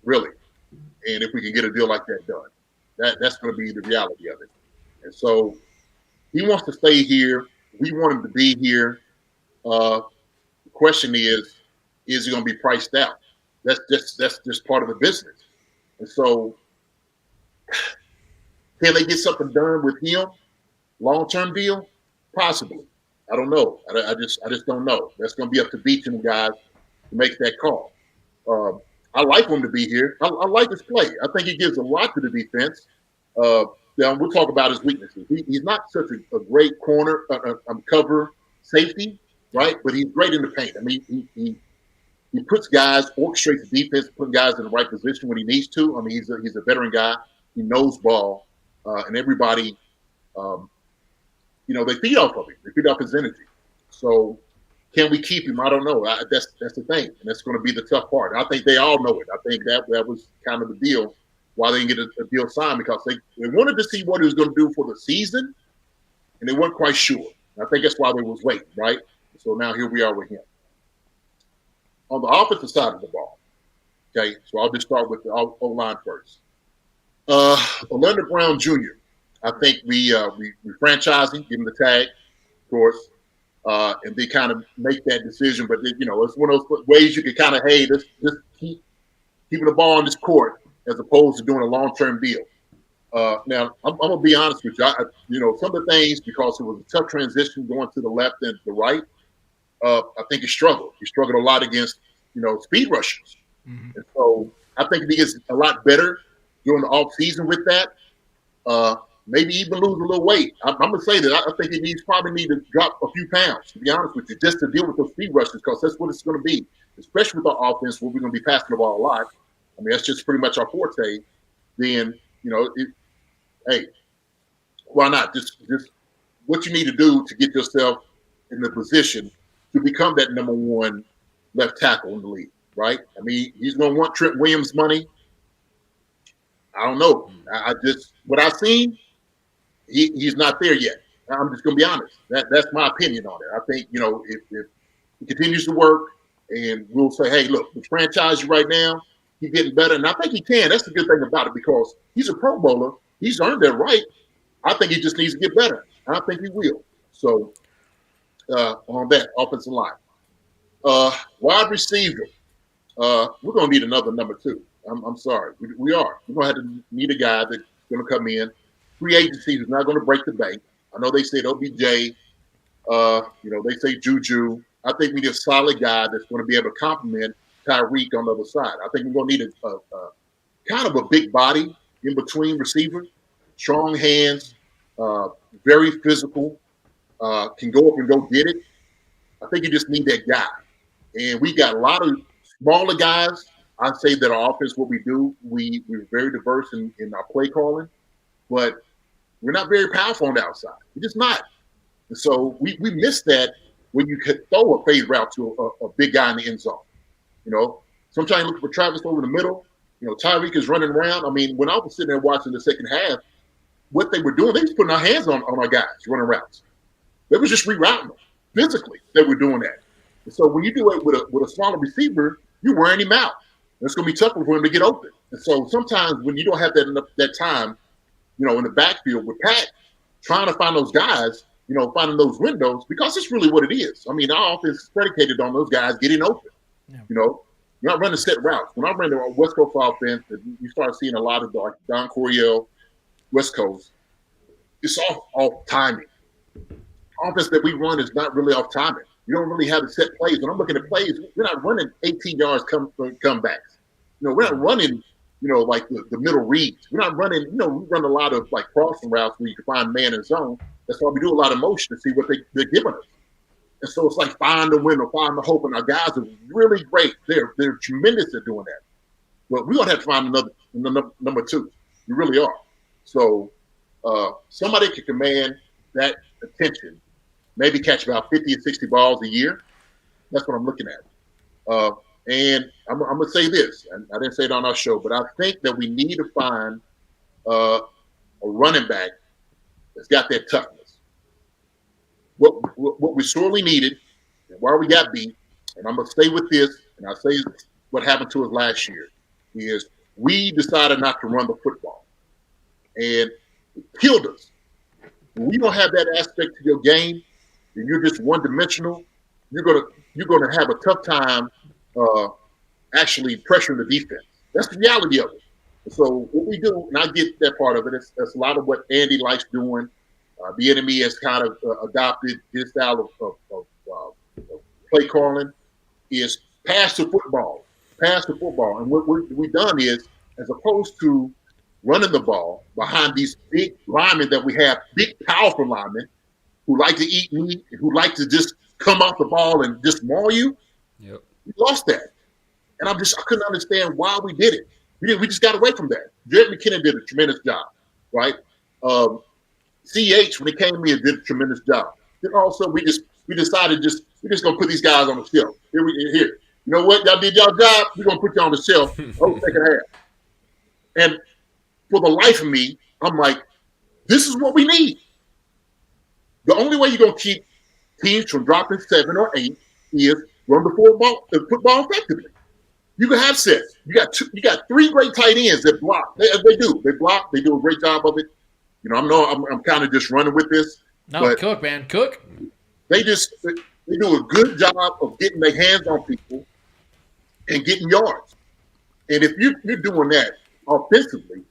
really, and if we can get a deal like that done. That's going to be the reality of it. And so he wants to stay here. We want him to be here. The question is he going to be priced out? That's just part of the business. And so can they get something done with him? Long-term deal? Possibly. I don't know. I just don't know. That's going to be up to Beach and the guys to make that call. I like him to be here. I like his play. I think he gives a lot to the defense. Now we'll talk about his weaknesses. He's not such a great corner, cover safety, right? But he's great in the paint. I mean, he puts guys, orchestrates the defense, putting guys in the right position when he needs to. I mean, he's a veteran guy. He knows ball, and everybody, they feed off of him. They feed off his energy. So, can we keep him? I don't know. That's the thing, and that's going to be the tough part. I think they all know it. I think that was kind of the deal. Why they didn't get a deal signed, because they wanted to see what he was going to do for the season, and they weren't quite sure. I think that's why they was waiting, right? So now here we are with him. On the offensive side of the ball, okay, so I'll just start with the O-line first. Orlando Brown Jr., I think we franchise him, give him the tag, of course, and they kind of make that decision. But, it's one of those ways you can kind of, hey, let's just keep keeping the ball on this court as opposed to doing a long-term deal. Now, I'm going to be honest with you. Some of the things, because it was a tough transition going to the left and the right, I think he struggled. He struggled a lot against, speed rushers. Mm-hmm. And so I think he gets a lot better during the offseason with that. Maybe even lose a little weight. I'm going to say that I think he probably need to drop a few pounds, to be honest with you, just to deal with those speed rushes, because that's what it's going to be, especially with our offense where we're going to be passing the ball a lot. I mean, that's just pretty much our forte. Then, hey, why not? Just what you need to do to get yourself in the position to become that number one left tackle in the league, right? I mean, he's going to want Trent Williams money. I don't know. What I've seen, he's not there yet. I'm just going to be honest. That's my opinion on it. I think, if he continues to work and we'll say, hey, look, we franchise you right now, he's getting better. And I think he can. That's the good thing about it, because he's a Pro Bowler. He's earned that right. I think he just needs to get better. I think he will. So on that offensive line. Wide receiver. We're going to need another number 2. I'm sorry. We are. We're going to have to need a guy that's going to come in. Free agency is not going to break the bank. I know they said OBJ. They say Juju. I think we need a solid guy that's going to be able to complement Tyreek on the other side. I think we're going to need a kind of a big body in between receivers, strong hands, very physical, can go up and go get it. I think you just need that guy. And we got a lot of smaller guys. I'd say that our offense, what we do, we're very diverse in our play calling, but we're not very powerful on the outside. We're just not. And so we miss that when you could throw a fade route to a big guy in the end zone. Sometimes you look for Travis over the middle. Tyreek is running around. I mean, when I was sitting there watching the second half, what they were doing, they was putting our hands on our guys running routes. They was just rerouting them physically. They were doing that. And so when you do it with a smaller receiver, you're wearing him out. It's going to be tougher for him to get open. And so sometimes when you don't have that time, in the backfield with Pat, trying to find those guys, finding those windows, because it's really what it is. I mean, our offense is predicated on those guys getting open. Yeah. You're not running set routes. When I ran the West Coast offense, you start seeing a lot of like Don Coryell, West Coast. It's all off timing. Offense that we run is not really off timing. You don't really have the set plays. When I'm looking at plays, we're not running 18 yards comebacks. We're not running, like the middle reads. We're not running, we run a lot of like crossing routes where you can find man and zone. That's why we do a lot of motion to see what they're giving us. And so it's like find the win or find the hope. And our guys are really great. They're tremendous at doing that. But we're going to have to find another number 2. We really are. So somebody can command that attention, maybe catch about 50 or 60 balls a year. That's what I'm looking at. And I'm going to say this, and I didn't say it on our show, but I think that we need to find a running back that's got that toughness. What we sorely needed, and why we got beat, and I'm going to stay with this, and I'll say what happened to us last year, is we decided not to run the football. And it killed us. When we don't have that aspect to your game, and you're just one-dimensional, you're gonna have a tough time actually pressuring the defense. That's the reality of it. And so what we do, and I get that part of it, that's a lot of what Andy likes doing. The enemy has kind of adopted his style of play calling, is pass the football. And what we've done is, as opposed to running the ball behind these big linemen that we have, big, powerful linemen who like to eat meat, who like to just come off the ball and just maul you. Yep. We lost that. And I couldn't understand why we did it. We just got away from that. Jared McKinnon did a tremendous job, right? CH, when he came in, did a tremendous job. Then also we decided we're just gonna put these guys on the shelf. Here. You know what? Y'all did y'all job. We're gonna put you on the shelf. Second half. And for the life of me, I'm like, this is what we need. The only way you're gonna keep teams from dropping 7 or 8 is run the football effectively. You can have sets. You got 3 great tight ends that block. They do. They block. They do a great job of it. I'm kind of just running with this. No, but Cook, man. Cook. They do a good job of getting their hands on people and getting yards. And if you're doing that, offensively,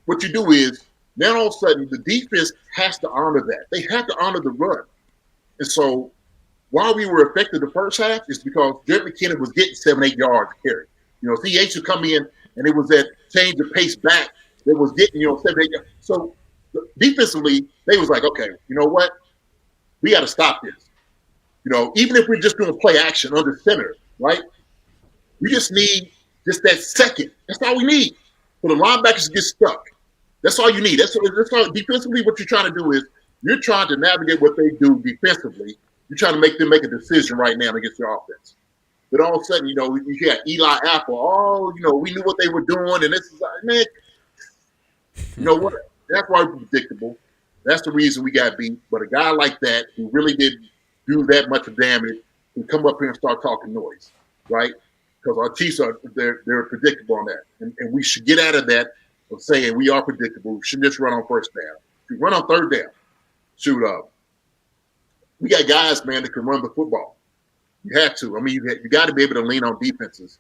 what you do is now all of a sudden the defense has to honor that. They have to honor the run. And so why we were effective the first half is because Jed McKinnon was getting 7-8 yards carry. CH would come in and it was that change of pace back that was getting, 7-8 yards. So defensively, they was like, okay, you know what? We got to stop this. Even if we're just doing play action under center, right? We just need just that second. That's all we need for the linebackers to get stuck. That's all you need. That's all. Defensively, what you're trying to do is you're trying to navigate what they do defensively. You're trying to make them make a decision right now against your offense. But all of a sudden, you got Eli Apple. Oh, we knew what they were doing, and this is like, man. You know what? That's why we're predictable. That's the reason we got beat. But a guy like that who really didn't do that much of damage can come up here and start talking noise, right? Because our Chiefs they're predictable on that, and we should get out of that of saying we are predictable. We should just run on first down. If we run on third down, shoot up. We got guys, man, that can run the football. You have to. I mean, you got to be able to lean on defenses,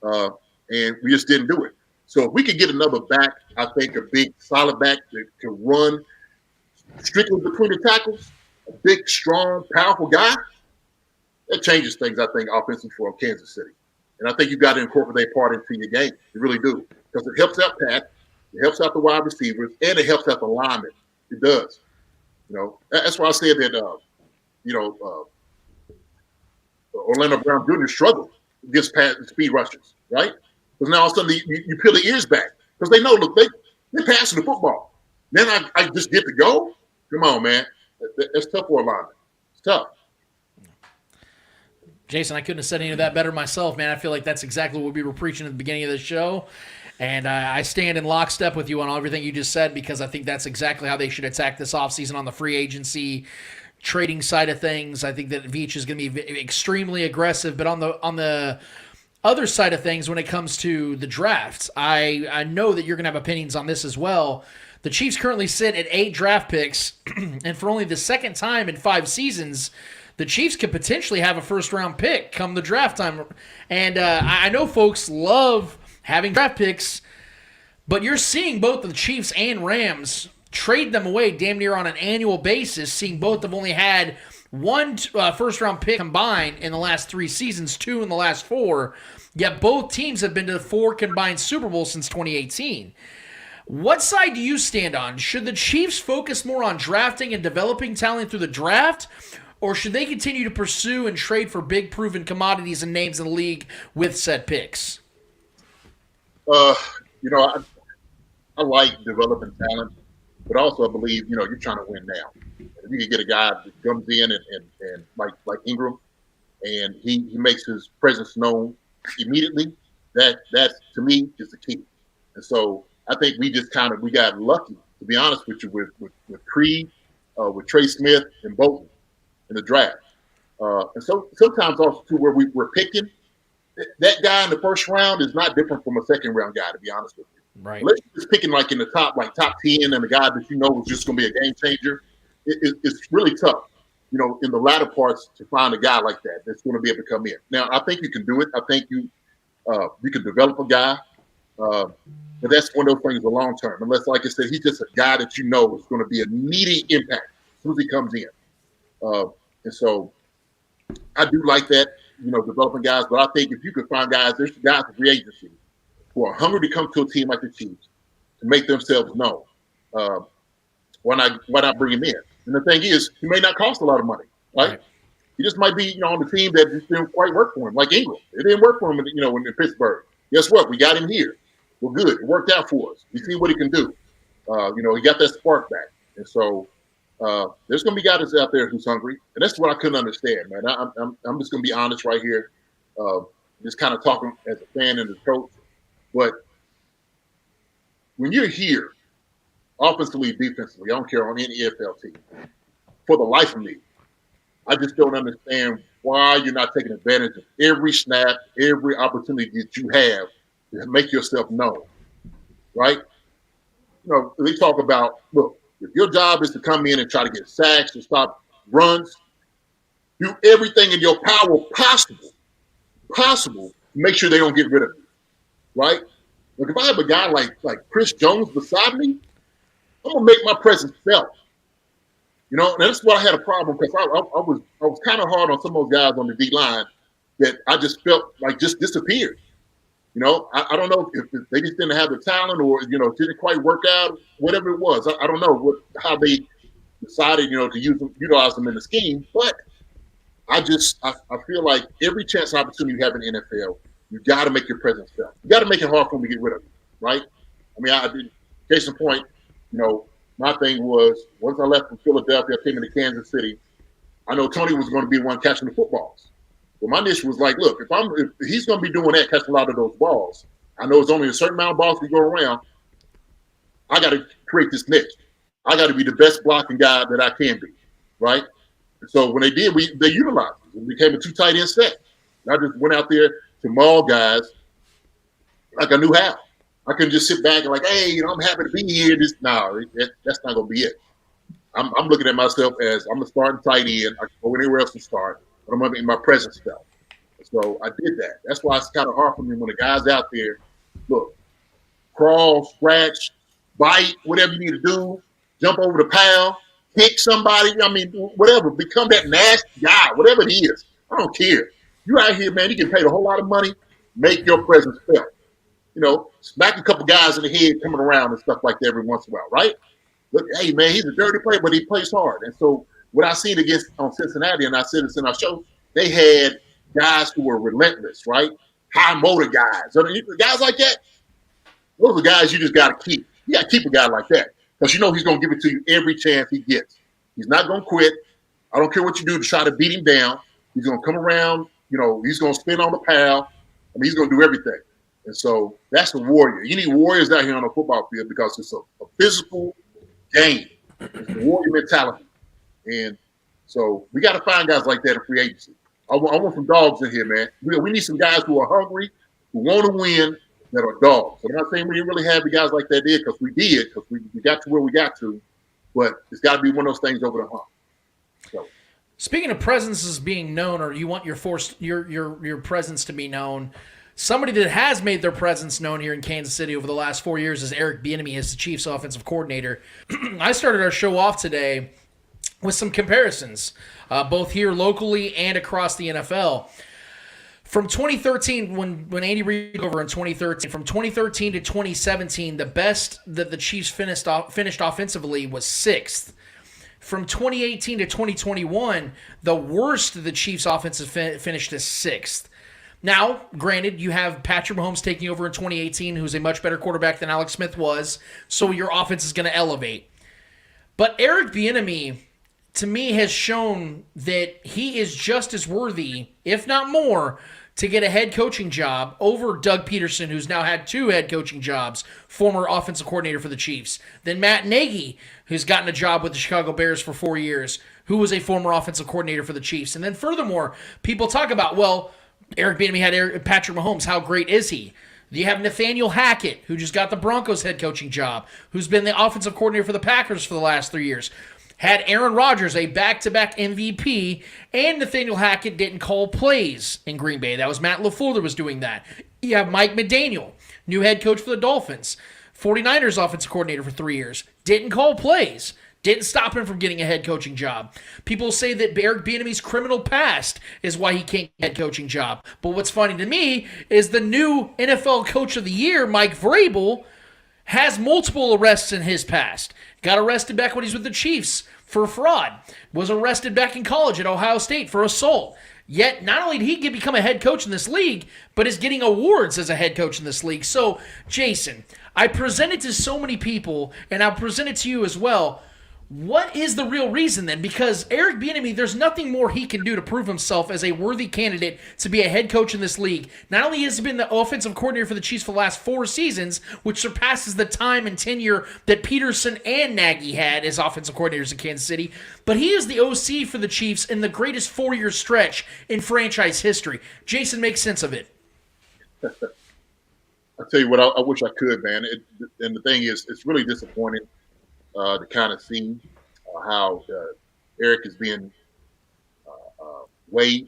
and we just didn't do it. So if we could get another back, I think a big, solid back that can run strictly between the tackles, a big, strong, powerful guy, that changes things, I think, offensively for Kansas City. And I think you got to incorporate that part into your game. You really do. Because it helps out Pat, it helps out the wide receivers, and it helps out the linemen. It does. That's why I said that, Orlando Brown Jr. struggled against speed rushers, right? Because now all of a sudden you peel the ears back. Because they know, look, they're passing the football. Then I just get to go? Come on, man. That's tough for a lineman. It's tough. Jason, I couldn't have said any of that better myself, man. I feel like that's exactly what we were preaching at the beginning of the show. And I stand in lockstep with you on everything you just said, because I think that's exactly how they should attack this offseason on the free agency trading side of things. I think that Veach is going to be extremely aggressive. But on the other side of things, when it comes to the drafts, I know that you're going to have opinions on this as well. The Chiefs currently sit at 8 draft picks, and for only the second time in 5 seasons, the Chiefs could potentially have a first-round pick come the draft time. And I know folks love having draft picks, but you're seeing both the Chiefs and Rams trade them away damn near on an annual basis, seeing both have only had 1 first-round pick combined in the last 3 seasons, 2 in the last 4, yet both teams have been to 4 combined Super Bowls since 2018. What side do you stand on? Should the Chiefs focus more on drafting and developing talent through the draft, or should they continue to pursue and trade for big proven commodities and names in the league with said picks? I like developing talent, but also I believe, you're trying to win now. If you can get a guy that comes in and like Ingram, and he makes his presence known immediately, that to me is the key. And so I think we got lucky, to be honest with you, with Creed, with Trey Smith and Bolton in the draft. And so sometimes also too, where we're picking, that guy in the first round is not different from a second round guy, to be honest with you. Right. Unless you're just picking like in the top 10 and the guy that is just going to be a game changer, it's really tough, in the latter parts to find a guy like that that's going to be able to come in. Now, I think you can do it. I think you can develop a guy, but that's one of those things for long term. Unless, like I said, he's just a guy that is going to be an immediate impact as soon as he comes in. And so I do like that, developing guys. But I think if you could find guys, there's guys in free agency who are hungry to come to a team like the Chiefs to make themselves known. Why not bring him in? And the thing is, he may not cost a lot of money, right? He just might be, on the team that just didn't quite work for him, like Ingram. It didn't work for him, in Pittsburgh. Guess what? We got him here. We're good. It worked out for us. We see what he can do. He got that spark back. And so there's going to be guys out there who's hungry. And that's what I couldn't understand, man. I'm just going to be honest right here. Just kind of talking as a fan and a coach. But when you're here, offensively, defensively, I don't care on any NFL team, for the life of me, I just don't understand why you're not taking advantage of every snap, every opportunity that you have to make yourself known, right? They talk about, look, if your job is to come in and try to get sacks and stop runs, do everything in your power possible to make sure they don't get rid of you, right? Look, if I have a guy like Chris Jones beside me, I'm gonna make my presence felt. You know, and that's why I had a problem because I was kind of hard on some of those guys on the D line that I just felt like just disappeared. You know, I don't know if they just didn't have the talent or, you know, didn't quite work out, whatever it was. I don't know how they decided, you know, to utilize them in the scheme. But I feel like every chance and opportunity you have in the NFL, you got to make your presence felt. You got to make it hard for them to get rid of you, right? I mean, I did. Case in point, you know, my thing was once I left from Philadelphia, I came into Kansas City. I know Tony was going to be the one catching the footballs. Well, my niche was like, look, if he's going to be doing that, catching a lot of those balls, I know it's only a certain amount of balls we go around. I got to create this niche. I got to be the best blocking guy that I can be, right? So when they did, they utilized it. It became a 2 tight end set. And I just went out there to maul guys like I knew how. I couldn't just sit back and like, hey, you know, I'm happy to be here. That's not going to be it. I'm looking at myself as I'm a starting tight end. I can go anywhere else to start, but I'm going to make my presence felt. So I did that. That's why it's kind of hard for me when the guys out there, look, crawl, scratch, bite, whatever you need to do, jump over the pile, kick somebody. I mean, whatever. Become that nasty guy, whatever it is. I don't care. You out here, man, you get paid a whole lot of money. Make your presence felt. You know, smack a couple guys in the head coming around and stuff like that every once in a while, right? Look, hey, man, he's a dirty player, but he plays hard. And so what I seen on Cincinnati, and I said this in our show, they had guys who were relentless, right? High motor guys. So guys like that, those are guys you just got to keep. You got to keep a guy like that because you know he's going to give it to you every chance he gets. He's not going to quit. I don't care what you do to try to beat him down. He's going to come around. You know, he's going to spin on the pal. I mean, he's going to do everything. And so that's the warrior. You need warriors out here on the football field because it's a physical game. It's the warrior mentality. And so we got to find guys like that in free agency. I want some dogs in here, man. We need some guys who are hungry, who want to win, that are dogs. I'm not saying we didn't really have the guys like that there because we did, because we got to where we got to. But it's got to be one of those things over the hump. So. Speaking of presences being known, or you want your presence to be known, somebody that has made their presence known here in Kansas City over the last 4 years is Eric Bieniemy as the Chiefs offensive coordinator. I started our show off today with some comparisons, both here locally and across the NFL. From 2013, when Andy Reid took over in 2013, from 2013 to 2017, the best that the Chiefs finished offensively was 6th. From 2018 to 2021, the worst the Chiefs' offense finished is 6th. Now, granted, you have Patrick Mahomes taking over in 2018, who's a much better quarterback than Alex Smith was, so your offense is going to elevate. But Eric Bieniemy, to me, has shown that he is just as worthy, if not more, to get a head coaching job over Doug Peterson, who's now had 2 head coaching jobs, former offensive coordinator for the Chiefs. Then Matt Nagy, who's gotten a job with the Chicago Bears for 4 years, who was a former offensive coordinator for the Chiefs. And then furthermore, people talk about, well, Eric Bieniemy had Patrick Mahomes. How great is he? You have Nathaniel Hackett, who just got the Broncos head coaching job, who's been the offensive coordinator for the Packers for the last 3 years. Had Aaron Rodgers, a back-to-back MVP, and Nathaniel Hackett didn't call plays in Green Bay. That was Matt LaFleur that was doing that. You have Mike McDaniel, new head coach for the Dolphins, 49ers offensive coordinator for 3 years, didn't call plays. Didn't stop him from getting a head coaching job. People say that Eric Bieniemy's criminal past is why he can't get a head coaching job. But what's funny to me is the new NFL Coach of the Year, Mike Vrabel, has multiple arrests in his past. Got arrested back when he was with the Chiefs for fraud. Was arrested back in college at Ohio State for assault. Yet, not only did he become a head coach in this league, but is getting awards as a head coach in this league. So, Jason, I present it to so many people, and I'll present it to you as well. What is the real reason then? Because Eric Bieniemy, there's nothing more he can do to prove himself as a worthy candidate to be a head coach in this league. Not only has he been the offensive coordinator for the Chiefs for the last 4 seasons, which surpasses the time and tenure that Peterson and Nagy had as offensive coordinators in Kansas City, but he is the OC for the Chiefs in the greatest 4-year stretch in franchise history. Jason, make sense of it. I'll tell you what, I wish I could, man. And the thing is, it's really disappointing to kind of see how Eric is being weighed,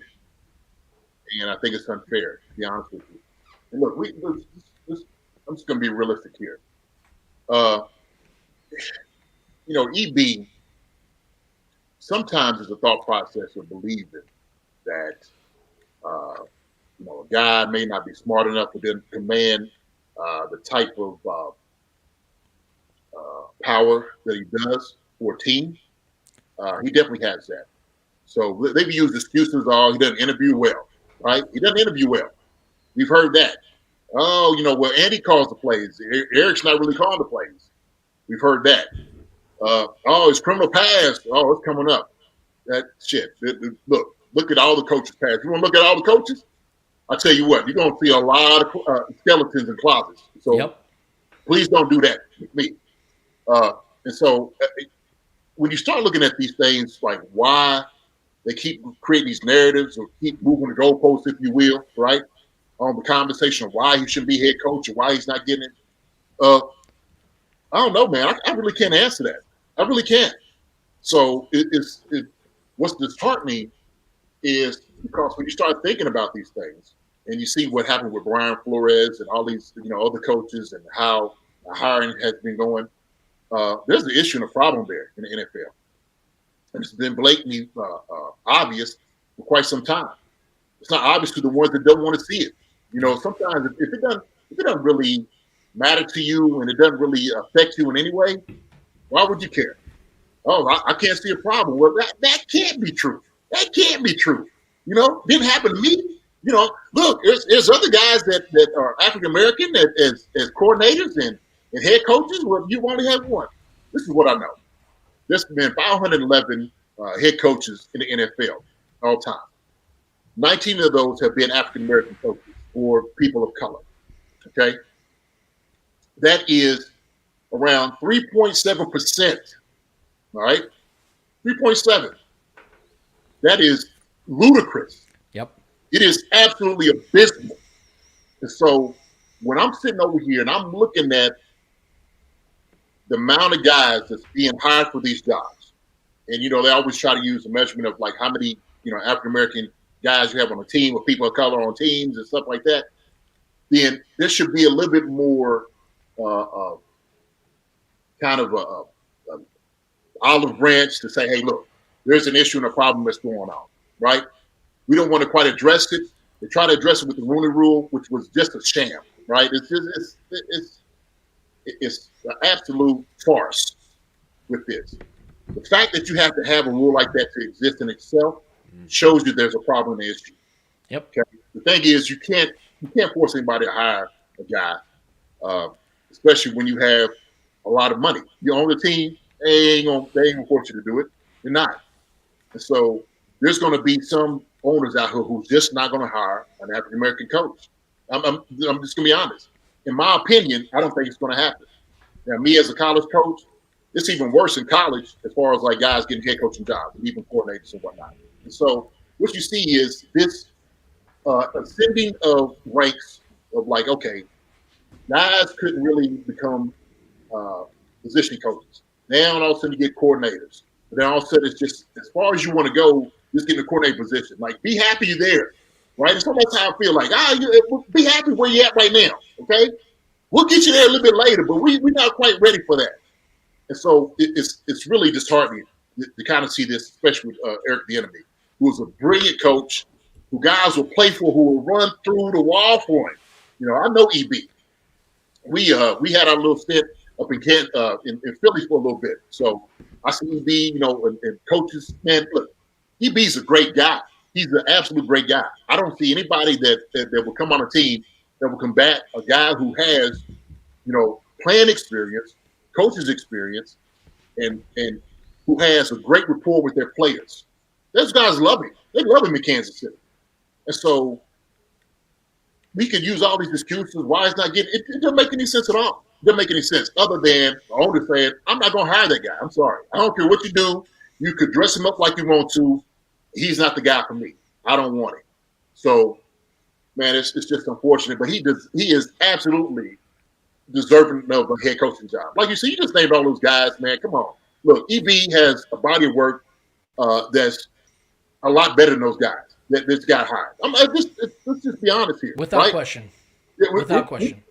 and I think it's unfair, to be honest with you. And look, I'm just going to be realistic here. EB sometimes is a thought process of believing that, a guy may not be smart enough to then command the type of power that he does for a team. He definitely has that. So they've used excuses. Oh, he doesn't interview well, right? He doesn't interview well. We've heard that. Oh, Andy calls the plays. Eric's not really calling the plays. We've heard that. His criminal past. Oh, it's coming up. That shit. Look at all the coaches' past. You want to look at all the coaches? I tell you what, you're going to see a lot of skeletons in closets. So please don't do that with me. And so when you start looking at these things, like why they keep creating these narratives or keep moving the goalposts, if you will, right, on the conversation of why he shouldn't be head coach or why he's not getting it. I don't know, man. I really can't answer that. I really can't. So what's disheartening is because when you start thinking about these things and you see what happened with Brian Flores and all these, other coaches and how the hiring has been going, there's an issue and a problem there in the NFL. And it's been blatantly obvious for quite some time. It's not obvious to the ones that don't want to see it. Sometimes if it doesn't really matter to you and it doesn't really affect you in any way, why would you care? Oh, I can't see a problem. Well, that can't be true. That can't be true. Didn't happen to me. Look, there's other guys that are African American as coordinators and head coaches. Well, you only have one. This is what I know. There's been 511 head coaches in the NFL all time. 19 of those have been African American coaches or people of color. Okay, that is around 3.7%. All right, 3.7. That is ludicrous. Yep. It is absolutely abysmal. And so when I'm sitting over here and I'm looking at the amount of guys that's being hired for these jobs, and they always try to use the measurement of like how many African American guys you have on a team or people of color on teams and stuff like that, then there should be a little bit more kind of a olive branch to say, hey, look, there's an issue and a problem that's going on, right? We don't want to quite address it. They try to address it with the Rooney Rule, which was just a sham, right? It's an absolute farce with this. The fact that you have to have a rule like that to exist in itself shows you there's a problem in the issue. Yep. Okay? The thing is, you can't force anybody to hire a guy, especially when you have a lot of money. You own the team, they ain't gonna force you to do it. They're not. And so there's going to be some owners out here who's just not going to hire an African American coach. I'm just going to be honest. In my opinion, I don't think it's going to happen. Now, me as a college coach, it's even worse in college as far as like guys getting head coaching jobs and even coordinators and whatnot. And so what you see is this ascending of ranks of like, okay, guys couldn't really become position coaches. Now all of a sudden you get coordinators. But then all of a sudden it's just as far as you want to go, just get in a coordinator position. Like, be happy you're there, right? And so that's how I feel. Like, be happy where you're at right now, okay? We'll get you there a little bit later, but we're not quite ready for that. And so it's really disheartening to kind of see this, especially with Eric Bieniemy, who's a brilliant coach, who guys will play for, who will run through the wall for him. I know EB. We had our little stint up in Philly for a little bit. So I see EB, and coaches, man, look, EB's a great guy. He's an absolute great guy. I don't see anybody that will come on a team that will combat a guy who has, playing experience, coaches experience, and who has a great rapport with their players. Those guys love him. They love him in Kansas City. And so we could use all these excuses why he's not getting it. It doesn't make any sense at all. It doesn't make any sense other than the owner saying, I'm not going to hire that guy. I'm sorry. I don't care what you do. You could dress him up like you want to. He's not the guy for me. I don't want him. So, man, it's just unfortunate. But he is absolutely deserving of a head coaching job. Like you said, you just named all those guys, man. Come on. Look, EB has a body of work that's a lot better than those guys that this guy hired. Let's just be honest here. Without right? question. Yeah, Without question.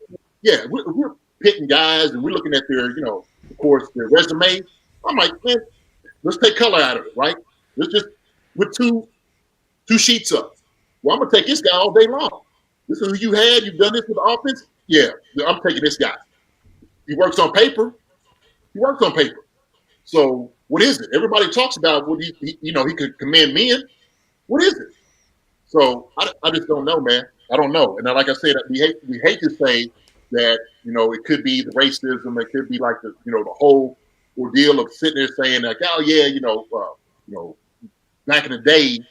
Yeah, we're picking guys and we're looking at their, of course, their resume. I'm like, man, let's take color out of it, right? Let's just with two sheets up. Well, I'm gonna take this guy all day long. This is who you had. You've done this with the offense. Yeah, I'm taking this guy. He works on paper. He works on paper. So what is it? Everybody talks about what he could command men. What is it? So I just don't know, man. I don't know. And like I said, we hate to say that it could be the racism. It could be like the whole ordeal of sitting there saying like, oh yeah, back in the day, you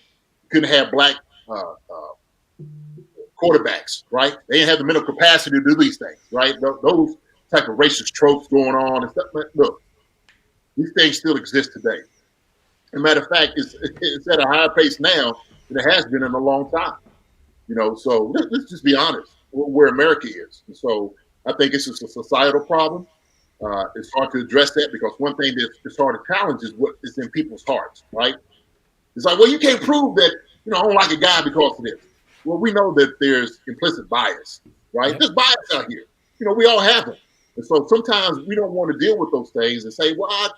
couldn't have black quarterbacks, right? They didn't have the mental capacity to do these things, right? Those type of racist tropes going on and stuff. Look, these things still exist today. As a matter of fact, it's at a higher pace now than it has been in a long time. So let's just be honest where America is. And so I think it's just a societal problem. It's hard to address that because one thing that's hard to challenge is what is in people's hearts, right? It's like, well, you can't prove that, I don't like a guy because of this. Well, we know that there's implicit bias, right? There's bias out here. We all have them. And so sometimes we don't want to deal with those things and say, well,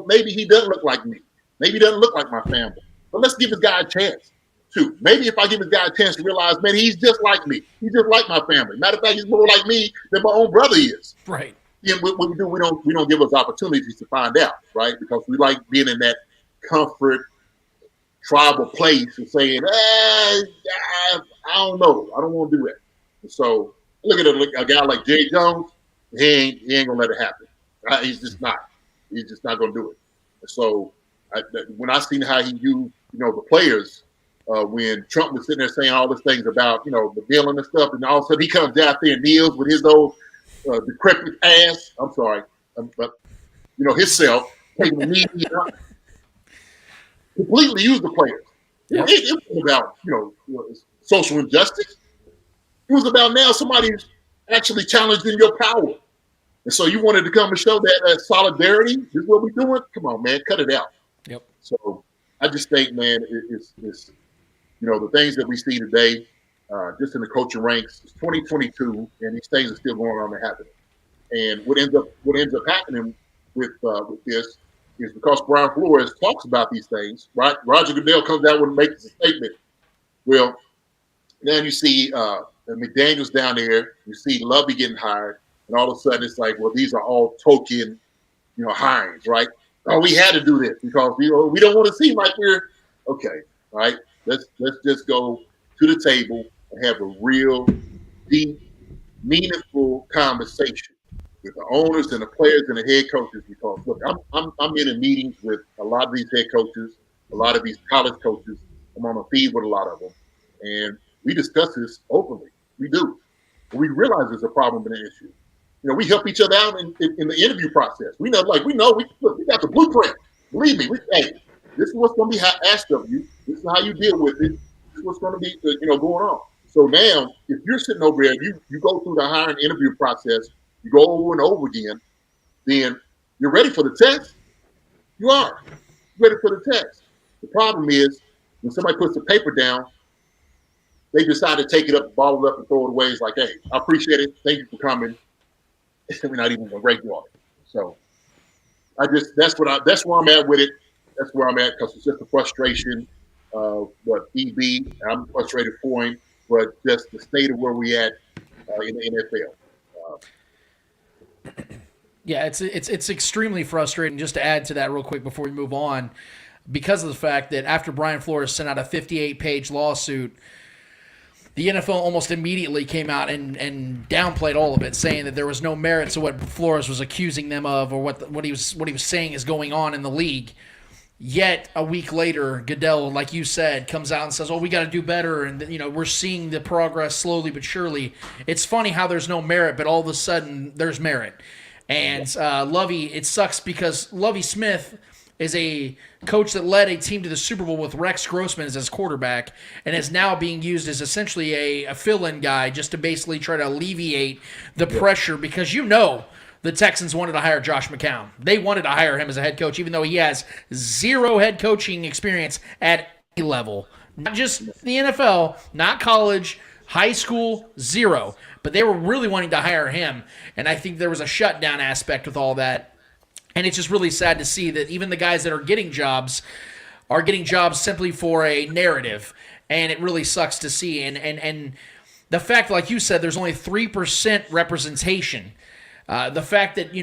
maybe he doesn't look like me. Maybe he doesn't look like my family. But let's give this guy a chance, too. Maybe if I give this guy a chance to realize, man, he's just like me. He's just like my family. Matter of fact, he's more like me than my own brother is. Right. Yeah, what we do, we don't give us opportunities to find out, right? Because we like being in that comfort, tribal place and saying, I don't know. I don't want to do that. So look at a guy like Jay Jones. He ain't gonna let it happen. He's just not. He's just not gonna do it. So when I seen how he used, the players, when Trump was sitting there saying all these things about, the bill and stuff, and all of a sudden he comes out there and kneels with his old decrepit ass. I'm sorry, but himself taking the knee, completely used the players. Yep. It was about social injustice. It was about now somebody's actually challenging your power. And so you wanted to come and show that solidarity. This is what we're doing. Come on, man, cut it out. Yep. So I just think, man, it's the things that we see today, just in the coaching ranks. It's 2022, and these things are still going on and happening. And what ends up happening with this is because Brian Flores talks about these things, right? Roger Goodell comes out and makes a statement. Well, then you see McDaniels down there, you see Lovey getting hired, and all of a sudden it's like, well, these are all token, hirings, right? Oh, we had to do this because we don't want to seem like we're okay, right? Let's just go to the table and have a real deep, meaningful conversation with the owners and the players and the head coaches. Because look, I'm in meetings with a lot of these head coaches, a lot of these college coaches. I'm on a feed with a lot of them, and we discuss this openly. We do. We realize there's a problem and an issue. We help each other out in the interview process. We know we got the blueprint. Believe me, this is what's going to be asked of you. This is how you deal with it. This is what's going to be going on. So now, if you're sitting over there, you go through the hiring interview process, you go over and over again, then you're ready for the test. You are ready for the test. The problem is when somebody puts the paper down, they decide to take it up, bottle it up, and throw it away. It's like, hey, I appreciate it. Thank you for coming. We're not even going to rate you on it. So that's where I'm at with it. That's where I'm at because it's just a frustration. But EB, I'm frustrated for him, but just the state of where we at in the NFL. Yeah, it's extremely frustrating. Just to add to that real quick before we move on, because of the fact that after Brian Flores sent out a 58-page lawsuit, the NFL almost immediately came out and downplayed all of it, saying that there was no merit to what Flores was accusing them of, or what he was saying is going on in the league. Yet a week later, Goodell, like you said, comes out and says, "Oh, we got to do better," and we're seeing the progress slowly but surely. It's funny how there's no merit, but all of a sudden there's merit. And Lovey, it sucks because Lovey Smith is a coach that led a team to the Super Bowl with Rex Grossman as his quarterback and is now being used as essentially a fill-in guy just to basically try to alleviate the pressure because the Texans wanted to hire Josh McCown. They wanted to hire him as a head coach even though he has zero head coaching experience at any level. Not just the NFL, not college, High school, 0. But they were really wanting to hire him, and I think there was a shutdown aspect with all that. And it's just really sad to see that even the guys that are getting jobs simply for a narrative, and it really sucks to see. And the fact, like you said, there's only 3% representation. The fact that,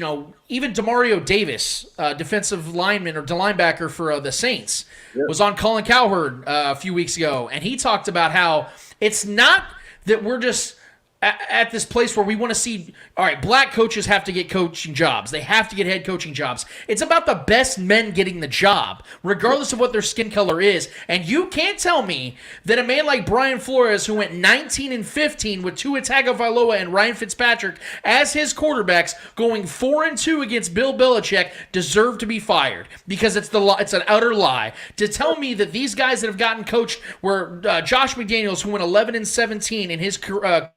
even Demario Davis, defensive lineman or linebacker for the Saints, was on Colin Cowherd a few weeks ago, and he talked about how it's not that we're just at this place where we want to see, all right, black coaches have to get coaching jobs. They have to get head coaching jobs. It's about the best men getting the job, regardless of what their skin color is. And you can't tell me that a man like Brian Flores, who went 19-15 with Tua Tagovailoa and Ryan Fitzpatrick as his quarterbacks, going 4-2 against Bill Belichick, deserved to be fired, because it's an utter lie. To tell me that these guys that have gotten coached were Josh McDaniels, who went 11-17 in his career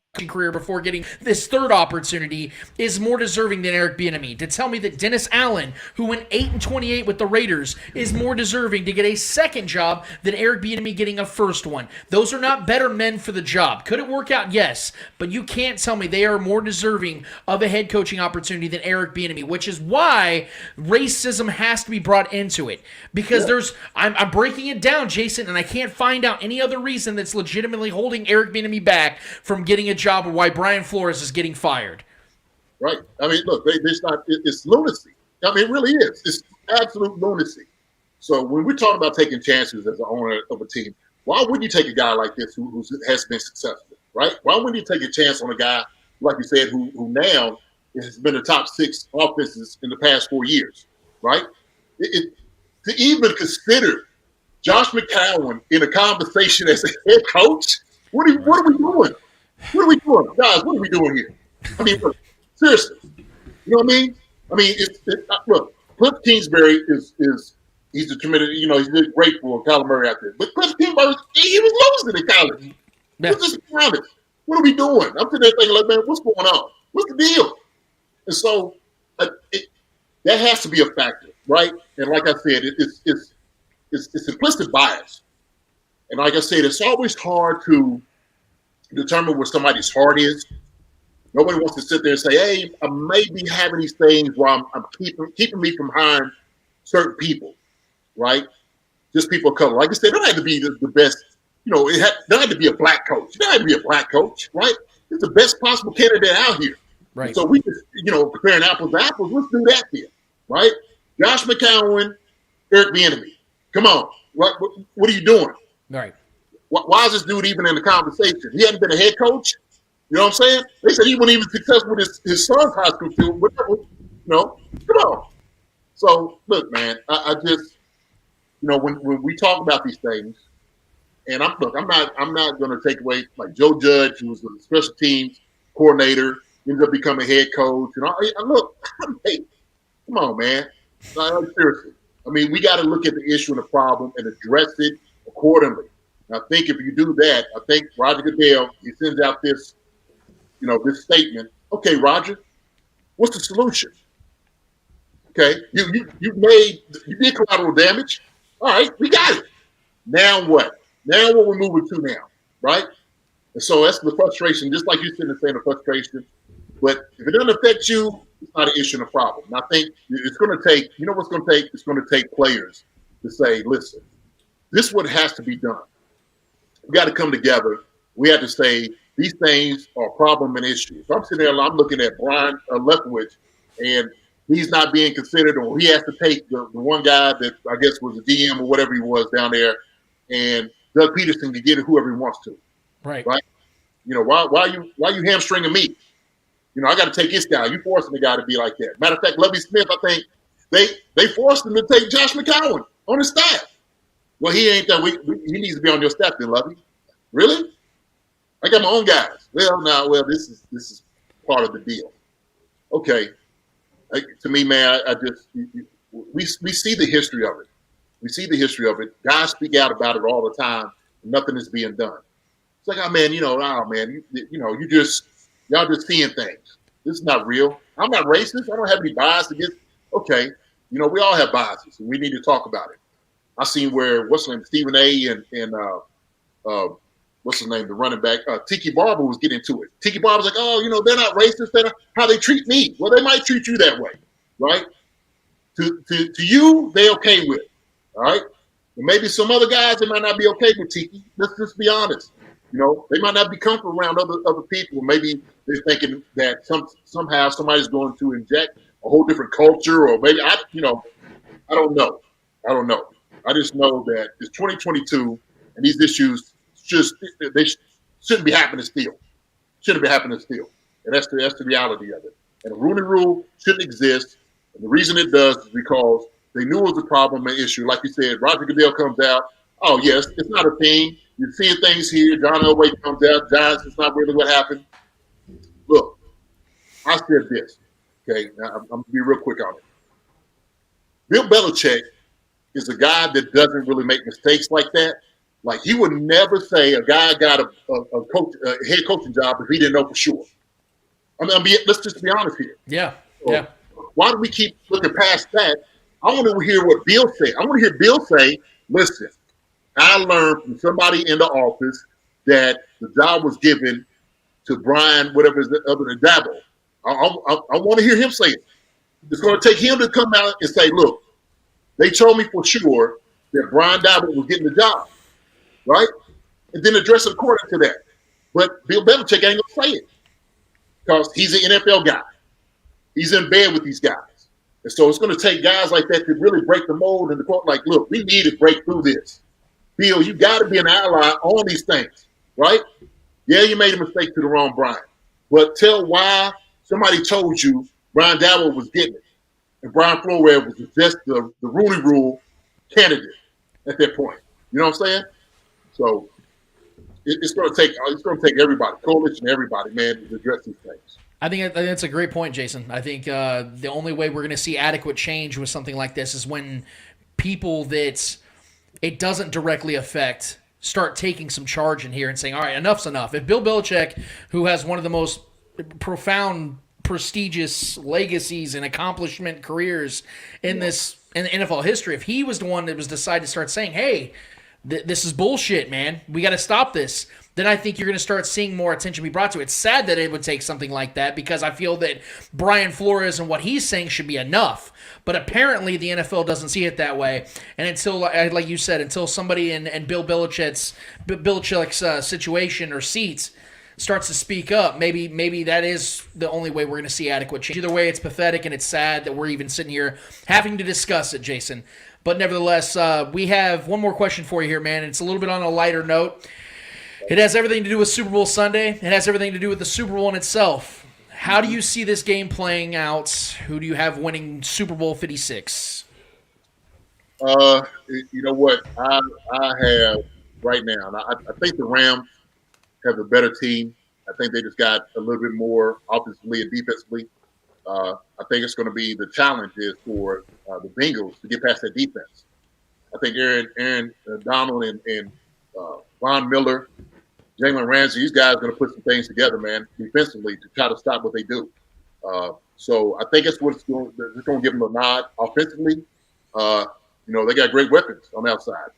before getting this third opportunity, is more deserving than Eric Bieniemy. To tell me that Dennis Allen, who went 8-28 with the Raiders, is more deserving to get a second job than Eric Bieniemy getting a first one. Those are not better men for the job. Could it work out? Yes, but you can't tell me they are more deserving of a head coaching opportunity than Eric Bieniemy, which is why racism has to be brought into it. Because I'm breaking it down, Jason, and I can't find out any other reason that's legitimately holding Eric Bieniemy back from getting a job, or why Brian Flores is getting fired. Right. I mean, look, it's lunacy. I mean, it really is. It's absolute lunacy. So when we're talking about taking chances as an owner of a team, why wouldn't you take a guy like this who has been successful, right? Why wouldn't you take a chance on a guy, like you said, who now has been the top 6 offenses in the past 4 years, right? To even consider Josh McCown in a conversation as a head coach, what are we doing? What are we doing? Guys, what are we doing here? I mean, look, seriously. You know what I mean? I mean, look, Cliff Kingsbury he's a tremendous, he's grateful for Kyler Murray out there. But Cliff Kingsbury, he was losing in college. Let's just be honest. What are we doing? I'm sitting there thinking, like, man, what's going on? What's the deal? And so that has to be a factor, right? And like I said, it's implicit bias. And like I said, it's always hard to determine where somebody's heart is. Nobody wants to sit there and say, hey, I may be having these things where I'm keeping me from hiring certain people, right? Just people of color. Like I said, it don't have to be the best, it don't have to be a black coach. It don't have to be a black coach, right? It's the best possible candidate out here. Right. So we just, comparing apples to apples, let's do that here, right? Josh McCown, Eric Bieniemy. Come on. What are you doing? Right. Why is this dude even in the conversation? He hadn't been a head coach. You know what I'm saying? They said he wasn't even successful with his son's high school team. Come on. So, look, man, I just, when we talk about these things, and I'm not going to take away, like Joe Judge, who was the special teams coordinator, ended up becoming head coach. Hey, come on, man. Seriously. I mean, we got to look at the issue and the problem and address it accordingly. And I think if you do that, I think Roger Goodell, he sends out this, this statement. Okay, Roger, what's the solution? Okay, you did collateral damage. All right, we got it. Now what? Now what we're moving to now, right? And so that's the frustration, just like you said, saying the frustration. But if it doesn't affect you, it's not an issue and a problem. And I think it's going to take, what's going to take? It's going to take players to say, listen, this is what has to be done. We got to come together. We have to say these things are a problem and issues. So I'm sitting there, I'm looking at Brian Leftwich, and he's not being considered, or he has to take the one guy that I guess was a DM or whatever he was down there, and Doug Peterson can get it whoever he wants to. Right. Right. Why you hamstringing me? I got to take this guy. You forcing the guy to be like that. Matter of fact, Lovie Smith, I think they forced him to take Josh McCown on his staff. Well, he ain't that. He needs to be on your staff then, Lovie. Really? I got my own guys. Well, this is part of the deal. Okay. To me, man, we see the history of it. We see the history of it. Guys speak out about it all the time. And nothing is being done. It's like, y'all just seeing things. This is not real. I'm not racist. I don't have any bias against. Okay, we all have biases, and we need to talk about it. I seen where what's his name, Stephen A. and what's his name, the running back, Tiki Barber was getting into it. Tiki Barber's like, oh, they're not racist. They're not, how they treat me. Well, they might treat you that way, right? To you, they okay with it, all right? And maybe some other guys, they might not be okay with Tiki. Let's just be honest. They might not be comfortable around other people. Maybe they're thinking that somehow somebody's going to inject a whole different culture, or maybe I don't know. I just know that it's 2022, and these issues they shouldn't be happening still. Shouldn't be happening still, and that's the reality of it. And the Rooney Rule shouldn't exist. And the reason it does is because they knew it was a problem, an issue. Like you said, Roger Goodell comes out. Oh yes, it's not a thing. You're seeing things here. John Elway comes out. Giants, it's not really what happened. Look, I said this. Okay, now I'm gonna be real quick on it. Bill Belichick is a guy that doesn't really make mistakes like that. Like, he would never say a guy got a head coaching job if he didn't know for sure. Let's just be honest here. Yeah. So, yeah. Why do we keep looking past that? I want to hear what Bill said. I want to hear Bill say, listen, I learned from somebody in the office that the job was given to Brian, whatever is other than Dabo. I want to hear him say it. It's going to take him to come out and say, look, they told me for sure that Brian Dabo was getting the job, right? And then address it according to that. But Bill Belichick ain't going to say it because he's an NFL guy. He's in bed with these guys. And so it's going to take guys like that to really break the mold and the quote, like, look, we need to break through this. Bill, you got to be an ally on these things, right? Yeah, you made a mistake to the wrong Brian. But tell why somebody told you Brian Dabo was getting it. And Brian Flores was just the Rooney Rule candidate at that point. You know what I'm saying? So it's going to take everybody, coalition, everybody, man, to address these things. I think that's a great point, Jason. I think the only way we're going to see adequate change with something like this is when people that it doesn't directly affect start taking some charge in here and saying, all right, enough's enough. If Bill Belichick, who has one of the most profound, prestigious legacies and accomplishment careers in NFL history, if he was the one that was decided to start saying, hey, this is bullshit, man, we got to stop this, then I think you're going to start seeing more attention be brought to it. It's sad that it would take something like that because I feel that Brian Flores and what he's saying should be enough. But apparently the NFL doesn't see it that way. And until, like you said, until somebody in Bill Belichick's situation or seats starts to speak up, maybe that is the only way we're going to see adequate change. Either way, it's pathetic and it's sad that we're even sitting here having to discuss it, Jason. But nevertheless, we have one more question for you here, man. It's a little bit on a lighter note. It has everything to do with Super Bowl Sunday. It has everything to do with the Super Bowl in itself. How do you see this game playing out? Who do you have winning Super Bowl 56? You know what? I have right now, and I think the Rams have a better team. I think they just got a little bit more offensively and defensively. I think it's going to be the challenge is for the Bengals to get past that defense. I think Aaron Donald and Von Miller, Jalen Ramsey, these guys are going to put some things together, man, defensively to try to stop what they do. So I think it's what's going to give them a nod offensively. They got great weapons on the outside.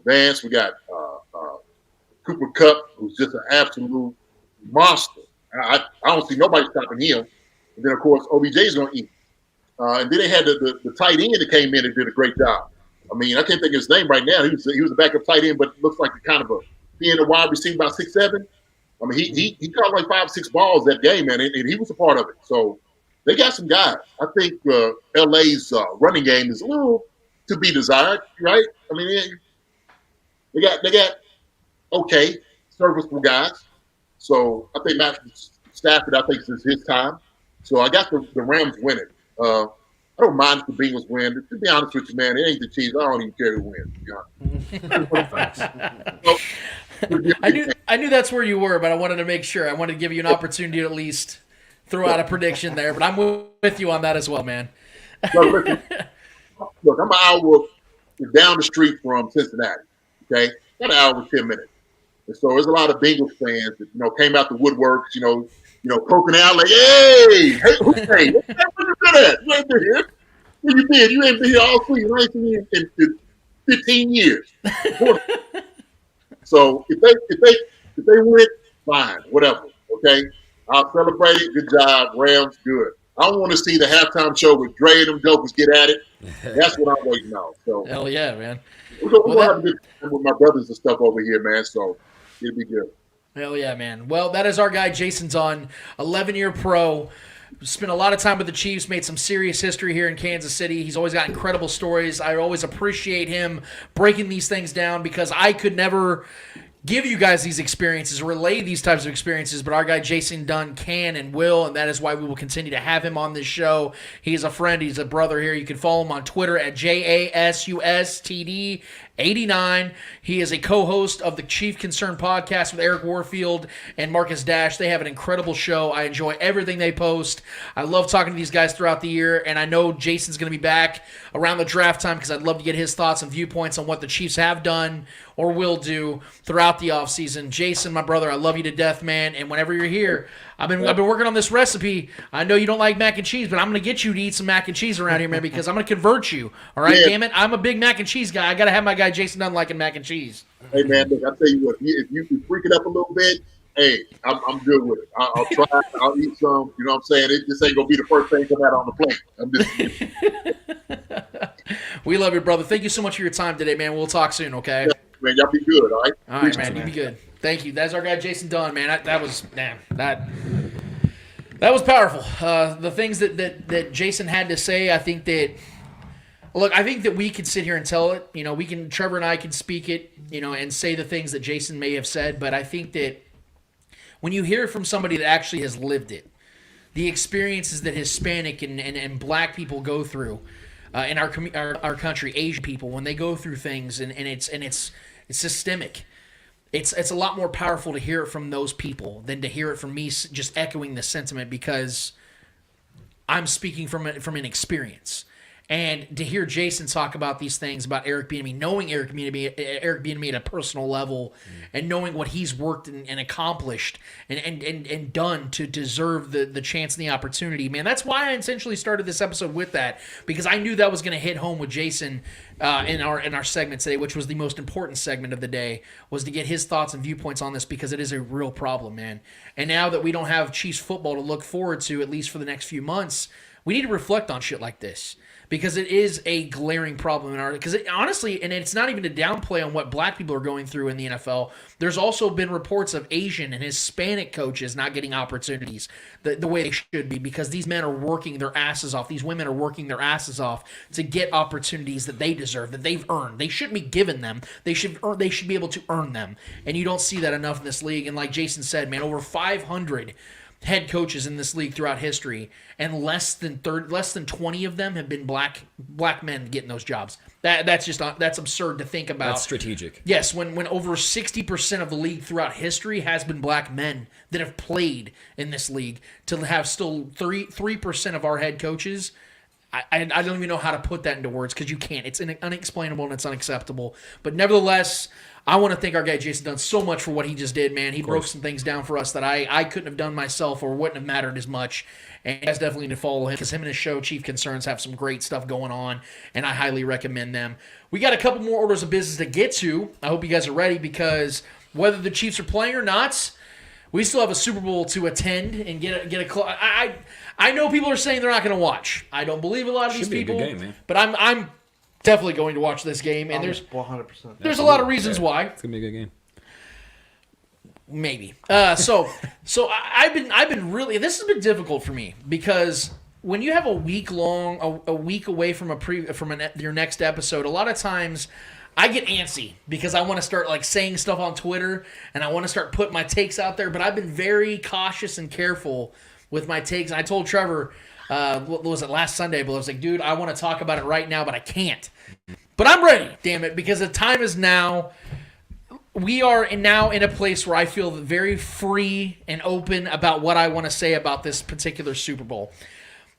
Vance, we got Cooper Kupp, who's just an absolute monster. I don't see nobody stopping him. And then, of course, OBJ is going to eat. And then they had the tight end that came in and did a great job. I mean, I can't think of his name right now. He was a backup tight end, but it looks like kind of being a wide receiver about 6'7". I mean, he caught like 5 or 6 balls that game, man, and he was a part of it. So they got some guys. I think LA's running game is a little to be desired, right? I mean, they got okay, serviceable guys. So I think Matt Stafford, I think this is his time. So I got the Rams winning. I don't mind if the Bengals win. To be honest with you, man, it ain't the Chiefs. I don't even care who wins, to be honest. I knew that's where you were, but I wanted to make sure. I wanted to give you an opportunity to at least throw out a prediction there. But I'm with you on that as well, man. Look, I'm an hour down the street from Cincinnati. Okay, about an hour and 10 minutes. And so there's a lot of Bengals fans that came out the woodworks, poking out like, hey, where you been at? You ain't been here. Where you been? You ain't been here all week. You ain't been here in 15 years. So if they win, fine, whatever. Okay, I'll celebrate it. Good job, Rams. Good. I don't want to see the halftime show with Dre and them jokers get at it. That's what I'm waiting on. So Hell yeah, man. we're gonna have a good time with my brothers and stuff over here, man. So it'll be good. Hell yeah, man. Well, that is our guy, Jason Dunn, 11-year pro. Spent a lot of time with the Chiefs, made some serious history here in Kansas City. He's always got incredible stories. I always appreciate him breaking these things down because I could never give you guys these experiences, relay these types of experiences, but our guy Jason Dunn can and will, and that is why we will continue to have him on this show. He's a friend. He's a brother here. You can follow him on Twitter at JASUSTD89. He is a co-host of the Chief Concern podcast with Eric Warfield and Marcus Dash. They have an incredible show. I enjoy everything they post. I love talking to these guys throughout the year, and I know Jason's going to be back around the draft time because I'd love to get his thoughts and viewpoints on what the Chiefs have done or will do throughout the offseason. Jason, my brother, I love you to death, man, and whenever you're here, I've been working on this recipe. I know you don't like mac and cheese, but I'm going to get you to eat some mac and cheese around here, man, because I'm going to convert you. All right, damn it. I'm a big mac and cheese guy. I got to have my guy Jason Dunn liking mac and cheese. Hey, man, look, I tell you what, if you can freak it up a little bit, hey, I'm good with it. I'll try. I'll eat some. You know what I'm saying? This ain't going to be the first thing come out on the plate. I'm just We love you, brother. Thank you so much for your time today, man. We'll talk soon, okay? Yeah, man, y'all be good, all right? All right, man. You be good. Thank you. That's our guy Jason Dunn, man. That was powerful. The things that Jason had to say, I think that we could sit here and tell it. You know, Trevor and I can speak it, you know, and say the things that Jason may have said. But I think that when you hear it from somebody that actually has lived it, the experiences that Hispanic and black people go through in our country, Asian people, when they go through things and it's systemic. It's a lot more powerful to hear it from those people than to hear it from me just echoing the sentiment because I'm speaking from an experience. And to hear Jason talk about these things about Eric Bieniemy, knowing Eric Bieniemy at a personal level, and knowing what he's worked and accomplished and done to deserve the chance and the opportunity, man, that's why I intentionally started this episode with that, because I knew that was going to hit home with Jason in our segment today, which was the most important segment of the day, was to get his thoughts and viewpoints on this because it is a real problem, man. And now that we don't have Chiefs football to look forward to, at least for the next few months, we need to reflect on shit like this. Because it is a glaring problem in our. Because honestly, and it's not even to downplay on what black people are going through in the NFL. There's also been reports of Asian and Hispanic coaches not getting opportunities the way they should be, because these men are working their asses off. These women are working their asses off to get opportunities that they deserve, that they've earned. They shouldn't be given them. They should be able to earn them. And you don't see that enough in this league. And like Jason said, man, over 500 head coaches in this league throughout history, and less than 20 of them have been black men getting those jobs. That's absurd to think about. That's strategic. Yes, when over 60% of the league throughout history has been black men that have played in this league, to have still 3% of our head coaches. I don't even know how to put that into words, because you can't. It's unexplainable and it's unacceptable. But nevertheless, I want to thank our guy Jason Dunn so much for what he just did, man. He broke some things down for us that I couldn't have done myself or wouldn't have mattered as much. And you guys definitely need to follow him, because him and his show, Chief Concerns, have some great stuff going on, and I highly recommend them. We got a couple more orders of business to get to. I hope you guys are ready, because whether the Chiefs are playing or not, we still have a Super Bowl to attend and get a. I know people are saying they're not going to watch. I don't believe a lot of these people, a good game, man. but I'm definitely going to watch this game, and there's 100%. There's a lot of reasons why. It's gonna be a good game. Maybe. So I've been really. This has been difficult for me, because when you have a week away from your next episode, a lot of times I get antsy because I want to start like saying stuff on Twitter, and I want to start putting my takes out there. But I've been very cautious and careful with my takes. And I told Trevor, what was it, last Sunday? But I was like, dude, I want to talk about it right now, but I can't. But I'm ready, damn it, because the time is now. We are now in a place where I feel very free and open about what I want to say about this particular Super Bowl.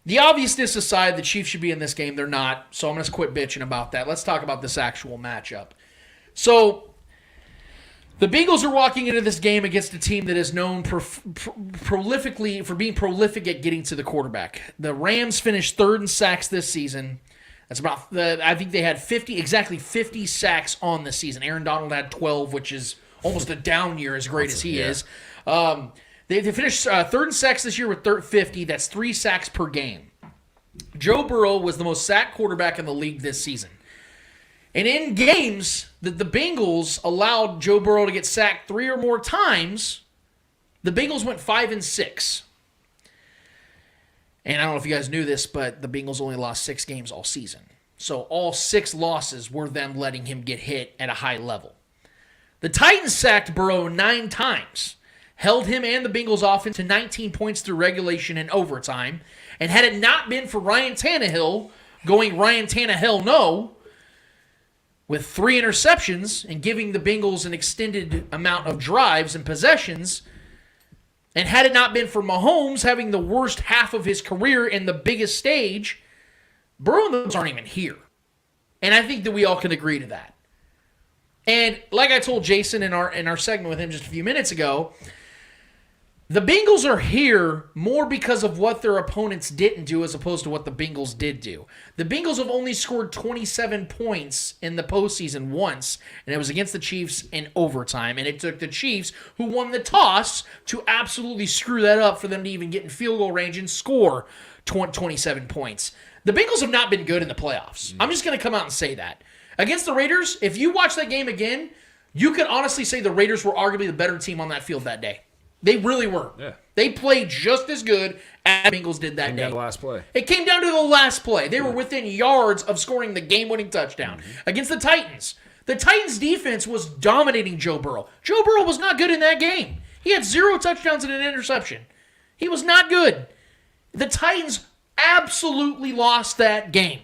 The obviousness aside, the Chiefs should be in this game. They're not, so I'm going to quit bitching about that. Let's talk about this actual matchup. So, the Bengals are walking into this game against a team that is known prolifically for being prolific at getting to the quarterback. The Rams finished third in sacks this season. That's I think they had exactly 50 sacks on the season. Aaron Donald had 12, which is almost a down year as great as he yeah. is. They finished third in sacks this year with 50. That's 3 sacks per game. Joe Burrow was the most sacked quarterback in the league this season. And in games that the Bengals allowed Joe Burrow to get sacked 3 or more times, the Bengals went 5-6. And I don't know if you guys knew this, but the Bengals only lost 6 games all season. So all 6 losses were them letting him get hit at a high level. The Titans sacked Burrow 9 times, held him and the Bengals offense to 19 points through regulation and overtime, and had it not been for Ryan Tannehill going Ryan Tannehill no, with 3 interceptions and giving the Bengals an extended amount of drives and possessions, and had it not been for Mahomes having the worst half of his career in the biggest stage, Burrow and those aren't even here. And I think that we all can agree to that. And like I told Jason in our segment with him just a few minutes ago, the Bengals are here more because of what their opponents didn't do as opposed to what the Bengals did do. The Bengals have only scored 27 points in the postseason once, and it was against the Chiefs in overtime. And it took the Chiefs, who won the toss, to absolutely screw that up for them to even get in field goal range and score 27 points. The Bengals have not been good in the playoffs. I'm just going to come out and say that. Against the Raiders, if you watch that game again, you could honestly say the Raiders were arguably the better team on that field that day. They really were. Yeah. They played just as good as the Bengals did that day. Down to the last play. It came down to the last play. They were within yards of scoring the game-winning touchdown against the Titans. The Titans' defense was dominating Joe Burrow. Joe Burrow was not good in that game. He had 0 touchdowns and an interception. He was not good. The Titans absolutely lost that game.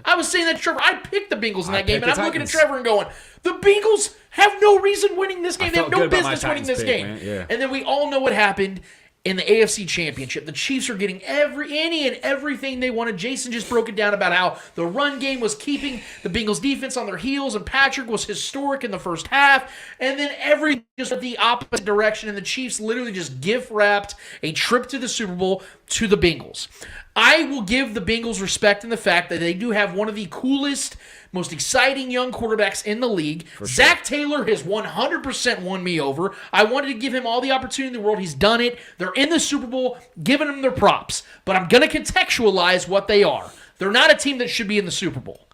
I was saying that to Trevor. I picked the Bengals in that game, and I'm looking at Trevor and going, the Bengals have no reason winning this game. They have no business winning this game. Yeah. And then we all know what happened in the AFC Championship. The Chiefs are getting any and everything they wanted. Jason just broke it down about how the run game was keeping the Bengals defense on their heels, and Patrick was historic in the first half, and then everything just went the opposite direction, and the Chiefs literally just gift-wrapped a trip to the Super Bowl to the Bengals. I will give the Bengals respect in the fact that they do have one of the coolest, most exciting young quarterbacks in the league. Zach Taylor has 100% won me over. I wanted to give him all the opportunity in the world. He's done it. They're in the Super Bowl, giving them their props. But I'm going to contextualize what they are. They're not a team that should be in the Super Bowl.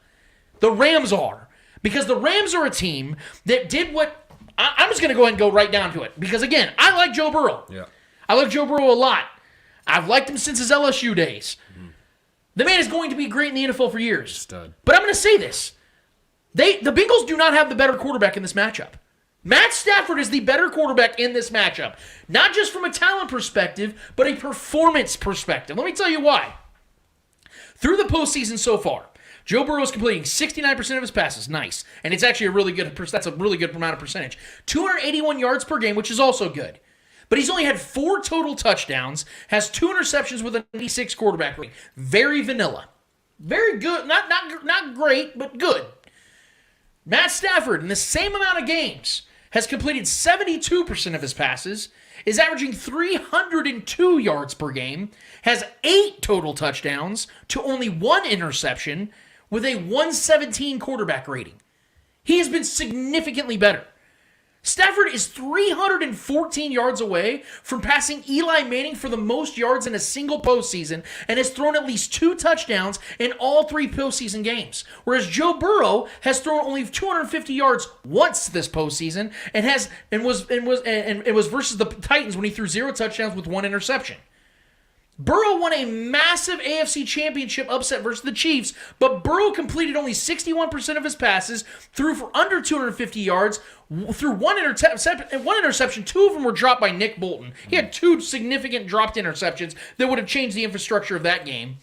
The Rams are. Because the Rams are a team that did what... I'm just going to go ahead and go right down to it. Because, again, I like Joe Burrow. Yeah. I like Joe Burrow a lot. I've liked him since his LSU days. The man is going to be great in the NFL for years. Stud. But I'm going to say this. The Bengals do not have the better quarterback in this matchup. Matt Stafford is the better quarterback in this matchup. Not just from a talent perspective, but a performance perspective. Let me tell you why. Through the postseason so far, Joe Burrow is completing 69% of his passes. Nice. And it's actually that's a really good amount of percentage. 281 yards per game, which is also good. But he's only had 4 total touchdowns, has 2 interceptions with a 96 quarterback rating. Very vanilla. Very good. Not great, but good. Matt Stafford, in the same amount of games, has completed 72% of his passes, is averaging 302 yards per game, has 8 total touchdowns to only 1 interception with a 117 quarterback rating. He has been significantly better. Stafford is 314 yards away from passing Eli Manning for the most yards in a single postseason and has thrown at least 2 touchdowns in all 3 postseason games. Whereas Joe Burrow has thrown only 250 yards once this postseason and was versus the Titans when he threw 0 touchdowns with 1 interception. Burrow won a massive AFC Championship upset versus the Chiefs, but Burrow completed only 61% of his passes, threw for under 250 yards, threw 1 interception. 2 of them were dropped by Nick Bolton. He had 2 significant dropped interceptions that would have changed the infrastructure of that game.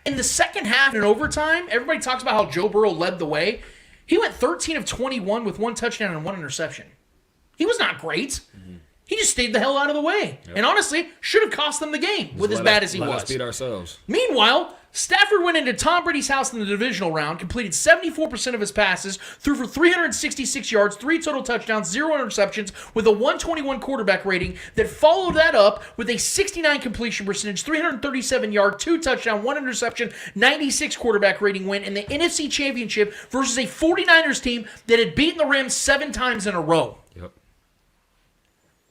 In the second half and overtime, everybody talks about how Joe Burrow led the way. He went 13 of 21 with 1 touchdown and 1 interception. He was not great. He just stayed the hell out of the way. Yep. And honestly, should have cost them the game with as bad as he was. Let us beat ourselves. Meanwhile, Stafford went into Tom Brady's house in the divisional round, completed 74% of his passes, threw for 366 yards, 3 total touchdowns, 0 interceptions, with a 121 quarterback rating that followed that up with a 69 completion percentage, 337 yard, 2 touchdown, 1 interception, 96 quarterback rating win in the NFC Championship versus a 49ers team that had beaten the Rams 7 times in a row. Yep.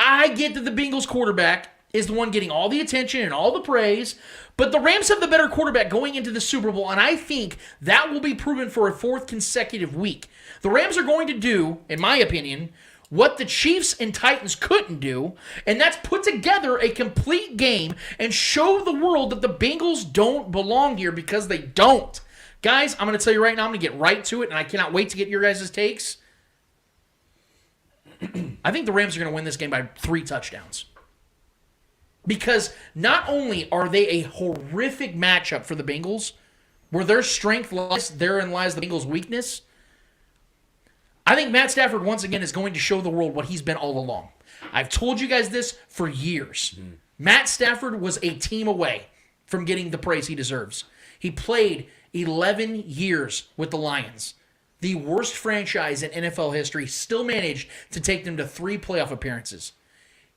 I get that the Bengals quarterback is the one getting all the attention and all the praise, but the Rams have the better quarterback going into the Super Bowl, and I think that will be proven for a 4th consecutive week. The Rams are going to do, in my opinion, what the Chiefs and Titans couldn't do, and that's put together a complete game and show the world that the Bengals don't belong here, because they don't. Guys, I'm going to tell you right now, I'm going to get right to it, and I cannot wait to get your guys' takes. I think the Rams are going to win this game by 3 touchdowns. Because not only are they a horrific matchup for the Bengals, where their strength lies, therein lies the Bengals' weakness, I think Matt Stafford, once again, is going to show the world what he's been all along. I've told you guys this for years. Matt Stafford was a team away from getting the praise he deserves. He played 11 years with the Lions. The worst franchise in NFL history, still managed to take them to 3 playoff appearances.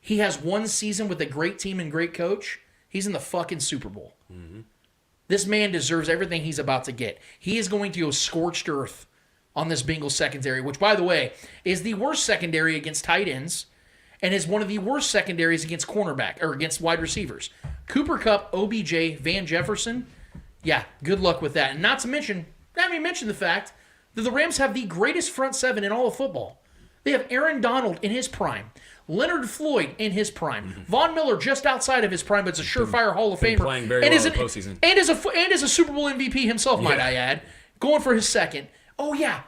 He has 1 season with a great team and great coach. He's in the fucking Super Bowl. This man deserves everything he's about to get. He is going to go scorched earth on this Bengals secondary, which, by the way, is the worst secondary against tight ends and is one of the worst secondaries against cornerback or against wide receivers. Cooper Kupp, OBJ, Van Jefferson. Yeah, good luck with that. And not to mention, I haven't even mentioned the fact that the Rams have the greatest front 7 in all of football. They have Aaron Donald in his prime, Leonard Floyd in his prime, Von Miller just outside of his prime, but it's a surefire Hall of Famer, playing very well in the postseason, and is a Super Bowl MVP himself, might I add, going for his 2nd. Oh yeah,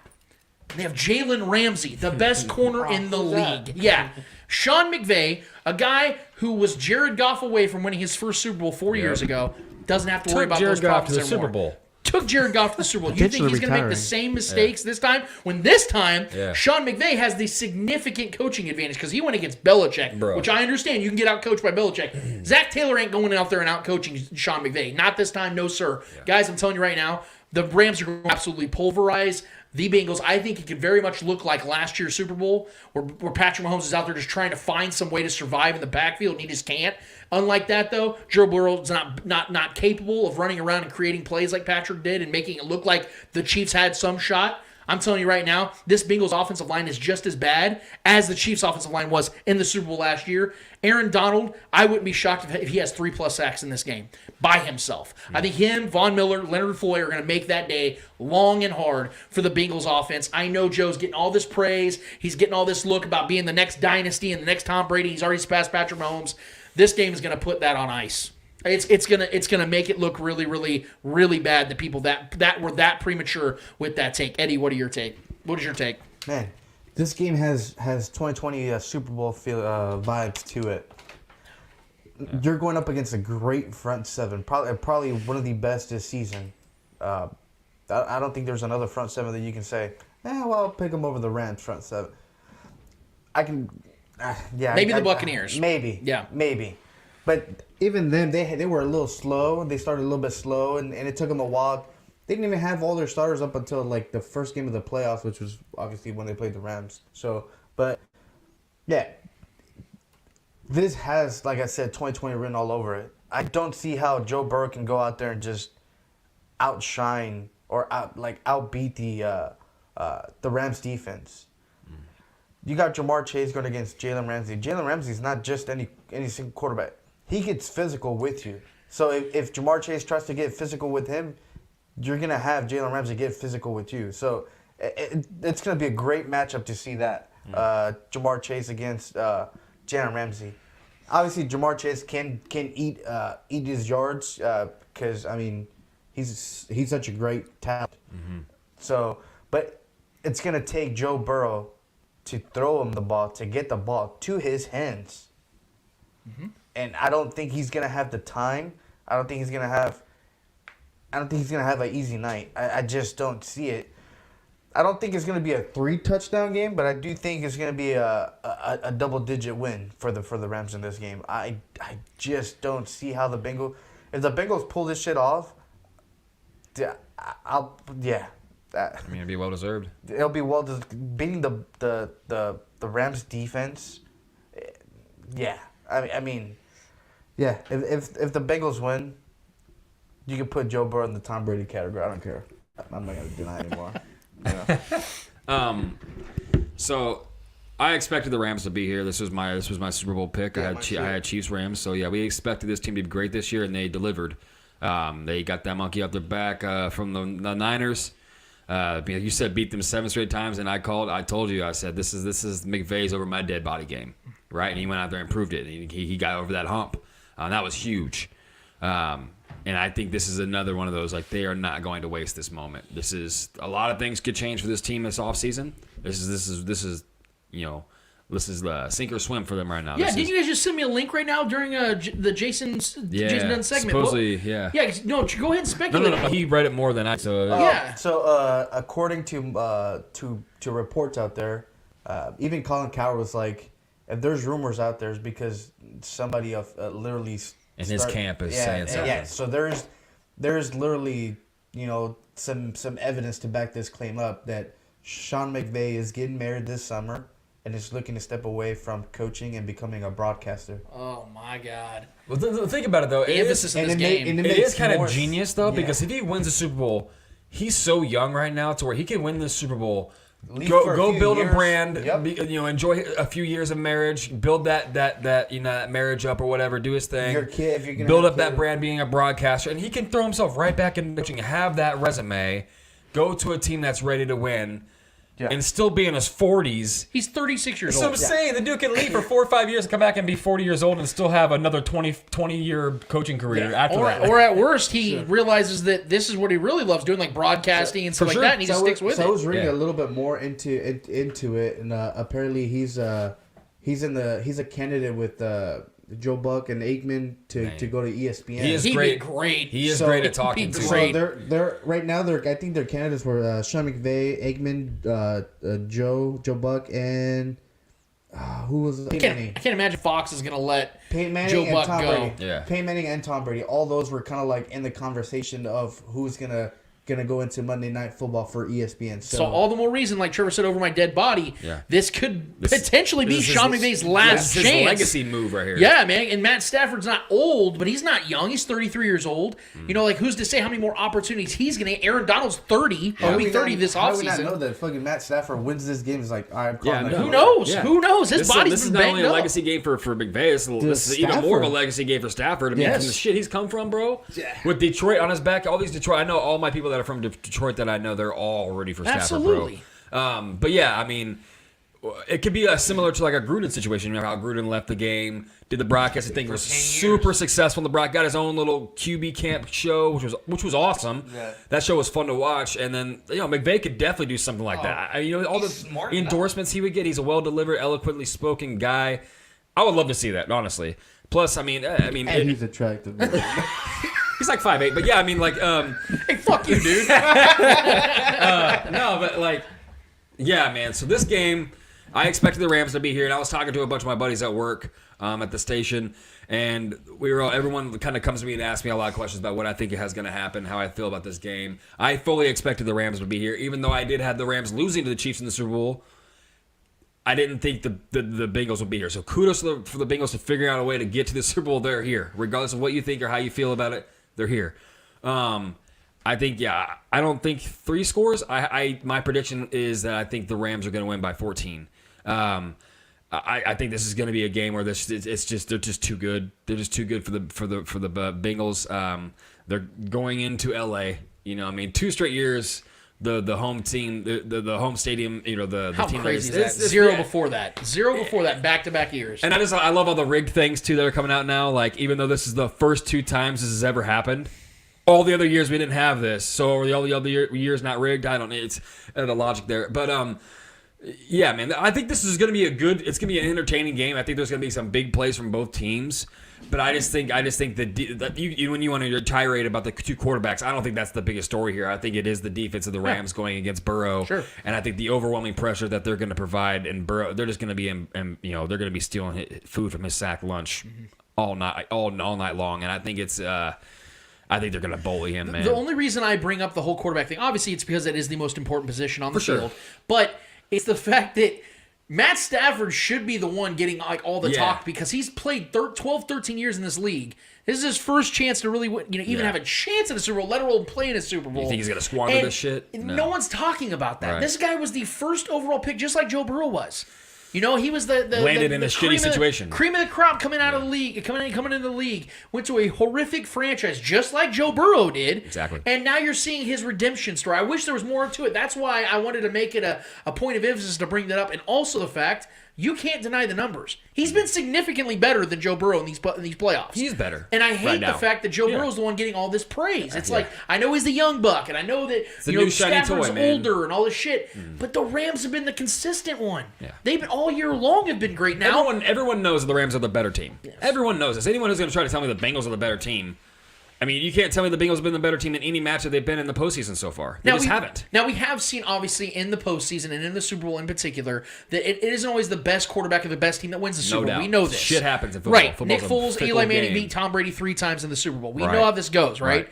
they have Jalen Ramsey, the best corner in the league. Yeah, Sean McVay, a guy who was Jared Goff away from winning his first Super Bowl 4 years ago, doesn't have to worry about those problems anymore. Super Bowl. Took Jared Goff to the Super Bowl. You think he's going to make the same mistakes this time? When this time, Sean McVay has the significant coaching advantage because he went against Belichick, which I understand. You can get out-coached by Belichick. Zach Taylor ain't going out there and out-coaching Sean McVay. Not this time, no sir. Guys, I'm telling you right now, the Rams are going to absolutely pulverize the Bengals. I think it could very much look like last year's Super Bowl where Patrick Mahomes is out there just trying to find some way to survive in the backfield, and he just can't. Unlike that, though, Joe Burrow is not capable of running around and creating plays like Patrick did and making it look like the Chiefs had some shot. I'm telling you right now, this Bengals offensive line is just as bad as the Chiefs offensive line was in the Super Bowl last year. Aaron Donald, I wouldn't be shocked if he has 3+ sacks in this game by himself. I think him, Von Miller, Leonard Floyd are going to make that day long and hard for the Bengals offense. I know Joe's getting all this praise. He's getting all this look about being the next dynasty and the next Tom Brady. He's already surpassed Patrick Mahomes. This game is going to put that on ice. It's gonna make it look really, really, really bad that people that were that premature with that take. Eddie, what is your take? Man, this game has 2020 Super Bowl vibes to it. You're going up against a great front 7, probably one of the best this season. I don't think there's another front 7 that you can say, I'll pick them over the Rams front 7. I can, maybe the Buccaneers. Maybe. But even then, they were a little slow. They started a little bit slow, and it took them a while. They didn't even have all their starters up until like the first game of the playoffs, which was obviously when they played the Rams. So, but yeah, this has, like I said, 2020 written all over it. I don't see how Joe Burrow can go out there and just outshine or outbeat the Rams defense. You got Jamar Chase going against Jalen Ramsey. Jalen Ramsey's not just any single quarterback. He gets physical with you. So if Jamar Chase tries to get physical with him, you're going to have Jalen Ramsey get physical with you. So it's going to be a great matchup to see that. Jamar Chase against Jalen Ramsey. Obviously, Jamar Chase can eat his yards because, he's such a great talent. So, but it's going to take Joe Burrow to throw him the ball, to get the ball to his hands. And I don't think he's going to have the time. I don't think he's going to have an easy night. I just don't see it. I don't think it's going to be a 3-touchdown game, but I do think it's going to be a double-digit win for the Rams in this game. I just don't see how if the Bengals pull this shit off, it'll be well deserved. It'll be well deserved. Beating the Rams defense. Yeah, If the Bengals win, you can put Joe Burrow in the Tom Brady category. I don't care. I'm not gonna deny anymore. So I expected the Rams to be here. This was my Super Bowl pick. Yeah, I had Chiefs Rams. So yeah, we expected this team to be great this year, and they delivered. They got that monkey off their back from the Niners. You said beat them 7 straight times, and I told you, I said this is McVay's over my dead body game, right? And he went out there and proved it. And he got over that hump. That was huge. And I think this is another one of those, like, they are not going to waste this moment. This is a lot of things could change for this team this offseason. This is sink or swim for them right now. Yeah, didn't you guys just send me a link right now during the Jason Dunn segment? Supposedly, yeah. Yeah, no, go ahead and speculate. No, he read it more than I. So yeah. So according to reports out there, even Colin Cowherd was like, if there's rumors out there, it's because somebody literally in his camp is saying something. Yeah, so there's literally some evidence to back this claim up that Sean McVay is getting married this summer and is looking to step away from coaching and becoming a broadcaster. Oh my God! Well, think about it though. The emphasis in this game. It is kind of genius though, because if he wins the Super Bowl, he's so young right now to where he can win this Super Bowl. Go build a brand. Yep. Enjoy a few years of marriage. Build that marriage up or whatever. Do his thing. Your kid, if you're gonna build up that brand, being a broadcaster, and he can throw himself right back into coaching. Have that resume. Go to a team that's ready to win. Yeah. And still be in his 40s. He's 36 years old. So I'm saying the dude can leave for 4 or 5 years and come back and be 40 years old and still have another 20-year coaching career after that. Or at worst, he realizes that this is what he really loves doing, like broadcasting and stuff like that, and he just sticks with it. So I was reading a little bit more into it, and apparently he's a candidate with Joe Buck and Aikman to go to ESPN. He is great. He is great at talking. So they're right now. I think their candidates were Sean McVay, Aikman, Joe Buck, and who was I can't imagine Fox is going to let Peyton Manning Joe and Buck Tom go. Brady. Yeah. Peyton Manning and Tom Brady. All those were kind of like in the conversation of who's gonna go into Monday Night Football for ESPN. So all the more reason, like Trevor said, over my dead body, this could potentially be Sean McVay's last chance. His legacy move right here. Yeah, man. And Matt Stafford's not old, but he's not young. He's 33 years old. Like, who's to say how many more opportunities he's going to get? Aaron Donald's 30. He'll be 30 this offseason. How do we not know that fucking Matt Stafford wins this game? Is like, all right, who knows? Yeah. Who knows? His body's This is not only a legacy game for McVay. This is even more of a legacy game for Stafford. I mean, from the shit he's come from, bro. Yeah. With Detroit on his back, all these Detroit. I know all my people that are from Detroit that I know, they're all ready for Stafford, Absolutely. Bro. But yeah, I mean, it could be similar to like a Gruden situation. Remember how Gruden left the game, did the broadcast? I think was super successful. The broadcast got his own little QB camp show, which was awesome. Yeah. That show was fun to watch. And then McVay could definitely do something like that. All the endorsements he would get. He's a well delivered, eloquently spoken guy. I would love to see that, honestly. Plus, I mean, and he's attractive. He's like 5'8", but yeah, I mean, like, hey, fuck you, dude. No, but like, yeah, man. So this game, I expected the Rams to be here, and I was talking to a bunch of my buddies at work at the station, and everyone kind of comes to me and asks me a lot of questions about what I think is going to happen, how I feel about this game. I fully expected the Rams to be here, even though I did have the Rams losing to the Chiefs in the Super Bowl. I didn't think the Bengals would be here. So kudos for the Bengals to figure out a way to get to the Super Bowl. They're here, regardless of what you think or how you feel about it. They're here. I think, I don't think 3 scores. My prediction is that I think the Rams are going to win by 14. I think this is going to be a game where they're just too good. They're just too good for the Bengals. They're going into LA. 2 straight years. The home team, the home stadium, the how team crazy is that? Zero before that, back-to-back years. And I love all the rigged things too that are coming out now. Like, even though this is the first 2 times this has ever happened, all the other years we didn't have this. So are all the other years not rigged? I don't know. It's the logic there, but yeah, man. I think this is going to be it's going to be an entertaining game. I think there's going to be some big plays from both teams. But I just think that when you want to tirade about the 2 quarterbacks, I don't think that's the biggest story here. I think it is the defense of the Rams going against Burrow. Sure. And I think the overwhelming pressure that they're going to provide, and Burrow, they're just going to be they're going to be stealing food from his sack lunch all night long. And I think I think they're going to bully him, man. The only reason I bring up the whole quarterback thing, obviously, it's because it is the most important position on the field. Sure. But it's the fact that Matt Stafford should be the one getting like all the talk because he's played 12, 13 years in this league. This is his first chance to really even have a chance at a Super Bowl, let alone play in a Super Bowl. You think he's going to squander this shit? No one's talking about that. Right. This guy was the first overall pick, just like Joe Burrow was. You know, he was the landed in a shitty situation. Cream of the crop coming out of the league, coming into the league, went to a horrific franchise just like Joe Burrow did. Exactly. And now you're seeing his redemption story. I wish there was more to it. That's why I wanted to make it a point of emphasis to bring that up, and also the fact you can't deny the numbers. He's been significantly better than Joe Burrow in these playoffs. He's better. And I hate the fact that Joe Burrow's the one getting all this praise. It's like, I know he's the young buck, and I know that Stafford's older and all this shit, but the Rams have been the consistent one. Yeah. They've been all year long have been great. Now everyone knows that the Rams are the better team. Yes. Everyone knows this. Anyone who's going to try to tell me the Bengals are the better team, I mean, you can't tell me the Bengals have been the better team in any match that they've been in the postseason so far. They just haven't. Now, we have seen, obviously, in the postseason and in the Super Bowl in particular, that it isn't always the best quarterback of the best team that wins the Super Bowl. We know this. Shit happens in football. Right. Football's Nick Foles, Eli Manning beat Tom Brady 3 times in the Super Bowl. We know how this goes, right?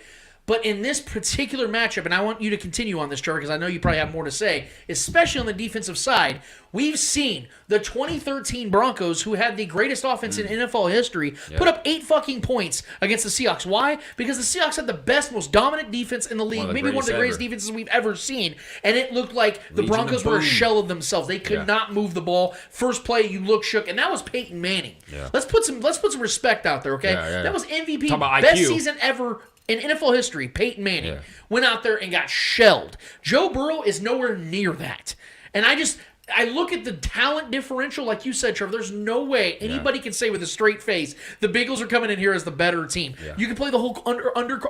But in this particular matchup, and I want you to continue on this, Trevor, because I know you probably have more to say, especially on the defensive side, we've seen the 2013 Broncos, who had the greatest offense in NFL history, put up 8 fucking points against the Seahawks. Why? Because the Seahawks had the best, most dominant defense in the league, maybe one of the greatest defenses we've ever seen, and it looked like the Broncos were a shell of themselves. They could not move the ball. First play, you look shook, and that was Peyton Manning. Yeah. Let's put some respect out there, okay? That was MVP, best season ever in NFL history. Peyton Manning went out there and got shelled. Joe Burrow is nowhere near that. And I look at the talent differential, like you said, Trevor. There's no way anybody can say with a straight face the Bengals are coming in here as the better team. Yeah. You can play the whole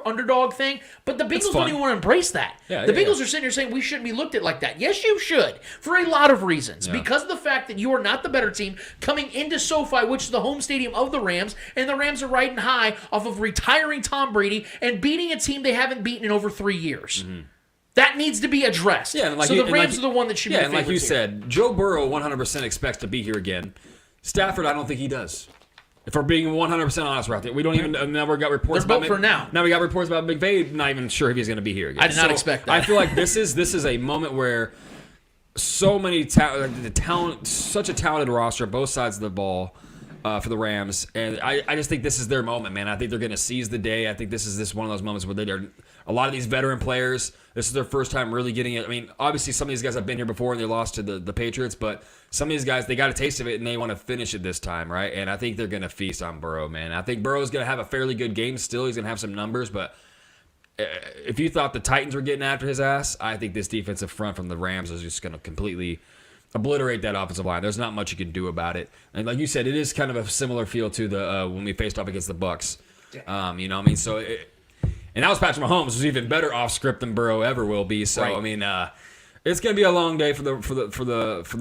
underdog thing, but the Bengals don't even want to embrace that. The Bengals are sitting here saying we shouldn't be looked at like that. Yes, you should, for a lot of reasons. Because of the fact that you are not the better team coming into SoFi, which is the home stadium of the Rams, and the Rams are riding high off of retiring Tom Brady and beating a team they haven't beaten in over 3 years. Mm-hmm. That needs to be addressed. Yeah, so the Rams are the one that should be the and like you said, Joe Burrow 100% expects to be here again. Stafford, I don't think he does. If we're being 100% honest right there, we don't even. Now we got reports about for now. Now we got reports about McVay. Not even sure if he's going to be here again. I did not expect that. I feel like this is a moment where so many talent, such a talented roster, both sides of the ball. For the Rams, and I just think this is their moment, man. I think they're going to seize the day. I think this is one of those moments where they're a lot of these veteran players. This is their first time really getting it. I mean, obviously some of these guys have been here before and they lost to the Patriots, but some of these guys, they got a taste of it and they want to finish it this time, right? And I think they're going to feast on Burrow, man. I think Burrow's going to have a fairly good game still. He's going to have some numbers, but if you thought the Titans were getting after his ass, I think this defensive front from the Rams is just going to completely obliterate that offensive line. There's not much you can do about it. And like you said, it is kind of a similar feel to the when we faced off against the Bucs. You know what I mean? So, and that was Patrick Mahomes, who's even better off script than Burrow ever will be. So, I mean, it's going to be a long day for the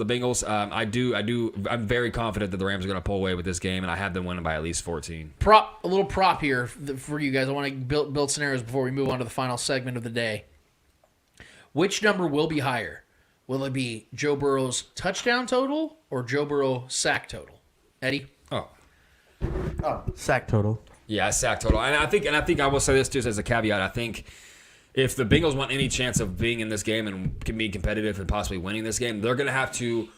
Bengals. I'm very confident that the Rams are going to pull away with this game, and I have them winning by at least 14. A little prop here for you guys. I want to build scenarios before we move on to the final segment of the day. Which number will be higher? Will it be Joe Burrow's touchdown total or Joe Burrow sack total? Eddie? Oh, sack total. Yeah, sack total. And I think I will say this too as a caveat. I think if the Bengals want any chance of being in this game and can be competitive and possibly winning this game, they're going to have to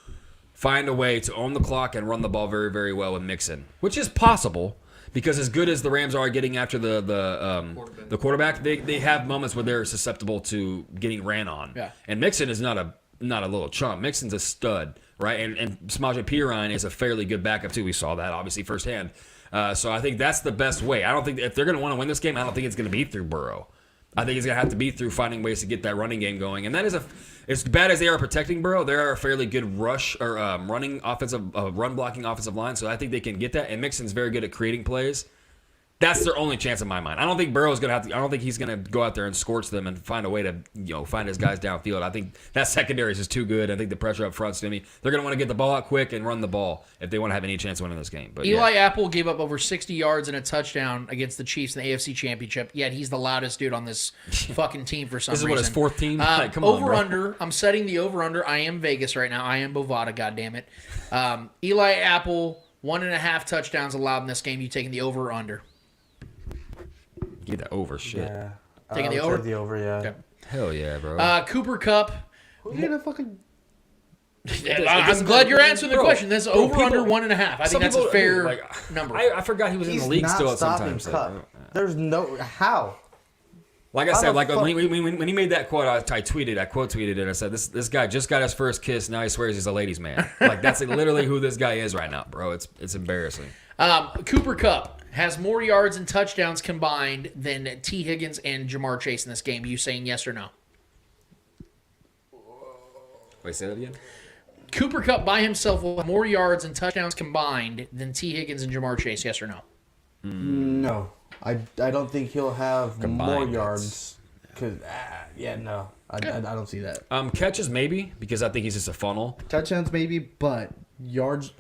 find a way to own the clock and run the ball very, very well with Mixon, which is possible. Because as good as the Rams are getting after the quarterback, they have moments where they're susceptible to getting ran on. Yeah. And Mixon is not a little chump. Mixon's a stud, right? And Samaje Perine is a fairly good backup too. We saw that obviously firsthand. So I think that's the best way. I don't think if they're going to want to win this game, I don't think it's going to be through Burrow. I think it's going to have to be through finding ways to get that running game going. And that is as bad as they are protecting Burrow, they are a fairly good rush or run blocking offensive line. So I think they can get that. And Mixon's very good at creating plays. That's their only chance in my mind. I don't think Burrow's gonna have to. I don't think he's gonna go out there and scorch them and find a way to find his guys downfield. I think that secondary is just too good. I think the pressure up front's gonna be. They're gonna want to get the ball out quick and run the ball if they want to have any chance of winning this game. But Eli Apple gave up over 60 yards and a touchdown against the Chiefs in the AFC Championship. Yet he's the loudest dude on this fucking team for some reason. This is what his fourth team. Come over on, under. I'm setting the over under. I am Vegas right now. I am Bovada. Goddammit. Eli Apple 1.5 touchdowns allowed in this game. You taking the over or under? Get that over shit. Yeah. Taking the over? The over, yeah. Okay. Hell yeah, bro. Cooper Kupp. Who's gonna fucking... I'm glad you're answering the question. This over under 1.5. I think that's a fair number. I forgot he was in the league still at some time. There's no... How? Like I said, when he made that quote, I quote tweeted it. I said, "This guy just got his first kiss. Now he swears he's a ladies' man." Like that's literally who this guy is right now, bro. It's embarrassing. Cooper Kupp has more yards and touchdowns combined than T. Higgins and Jamar Chase in this game. You saying yes or no? Wait, say that again. Cooper Kupp by himself will have more yards and touchdowns combined than T. Higgins and Jamar Chase. Yes or no? No, I don't think he'll have Combined, more yards. Cause no, I don't see that. Catches maybe because I think he's just a funnel. Touchdowns maybe, but yards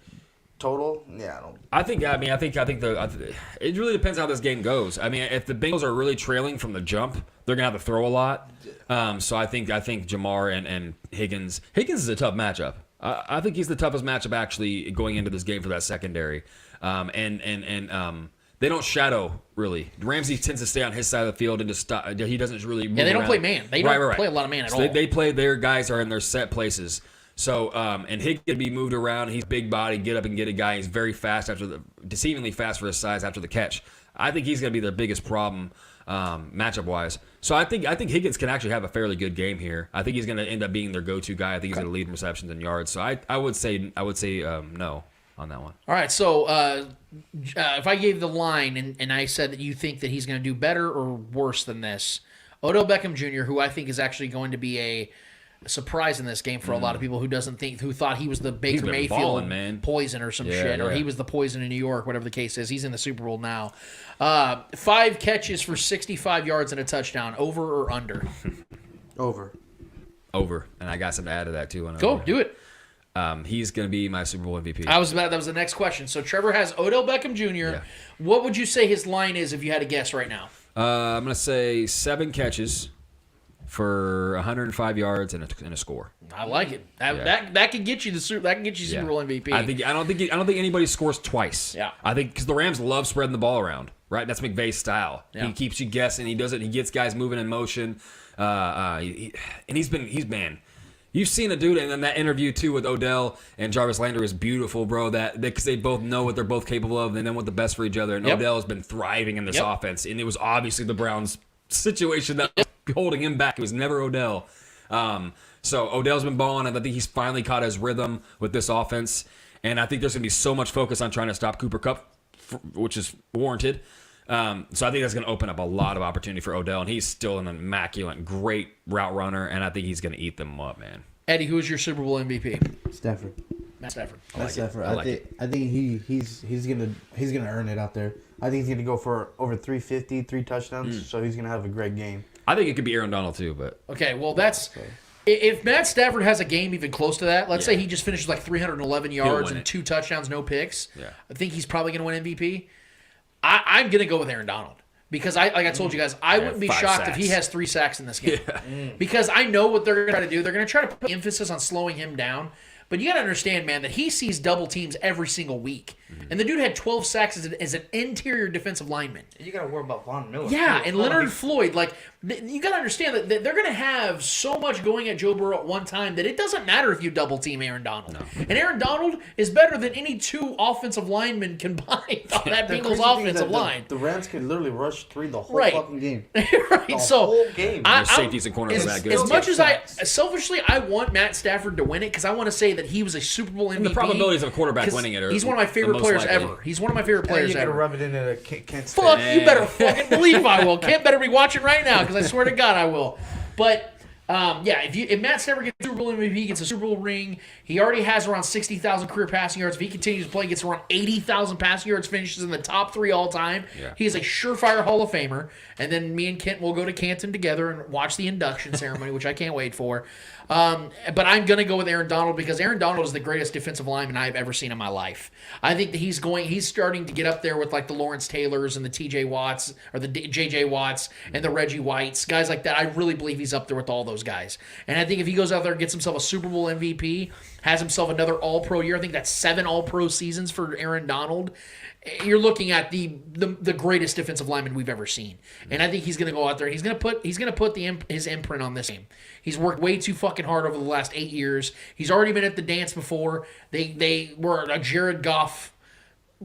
total, I don't. I think it really depends how this game goes. I mean, if the Bengals are really trailing from the jump, they're gonna have to throw a lot. So I think Jamar and Higgins is a tough matchup. I think he's the toughest matchup actually going into this game for that secondary. They don't shadow really. Ramsey tends to stay on his side of the field and just stop. He doesn't really move they don't around. play man. They don't play a lot of man at all. They play. Their guys are in their set places. So and Higgins can be moved around. He's big body, get up and get a guy. He's very fast deceivingly fast for his size after the catch. I think he's going to be their biggest problem matchup wise. So I think Higgins can actually have a fairly good game here. I think he's going to end up being their go-to guy. I think he's going to lead in receptions and yards. So I would say no on that one. All right, so if I gave the line and I said that you think that he's going to do better or worse than this, Odell Beckham Jr., who I think is actually going to be a surprise in this game for a lot of people who thought he was the Baker Mayfield poison or some shit, or he was the poison in New York, whatever the case is. He's in the Super Bowl now. 5 catches for 65 yards and a touchdown. Over or under? Over. And I got something to add to that too. Do it. He's going to be my Super Bowl MVP. That was the next question. So Trevor has Odell Beckham Jr. Yeah. What would you say his line is if you had to guess right now? I'm going to say 7 catches for 105 yards and a score. I like it. That could get you Super Bowl MVP. I don't think anybody scores twice. Yeah. I think because the Rams love spreading the ball around, right? That's McVay's style. Yeah. He keeps you guessing. He does it. He gets guys moving in motion. And you've seen a dude, and then that interview too with Odell and Jarvis Landry is beautiful, bro. Because they both know what they're both capable of, and they know what the best for each other. And Odell has been thriving in this offense, and it was obviously the Browns' situation that was holding him back. It was never Odell. So Odell's been balling, and I think he's finally caught his rhythm with this offense. And I think there's going to be so much focus on trying to stop Cooper Kupp, which is warranted. So I think that's going to open up a lot of opportunity for Odell, and he's still an immaculate, great route runner, and I think he's going to eat them up, man. Eddie, who is your Super Bowl MVP? Stafford. Matt Stafford. I think he's gonna earn it out there. I think he's gonna go for over 350, 3 touchdowns. So he's gonna have a great game. I think it could be Aaron Donald too, but okay. Well, if Matt Stafford has a game even close to that. Let's say he just finishes like 311 yards and 2 touchdowns, no picks. Yeah. I think he's probably gonna win MVP. I'm gonna go with Aaron Donald. Because like I told you guys, I wouldn't be shocked if he has 3 sacks in this game. Because I know what they're going to try to do. They're going to try to put emphasis on slowing him down. But you got to understand, man, that he sees double teams every single week. And the dude had 12 sacks as an interior defensive lineman. And you got to worry about Von Miller. Yeah, and Leonard Floyd. Like, you got to understand that they're going to have so much going at Joe Burrow at one time that it doesn't matter if you double team Aaron Donald. No. And Aaron Donald is better than any 2 offensive linemen combined on that Bengals offensive line. The Rams could literally rush 3 the whole fucking game. Right. The so whole game. Safeties and corners are that good. As much as selfishly, I want Matt Stafford to win it because I want to say that he was a Super Bowl MVP. And the probabilities of a quarterback winning it are he's one of my favorite players ever. He's one of my favorite players ever. ever. Rub it into Kent State. Fuck, you better fucking believe I will. Kent better be watching right now because I swear to God I will. But if Matt Stafford gets a Super Bowl MVP, he gets a Super Bowl ring. He already has around 60,000 career passing yards. If he continues to play, gets around 80,000 passing yards, finishes in the top 3 all time. Yeah. He is a surefire Hall of Famer. And then me and Kent will go to Canton together and watch the induction ceremony, which I can't wait for. But I'm going to go with Aaron Donald because Aaron Donald is the greatest defensive lineman I've ever seen in my life. I think that he's starting to get up there with like the Lawrence Taylors and the TJ Watts or the JJ Watts and the Reggie Whites, guys like that. I really believe he's up there with all those guys. And I think if he goes out there and gets himself a Super Bowl MVP, has himself another All-Pro year, I think that's 7 All-Pro seasons for Aaron Donald. You're looking at the greatest defensive lineman we've ever seen, and I think he's going to go out there and he's going to put his imprint on this game. He's worked way too fucking hard over the last 8 years. He's already been at the dance before. They were a Jared Goff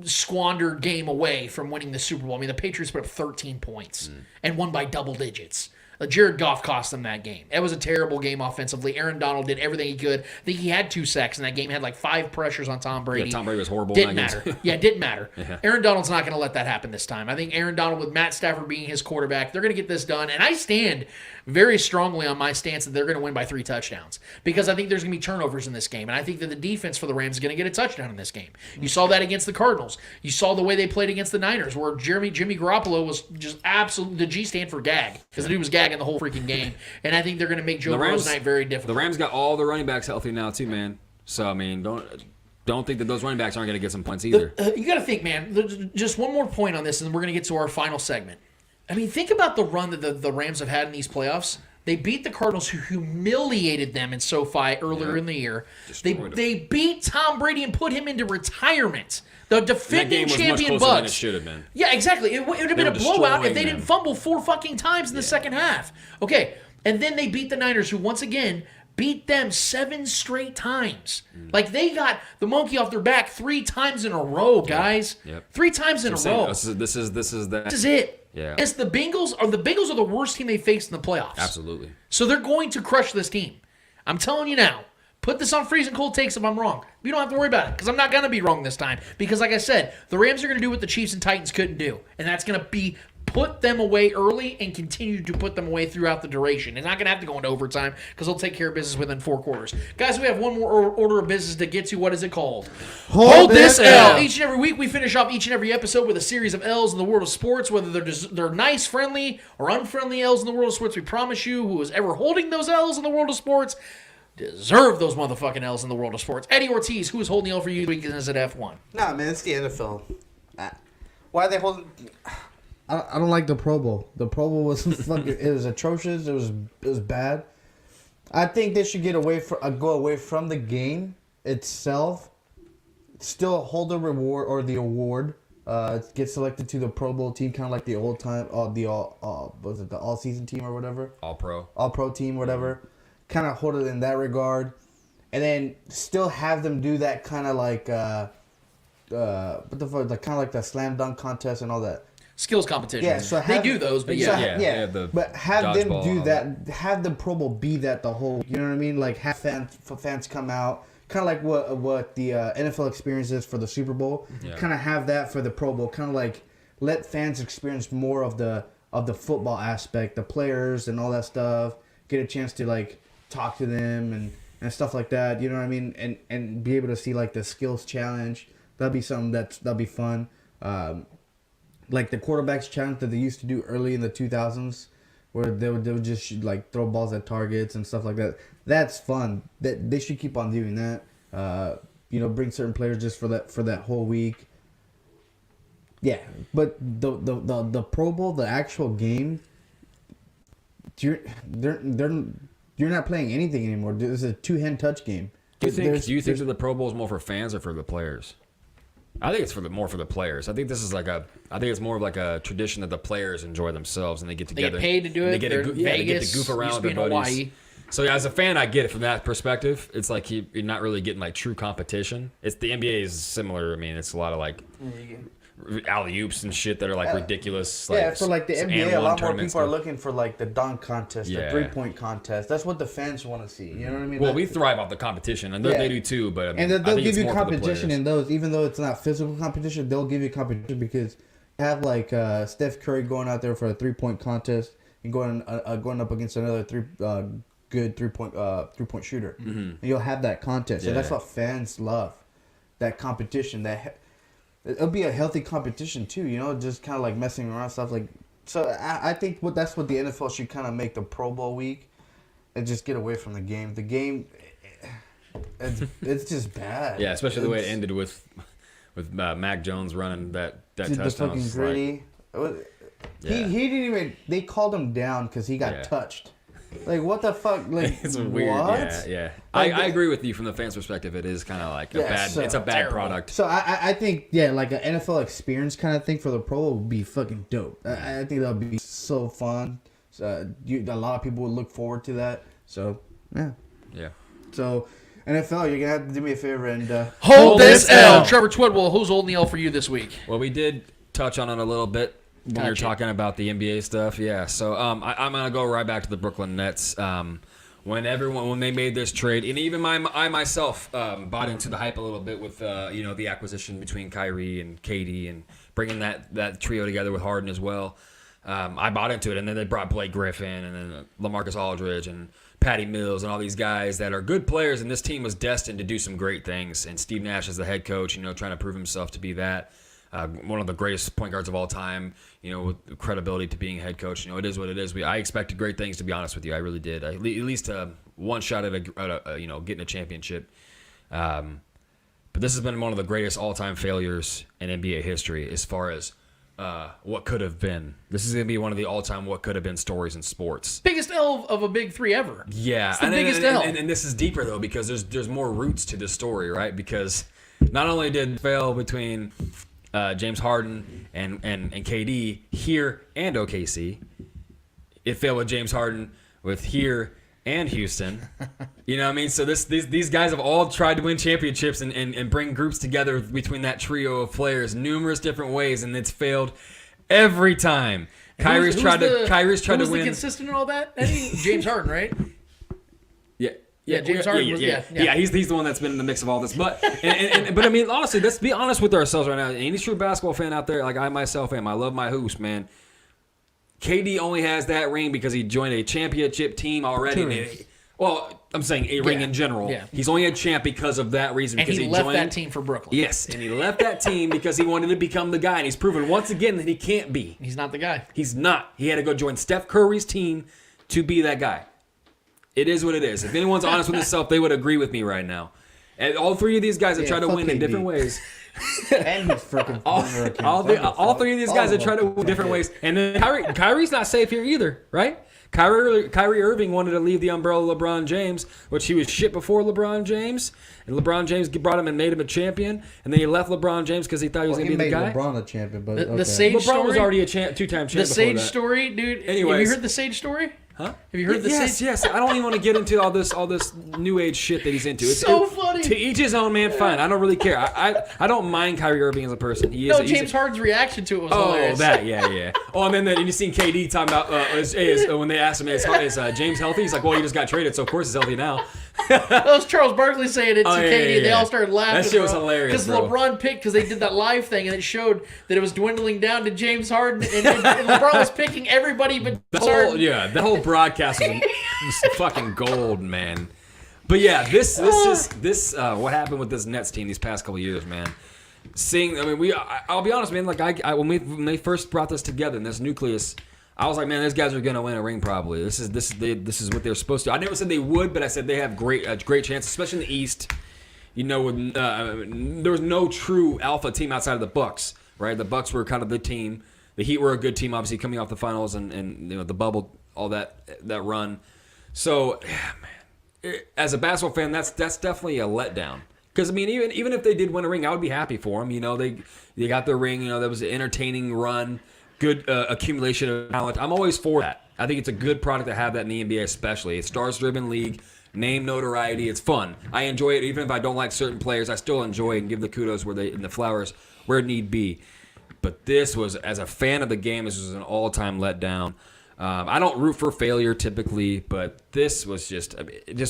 squandered game away from winning the Super Bowl. I mean, the Patriots put up 13 points and won by double digits. Jared Goff cost them that game. It was a terrible game offensively. Aaron Donald did everything he could. I think he had 2 sacks in that game. Had like 5 pressures on Tom Brady. Yeah, Tom Brady was horrible. Didn't in that matter. game. Yeah, it didn't matter. Yeah. Aaron Donald's not going to let that happen this time. I think Aaron Donald with Matt Stafford being his quarterback, they're going to get this done. And I stand very strongly on my stance that they're going to win by 3 touchdowns because I think there's going to be turnovers in this game. And I think that the defense for the Rams is going to get a touchdown in this game. You saw that against the Cardinals. You saw the way they played against the Niners where Jimmy Garoppolo was just absolute. The G stand for gag because the dude was gagging the whole freaking game. And I think they're going to make Joe Burrow's night very difficult. The Rams got all the running backs healthy now too, man. So I mean, don't think that those running backs aren't going to get some points either. You got to think, man. Just one more point on this, and then we're going to get to our final segment. I mean, think about the run that the Rams have had in these playoffs. They beat the Cardinals, who humiliated them in SoFi earlier in the year. They beat Tom Brady and put him into retirement. The defending champion Bucs. It should have been. Yeah, exactly. It would have been a blowout if they didn't fumble 4 fucking times in the second half. Okay, and then they beat the Niners, who once again beat them 7 straight times. Like, they got the monkey off their back 3 times in a row, guys. Yep. 3 times in a row. This is it. Yeah. It's the Bengals are the worst team they faced in the playoffs. Absolutely. So they're going to crush this team. I'm telling you now. Put this on Freezing Cold Takes if I'm wrong. You don't have to worry about it because I'm not going to be wrong this time. Because like I said, the Rams are going to do what the Chiefs and Titans couldn't do. And that's going to be put them away early and continue to put them away throughout the duration. It's not going to have to go into overtime because they'll take care of business within 4 quarters. Guys, we have one more order of business to get to. What is it called? Hold this L. Each and every week, we finish off each and every episode with a series of L's in the world of sports, whether they're nice, friendly, or unfriendly L's in the world of sports. We promise you, who is ever holding those L's in the world of sports, deserve those motherfucking L's in the world of sports. Eddie Ortiz, who is holding the L for you this week, is at F1. Nah, man, it's the NFL. Why are they holding... I don't like the Pro Bowl. The Pro Bowl was fucking. It was atrocious. It was bad. I think they should go away from the game itself. Still hold the reward or the award. Get selected to the Pro Bowl team, kind of like the old time. The all season team or whatever. All pro team, whatever. Kind of hold it in that regard, and then still have them do that kind of like what the fuck, like kind of like the slam dunk contest and all that. Skills competition. Yeah, so they do those, but but have them do that. Have the Pro Bowl be that the whole. You know what I mean? Like have fans come out, kind of like what the NFL experience is for the Super Bowl. Yeah. Kind of have that for the Pro Bowl. Kind of like let fans experience more of the football aspect, the players and all that stuff. Get a chance to like talk to them and stuff like that. You know what I mean? And be able to see like the skills challenge. That'd be something that'd be fun. Like the quarterbacks challenge that they used to do early in the 2000s, where they would just like throw balls at targets and stuff like that. That's fun. That they should keep on doing that. Bring certain players just for that whole week. Yeah, but the Pro Bowl, the actual game, you're not playing anything anymore. It's a 2-hand touch game. Do you think that the Pro Bowl is more for fans or for the players? I think it's more for the players. I think this is I think it's more of like a tradition that the players enjoy themselves and they get together. They get paid to do it. They get to goof around with their buddies. Hawaii. So yeah, as a fan, I get it from that perspective. It's like you're not really getting like true competition. It's the NBA is similar. I mean, it's a lot of like alley-oops and shit that are like ridiculous. Like, for like the NBA, a lot more people are looking for like the dunk contest, Yeah. the 3-point contest. That's what the fans want to see. You know what I mean? Well, Like, we thrive off the competition, and they do too. But I mean, and I they'll think give it's you more for the competition players. in those, even though it's not physical competition. They'll give you competition because you have like Steph Curry going out there for a 3-point contest and going up against another good 3-point shooter. Mm-hmm. And you'll have that contest, and that's what fans love. That competition, it'll be a healthy competition too, just kind of like messing around stuff like. So I think that's what the NFL should kind of make the Pro Bowl week, and just get away from the game. The game, it's just bad. Yeah, especially the way it ended with Mac Jones running that touchdown. The fucking gritty. He didn't even. They called him down because he got touched. Like what the fuck? Like it's weird. What? Yeah. Like, I agree with you from the fans' perspective. It is kind of like it's a bad product. So I think like an NFL experience kind of thing for the Pro Bowl would be fucking dope. I think that would be so fun. So a lot of people would look forward to that. So yeah. So NFL, you're gonna have to do me a favor and hold this L. Trevor Twidwell, who's holding the L for you this week? Well, we did touch on it a little bit when we were talking about the NBA stuff. Yeah, so I'm gonna go right back to the Brooklyn Nets. When they made this trade, and even I myself bought into the hype a little bit with the acquisition between Kyrie and KD and bringing that trio together with Harden as well. I bought into it, and then they brought Blake Griffin and then LaMarcus Aldridge and Patty Mills and all these guys that are good players, and this team was destined to do some great things. And Steve Nash is the head coach, trying to prove himself to be that. One of the greatest point guards of all time, with credibility to being a head coach. It is what it is. I expected great things, to be honest with you. I really did. At least one shot at getting a championship. But this has been one of the greatest all-time failures in NBA history as far as what could have been. This is going to be one of the all-time what could have been stories in sports. Biggest L of a big three ever. Yeah, it's the biggest L. And this is deeper though, because there's more roots to this story, right? Because not only did it fail between James Harden and KD here and OKC, it failed with James Harden with here and Houston. You know what I mean? So these guys have all tried to win championships and bring groups together between that trio of players numerous different ways, and it's failed every time. Kyrie's tried to win. Who's the consistent in all that? James Harden, right? Yeah, James Harden was. Yeah, he's the one that's been in the mix of all this. But but I mean, honestly, let's be honest with ourselves right now. Any true basketball fan out there, like I myself am, I love my hoops, man. KD only has that ring because he joined a championship team already. Well, I'm saying a ring in general. Yeah. He's only a champ because of that reason. And because he left that team for Brooklyn. Yes, and he left that team because he wanted to become the guy. And he's proven once again that he can't be. He's not the guy. He's not. He had to go join Steph Curry's team to be that guy. It is what it is. If anyone's honest with himself, they would agree with me right now. And all three of these guys have tried to win in different ways. And he's freaking all three of these guys have tried to win different ways. And then Kyrie's not safe here either, right? Kyrie Irving wanted to leave the umbrella of LeBron James, which he was shit before LeBron James. And LeBron James brought him and made him a champion. And then he left LeBron James because he thought he was going to be the guy. LeBron a champion, but the Sage LeBron story was already a two-time champion. The Sage story, dude. Anyways. Have you heard the Sage story? Huh? Have you heard the Sage? Yes. I don't even want to get into all this new age shit that he's into. It's so funny. To each his own, man. Fine. I don't really care. I don't mind Kyrie Irving as a person. James Harden's reaction to it was hilarious. Oh, that, yeah. Oh, and then you seen KD talking about when they asked him, is James healthy? He's like, well, he just got traded, so of course he's healthy now. That was Charles Barkley saying it to KD. They all started laughing. That shit was hilarious, because LeBron picked, because they did that live thing, and it showed that it was dwindling down to James Harden, and LeBron was picking everybody but Harden. The whole broadcast was fucking gold, man. But yeah, this is what happened with this Nets team these past couple of years, man. I'll be honest, man. Like when they first brought this together in this nucleus, I was like, man, these guys are gonna win a ring probably. This is what they're supposed to. I never said they would, but I said they have great chance, especially in the East. There was no true alpha team outside of the Bucks, right? The Bucks were kind of the team. The Heat were a good team, obviously coming off the finals and the bubble, all that run. So, man, as a basketball fan, that's definitely a letdown. Because I mean, even if they did win a ring, I would be happy for them. They got their ring. That was an entertaining run. Good accumulation of talent. I'm always for that. I think it's a good product to have that in the NBA, especially. It's stars-driven league, name notoriety. It's fun. I enjoy it, even if I don't like certain players. I still enjoy it and give the kudos and the flowers where it need be. But this was, as a fan of the game, this was an all-time letdown. I don't root for failure typically, but this was just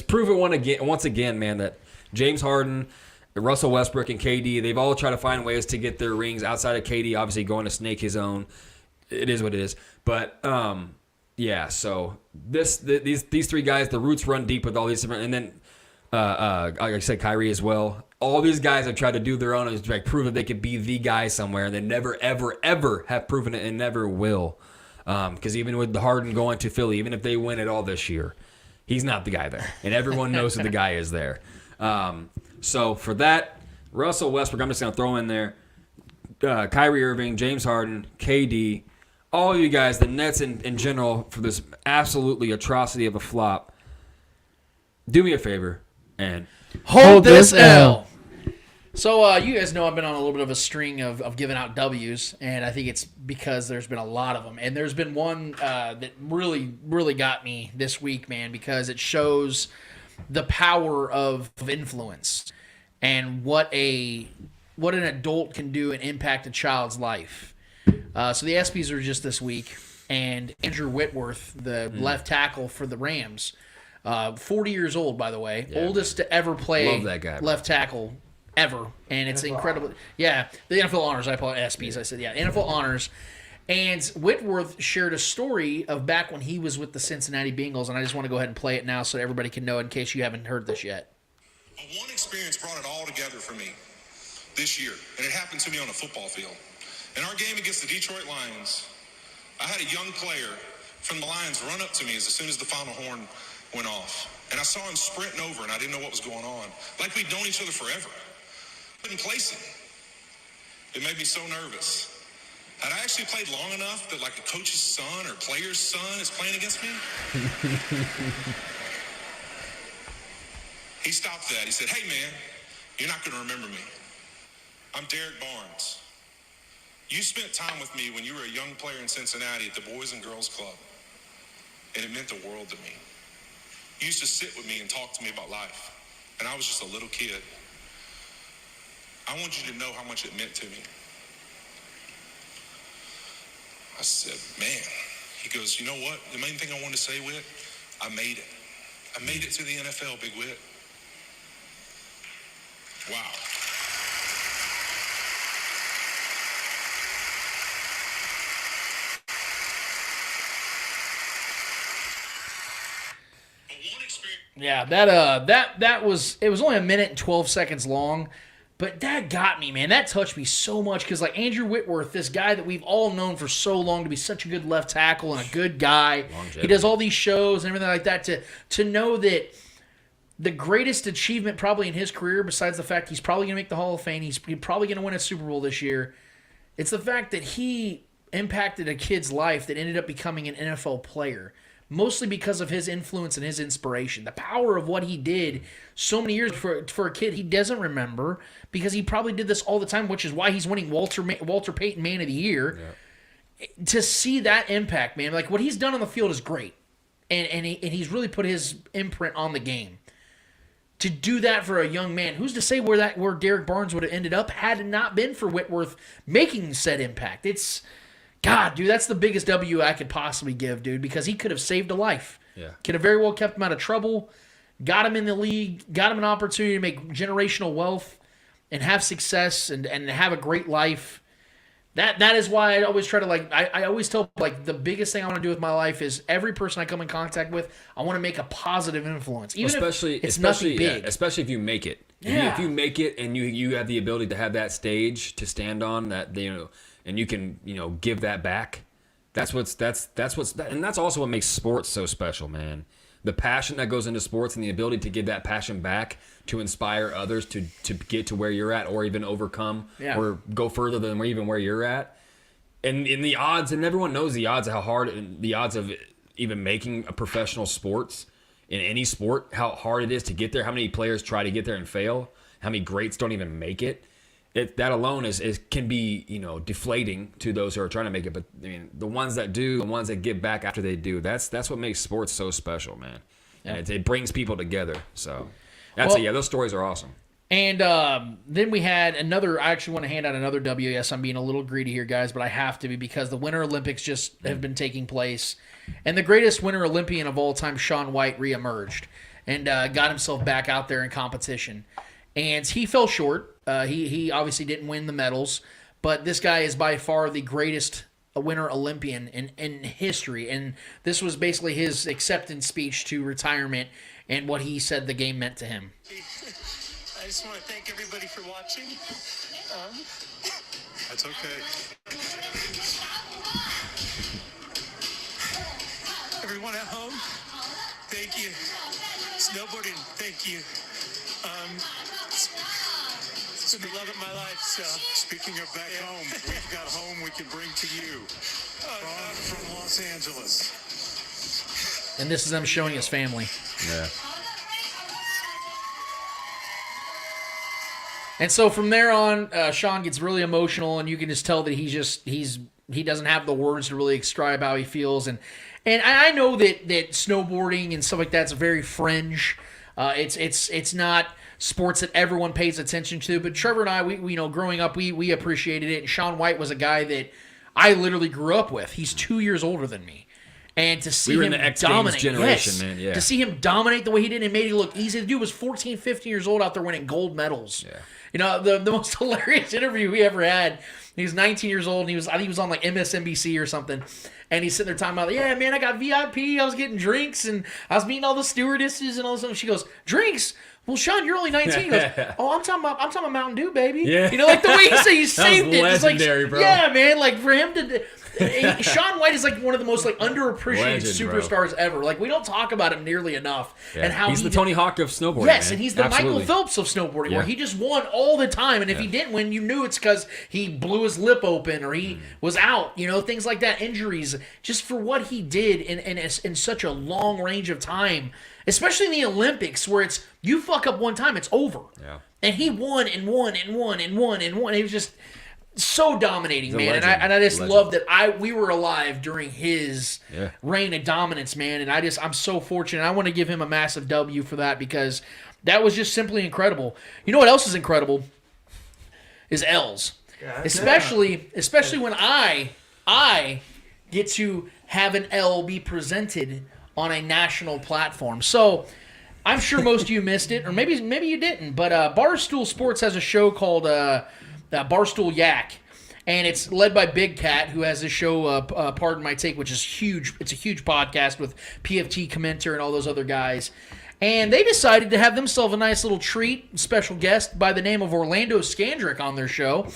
prove it once again, man, that James Harden, Russell Westbrook, and KD, they've all tried to find ways to get their rings outside of KD, obviously going to snake his own. It is what it is. But, so these three guys, the roots run deep with all these different, and then, like I said, Kyrie as well. All these guys have tried to do their own and like prove that they could be the guy somewhere, and they never, ever, ever have proven it and never will. Because even with the Harden going to Philly, even if they win it all this year, he's not the guy there. And everyone knows who the guy is there. So for that, Russell Westbrook, I'm just going to throw in there. Kyrie Irving, James Harden, KD, all of you guys, the Nets in general, for this absolutely atrocity of a flop, do me a favor and hold this L. So you guys know I've been on a little bit of a string of giving out W's, and I think it's because there's been a lot of them. And there's been one that really, really got me this week, man, because it shows the power of influence and what an adult can do and impact a child's life. So the ESPYs are just this week, and Andrew Whitworth, the left tackle for the Rams, 40 years old, by the way, oldest to ever play Love that guy, left tackle ever, and it's incredible. Yeah, the NFL honors. I apologize, ESPYs. I said NFL honors. And Whitworth shared a story of back when he was with the Cincinnati Bengals, and I just want to go ahead and play it now so everybody can know in case you haven't heard this yet. One experience brought it all together for me this year, and it happened to me on a football field. In our game against the Detroit Lions, I had a young player from the Lions run up to me as soon as the final horn went off. And I saw him sprinting over, and I didn't know what was going on. Like we'd known each other forever. Couldn't place him. It made me so nervous. Had I actually played long enough that like a coach's son or player's son is playing against me? He stopped that. He said, "Hey man, you're not going to remember me. I'm Derek Barnes. You spent time with me when you were a young player in Cincinnati at the Boys and Girls Club, and it meant the world to me. You used to sit with me and talk to me about life, and I was just a little kid. I want you to know how much it meant to me." I said, "Man." He goes, "You know what? The main thing I wanted to say, Whit, I made it. I made it to the NFL, Big Whit." Wow. Yeah, that was, it was only 1:12 long, but that got me, man. That touched me so much because like Andrew Whitworth, this guy that we've all known for so long to be such a good left tackle and a good guy. Longevity. He does all these shows and everything like that. To know that the greatest achievement probably in his career, besides the fact he's probably going to make the Hall of Fame, he's probably going to win a Super Bowl this year, it's the fact that he impacted a kid's life that ended up becoming an NFL player. Mostly because of his influence and his inspiration. The power of what he did so many years for a kid he doesn't remember because he probably did this all the time, which is why he's winning Walter Payton Man of the Year. Yeah. To see that impact, man, like what he's done on the field is great. And he's really put his imprint on the game. To do that for a young man, who's to say where Derek Barnes would have ended up had it not been for Whitworth making said impact? It's... God, dude, that's the biggest W I could possibly give, dude, because he could have saved a life. Yeah. Could have very well kept him out of trouble, got him in the league, got him an opportunity to make generational wealth and have success and have a great life. That is why I always try to, like, I always tell, like, the biggest thing I want to do with my life is every person I come in contact with, I want to make a positive influence. Even if it's nothing big. Yeah, especially if you make it. Yeah. If you make it and you have the ability to have that stage to stand on, that, you know, and you can, you know, give that back. That's also what makes sports so special, man. The passion that goes into sports and the ability to give that passion back to inspire others to get to where you're at or even overcome or go further than even where you're at. And in the odds, and everyone knows the odds of how hard, the odds of even making a professional sports in any sport, how hard it is to get there, how many players try to get there and fail, how many greats don't even make it. That alone can be, you know, deflating to those who are trying to make it. But I mean, the ones that do, the ones that give back after they do, that's what makes sports so special, man. Yeah. And it brings people together. So those stories are awesome. And then we had another. I actually want to hand out another W. Yes, I'm being a little greedy here, guys, but I have to be because the Winter Olympics just have been taking place, and the greatest Winter Olympian of all time, Shaun White, reemerged and got himself back out there in competition. And he fell short. He obviously didn't win the medals, but this guy is by far the greatest Winter Olympian in history. And this was basically his acceptance speech to retirement and what he said the game meant to him. I just want to thank everybody for watching. That's okay. Everyone at home, thank you. Snowboarding, thank you. It's been the love of my life, so. Speaking of back home, we've got home we can bring to you from Los Angeles. And this is them showing his family. Yeah. And so from there on, Shaun gets really emotional, and you can just tell that he doesn't have the words to really describe how he feels. And I know that snowboarding and stuff like that's very fringe. It's not sports that everyone pays attention to. But Trevor and I, we you know, growing up, we appreciated it. And Shaun White was a guy that I literally grew up with. He's 2 years older than me. And to see We were him in the X Games dominate, generation, yes, man, yeah. to see him dominate the way he did and made it look easy. The dude was 14, 15 years old out there winning gold medals. Yeah. You know, the most hilarious interview we ever had, he was 19 years old, and I think he was on like MSNBC or something, and he's sitting there talking about, yeah, man, I got VIP, I was getting drinks, and I was meeting all the stewardesses and all this stuff. She goes, drinks? Well, Sean, you're only 19. He goes, oh, I'm talking about Mountain Dew, baby. Yeah. You know, like the way you say you That was saved it. It's like, legendary, bro. yeah, man, like for him to... Shaun White is like one of the most like underappreciated Legend, bro. superstars ever. Like we don't talk about him nearly enough. Yeah. And how he's the did- Tony Hawk of snowboarding. Yes, man. and he's the Absolutely. Michael Phelps of snowboarding, Yeah. where he just won all the time. And if he didn't win, you knew it's because he blew his lip open or he was out. You know, things like that, injuries, just for what he did in such a long range of time, especially in the Olympics, where it's you fuck up one time, it's over. Yeah. And he won and won and won and won and won. It was just so dominating, He's a man. legend. And I just Legend. love that we were alive during his Yeah. reign of dominance, man. And I'm so fortunate. I want to give him a massive W for that because that was just simply incredible. You know what else is incredible? Is L's. Especially when I get to have an L be presented on a national platform. So I'm sure most of you missed it, or maybe you didn't. But Barstool Sports has a show called Barstool Yak, and it's led by Big Cat, who has this show, Pardon My Take, which is huge. It's a huge podcast with PFT Commenter and all those other guys. And they decided to have themselves a nice little treat, special guest by the name of Orlando Scandrick on their show.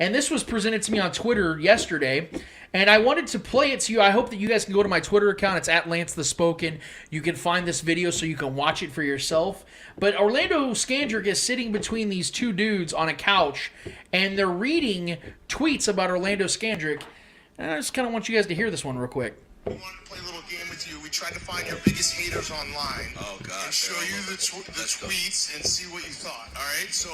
And this was presented to me on Twitter yesterday. And I wanted to play it to you. I hope that you guys can go to my Twitter account. It's at Lance the Spoken. You can find this video so you can watch it for yourself. But Orlando Scandrick is sitting between these two dudes on a couch, and they're reading tweets about Orlando Scandrick. And I just kind of want you guys to hear this one real quick. We wanted to play a little game with you. We tried to find your biggest haters online. Oh, God. And show you the tweets and see what you thought. All right? So,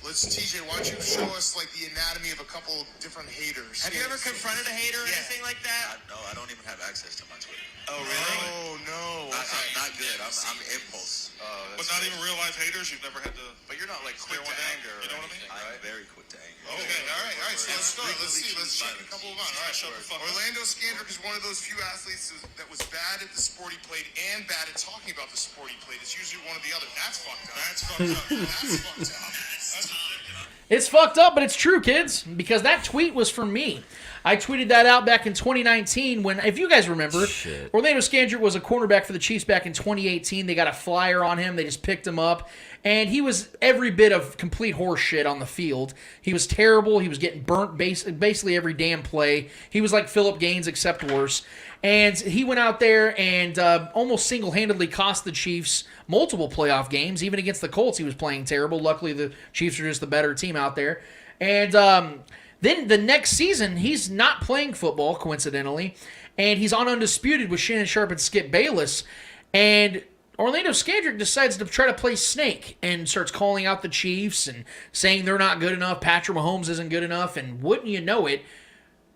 TJ, why don't you show us, like, the anatomy of a couple different haters? Have you ever confronted a hater or anything like that? No, I don't even have access to my Twitter. Oh, really? Oh, no. Not good. I'm impulse. But not even real life haters? You've never had to... But you're not like quick to anger. You know what I mean? I'm very quick to anger. Okay, all right. So let's start. Let's see. Let's check a couple of them. All right, shut the fuck up. Orlando Scandrick is one of those few athletes that was bad at the sport he played and bad at talking about the sport he played. It's usually one or the other. That's fucked up. That's fucked up. That's fucked up. It's fucked up, but it's true, kids, because that tweet was from me. I tweeted that out back in 2019 when, if you guys remember, Orlando Scandrick was a cornerback for the Chiefs back in 2018. They got a flyer on him. They just picked him up, and he was every bit of complete horse shit on the field. He was terrible. He was getting burnt basically every damn play. He was like Phillip Gaines, except worse. And he went out there and almost single-handedly cost the Chiefs multiple playoff games. Even against the Colts, he was playing terrible. Luckily, the Chiefs are just the better team out there. And then the next season, he's not playing football, coincidentally, and he's on Undisputed with Shannon Sharp and Skip Bayless. And Orlando Scandrick decides to try to play snake and starts calling out the Chiefs and saying they're not good enough, Patrick Mahomes isn't good enough, and wouldn't you know it,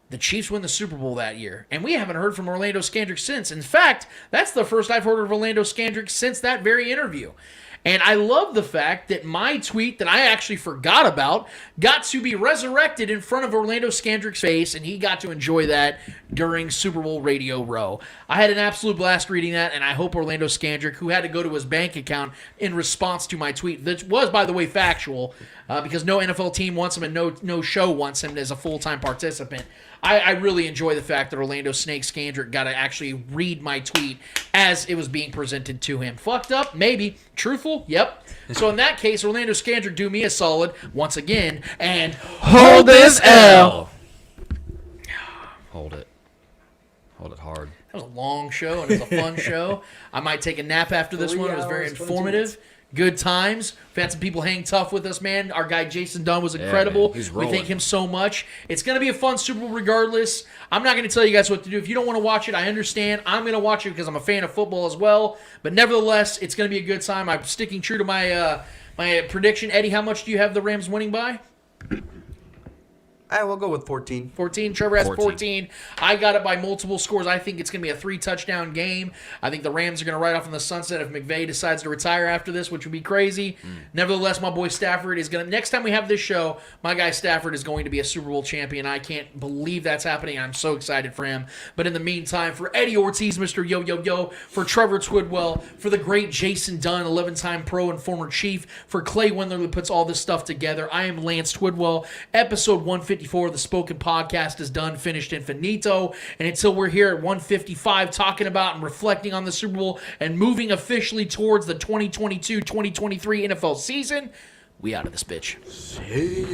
the Chiefs win the Super Bowl that year. And we haven't heard from Orlando Scandrick since. In fact, that's the first I've heard of Orlando Scandrick since that very interview. And I love the fact that my tweet that I actually forgot about got to be resurrected in front of Orlando Scandrick's face, and he got to enjoy that during Super Bowl Radio Row. I had an absolute blast reading that, and I hope Orlando Scandrick, who had to go to his bank account in response to my tweet, that was, by the way, factual, because no NFL team wants him and no show wants him as a full-time participant. I really enjoy the fact that Orlando Snake Scandrick got to actually read my tweet as it was being presented to him. Fucked up? Maybe. Truthful? Yep. So in that case, Orlando Scandrick, do me a solid once again and hold this L. Hold it. Hold it hard. That was a long show and it was a fun show. I might take a nap after this one. It was very informative. Good times. We've had some people hang tough with us, man. Our guy Jason Dunn was incredible. Man, we thank him so much. It's going to be a fun Super Bowl regardless. I'm not going to tell you guys what to do. If you don't want to watch it, I understand. I'm going to watch it because I'm a fan of football as well. But nevertheless, it's going to be a good time. I'm sticking true to my my prediction. Eddie, how much do you have the Rams winning by? We'll go with 14. 14. Trevor has 14. I got it by multiple scores. I think it's going to be a 3-touchdown game. I think the Rams are going to ride off in the sunset if McVay decides to retire after this, which would be crazy. Nevertheless, my boy Stafford is going to, next time we have this show, my guy Stafford is going to be a Super Bowl champion. I can't believe that's happening. I'm so excited for him. But in the meantime, for Eddie Ortiz, Mr. Yo-Yo-Yo, for Trevor Twidwell, for the great Jason Dunn, 11-time pro and former Chief, for Clay Wendler who puts all this stuff together, I am Lance Twidwell. Episode 154 of the Spoken Podcast is done, finished, and finito. And until we're here at 155 talking about and reflecting on the Super Bowl and moving officially towards the 2022-2023 NFL season, we out of this bitch. See ya.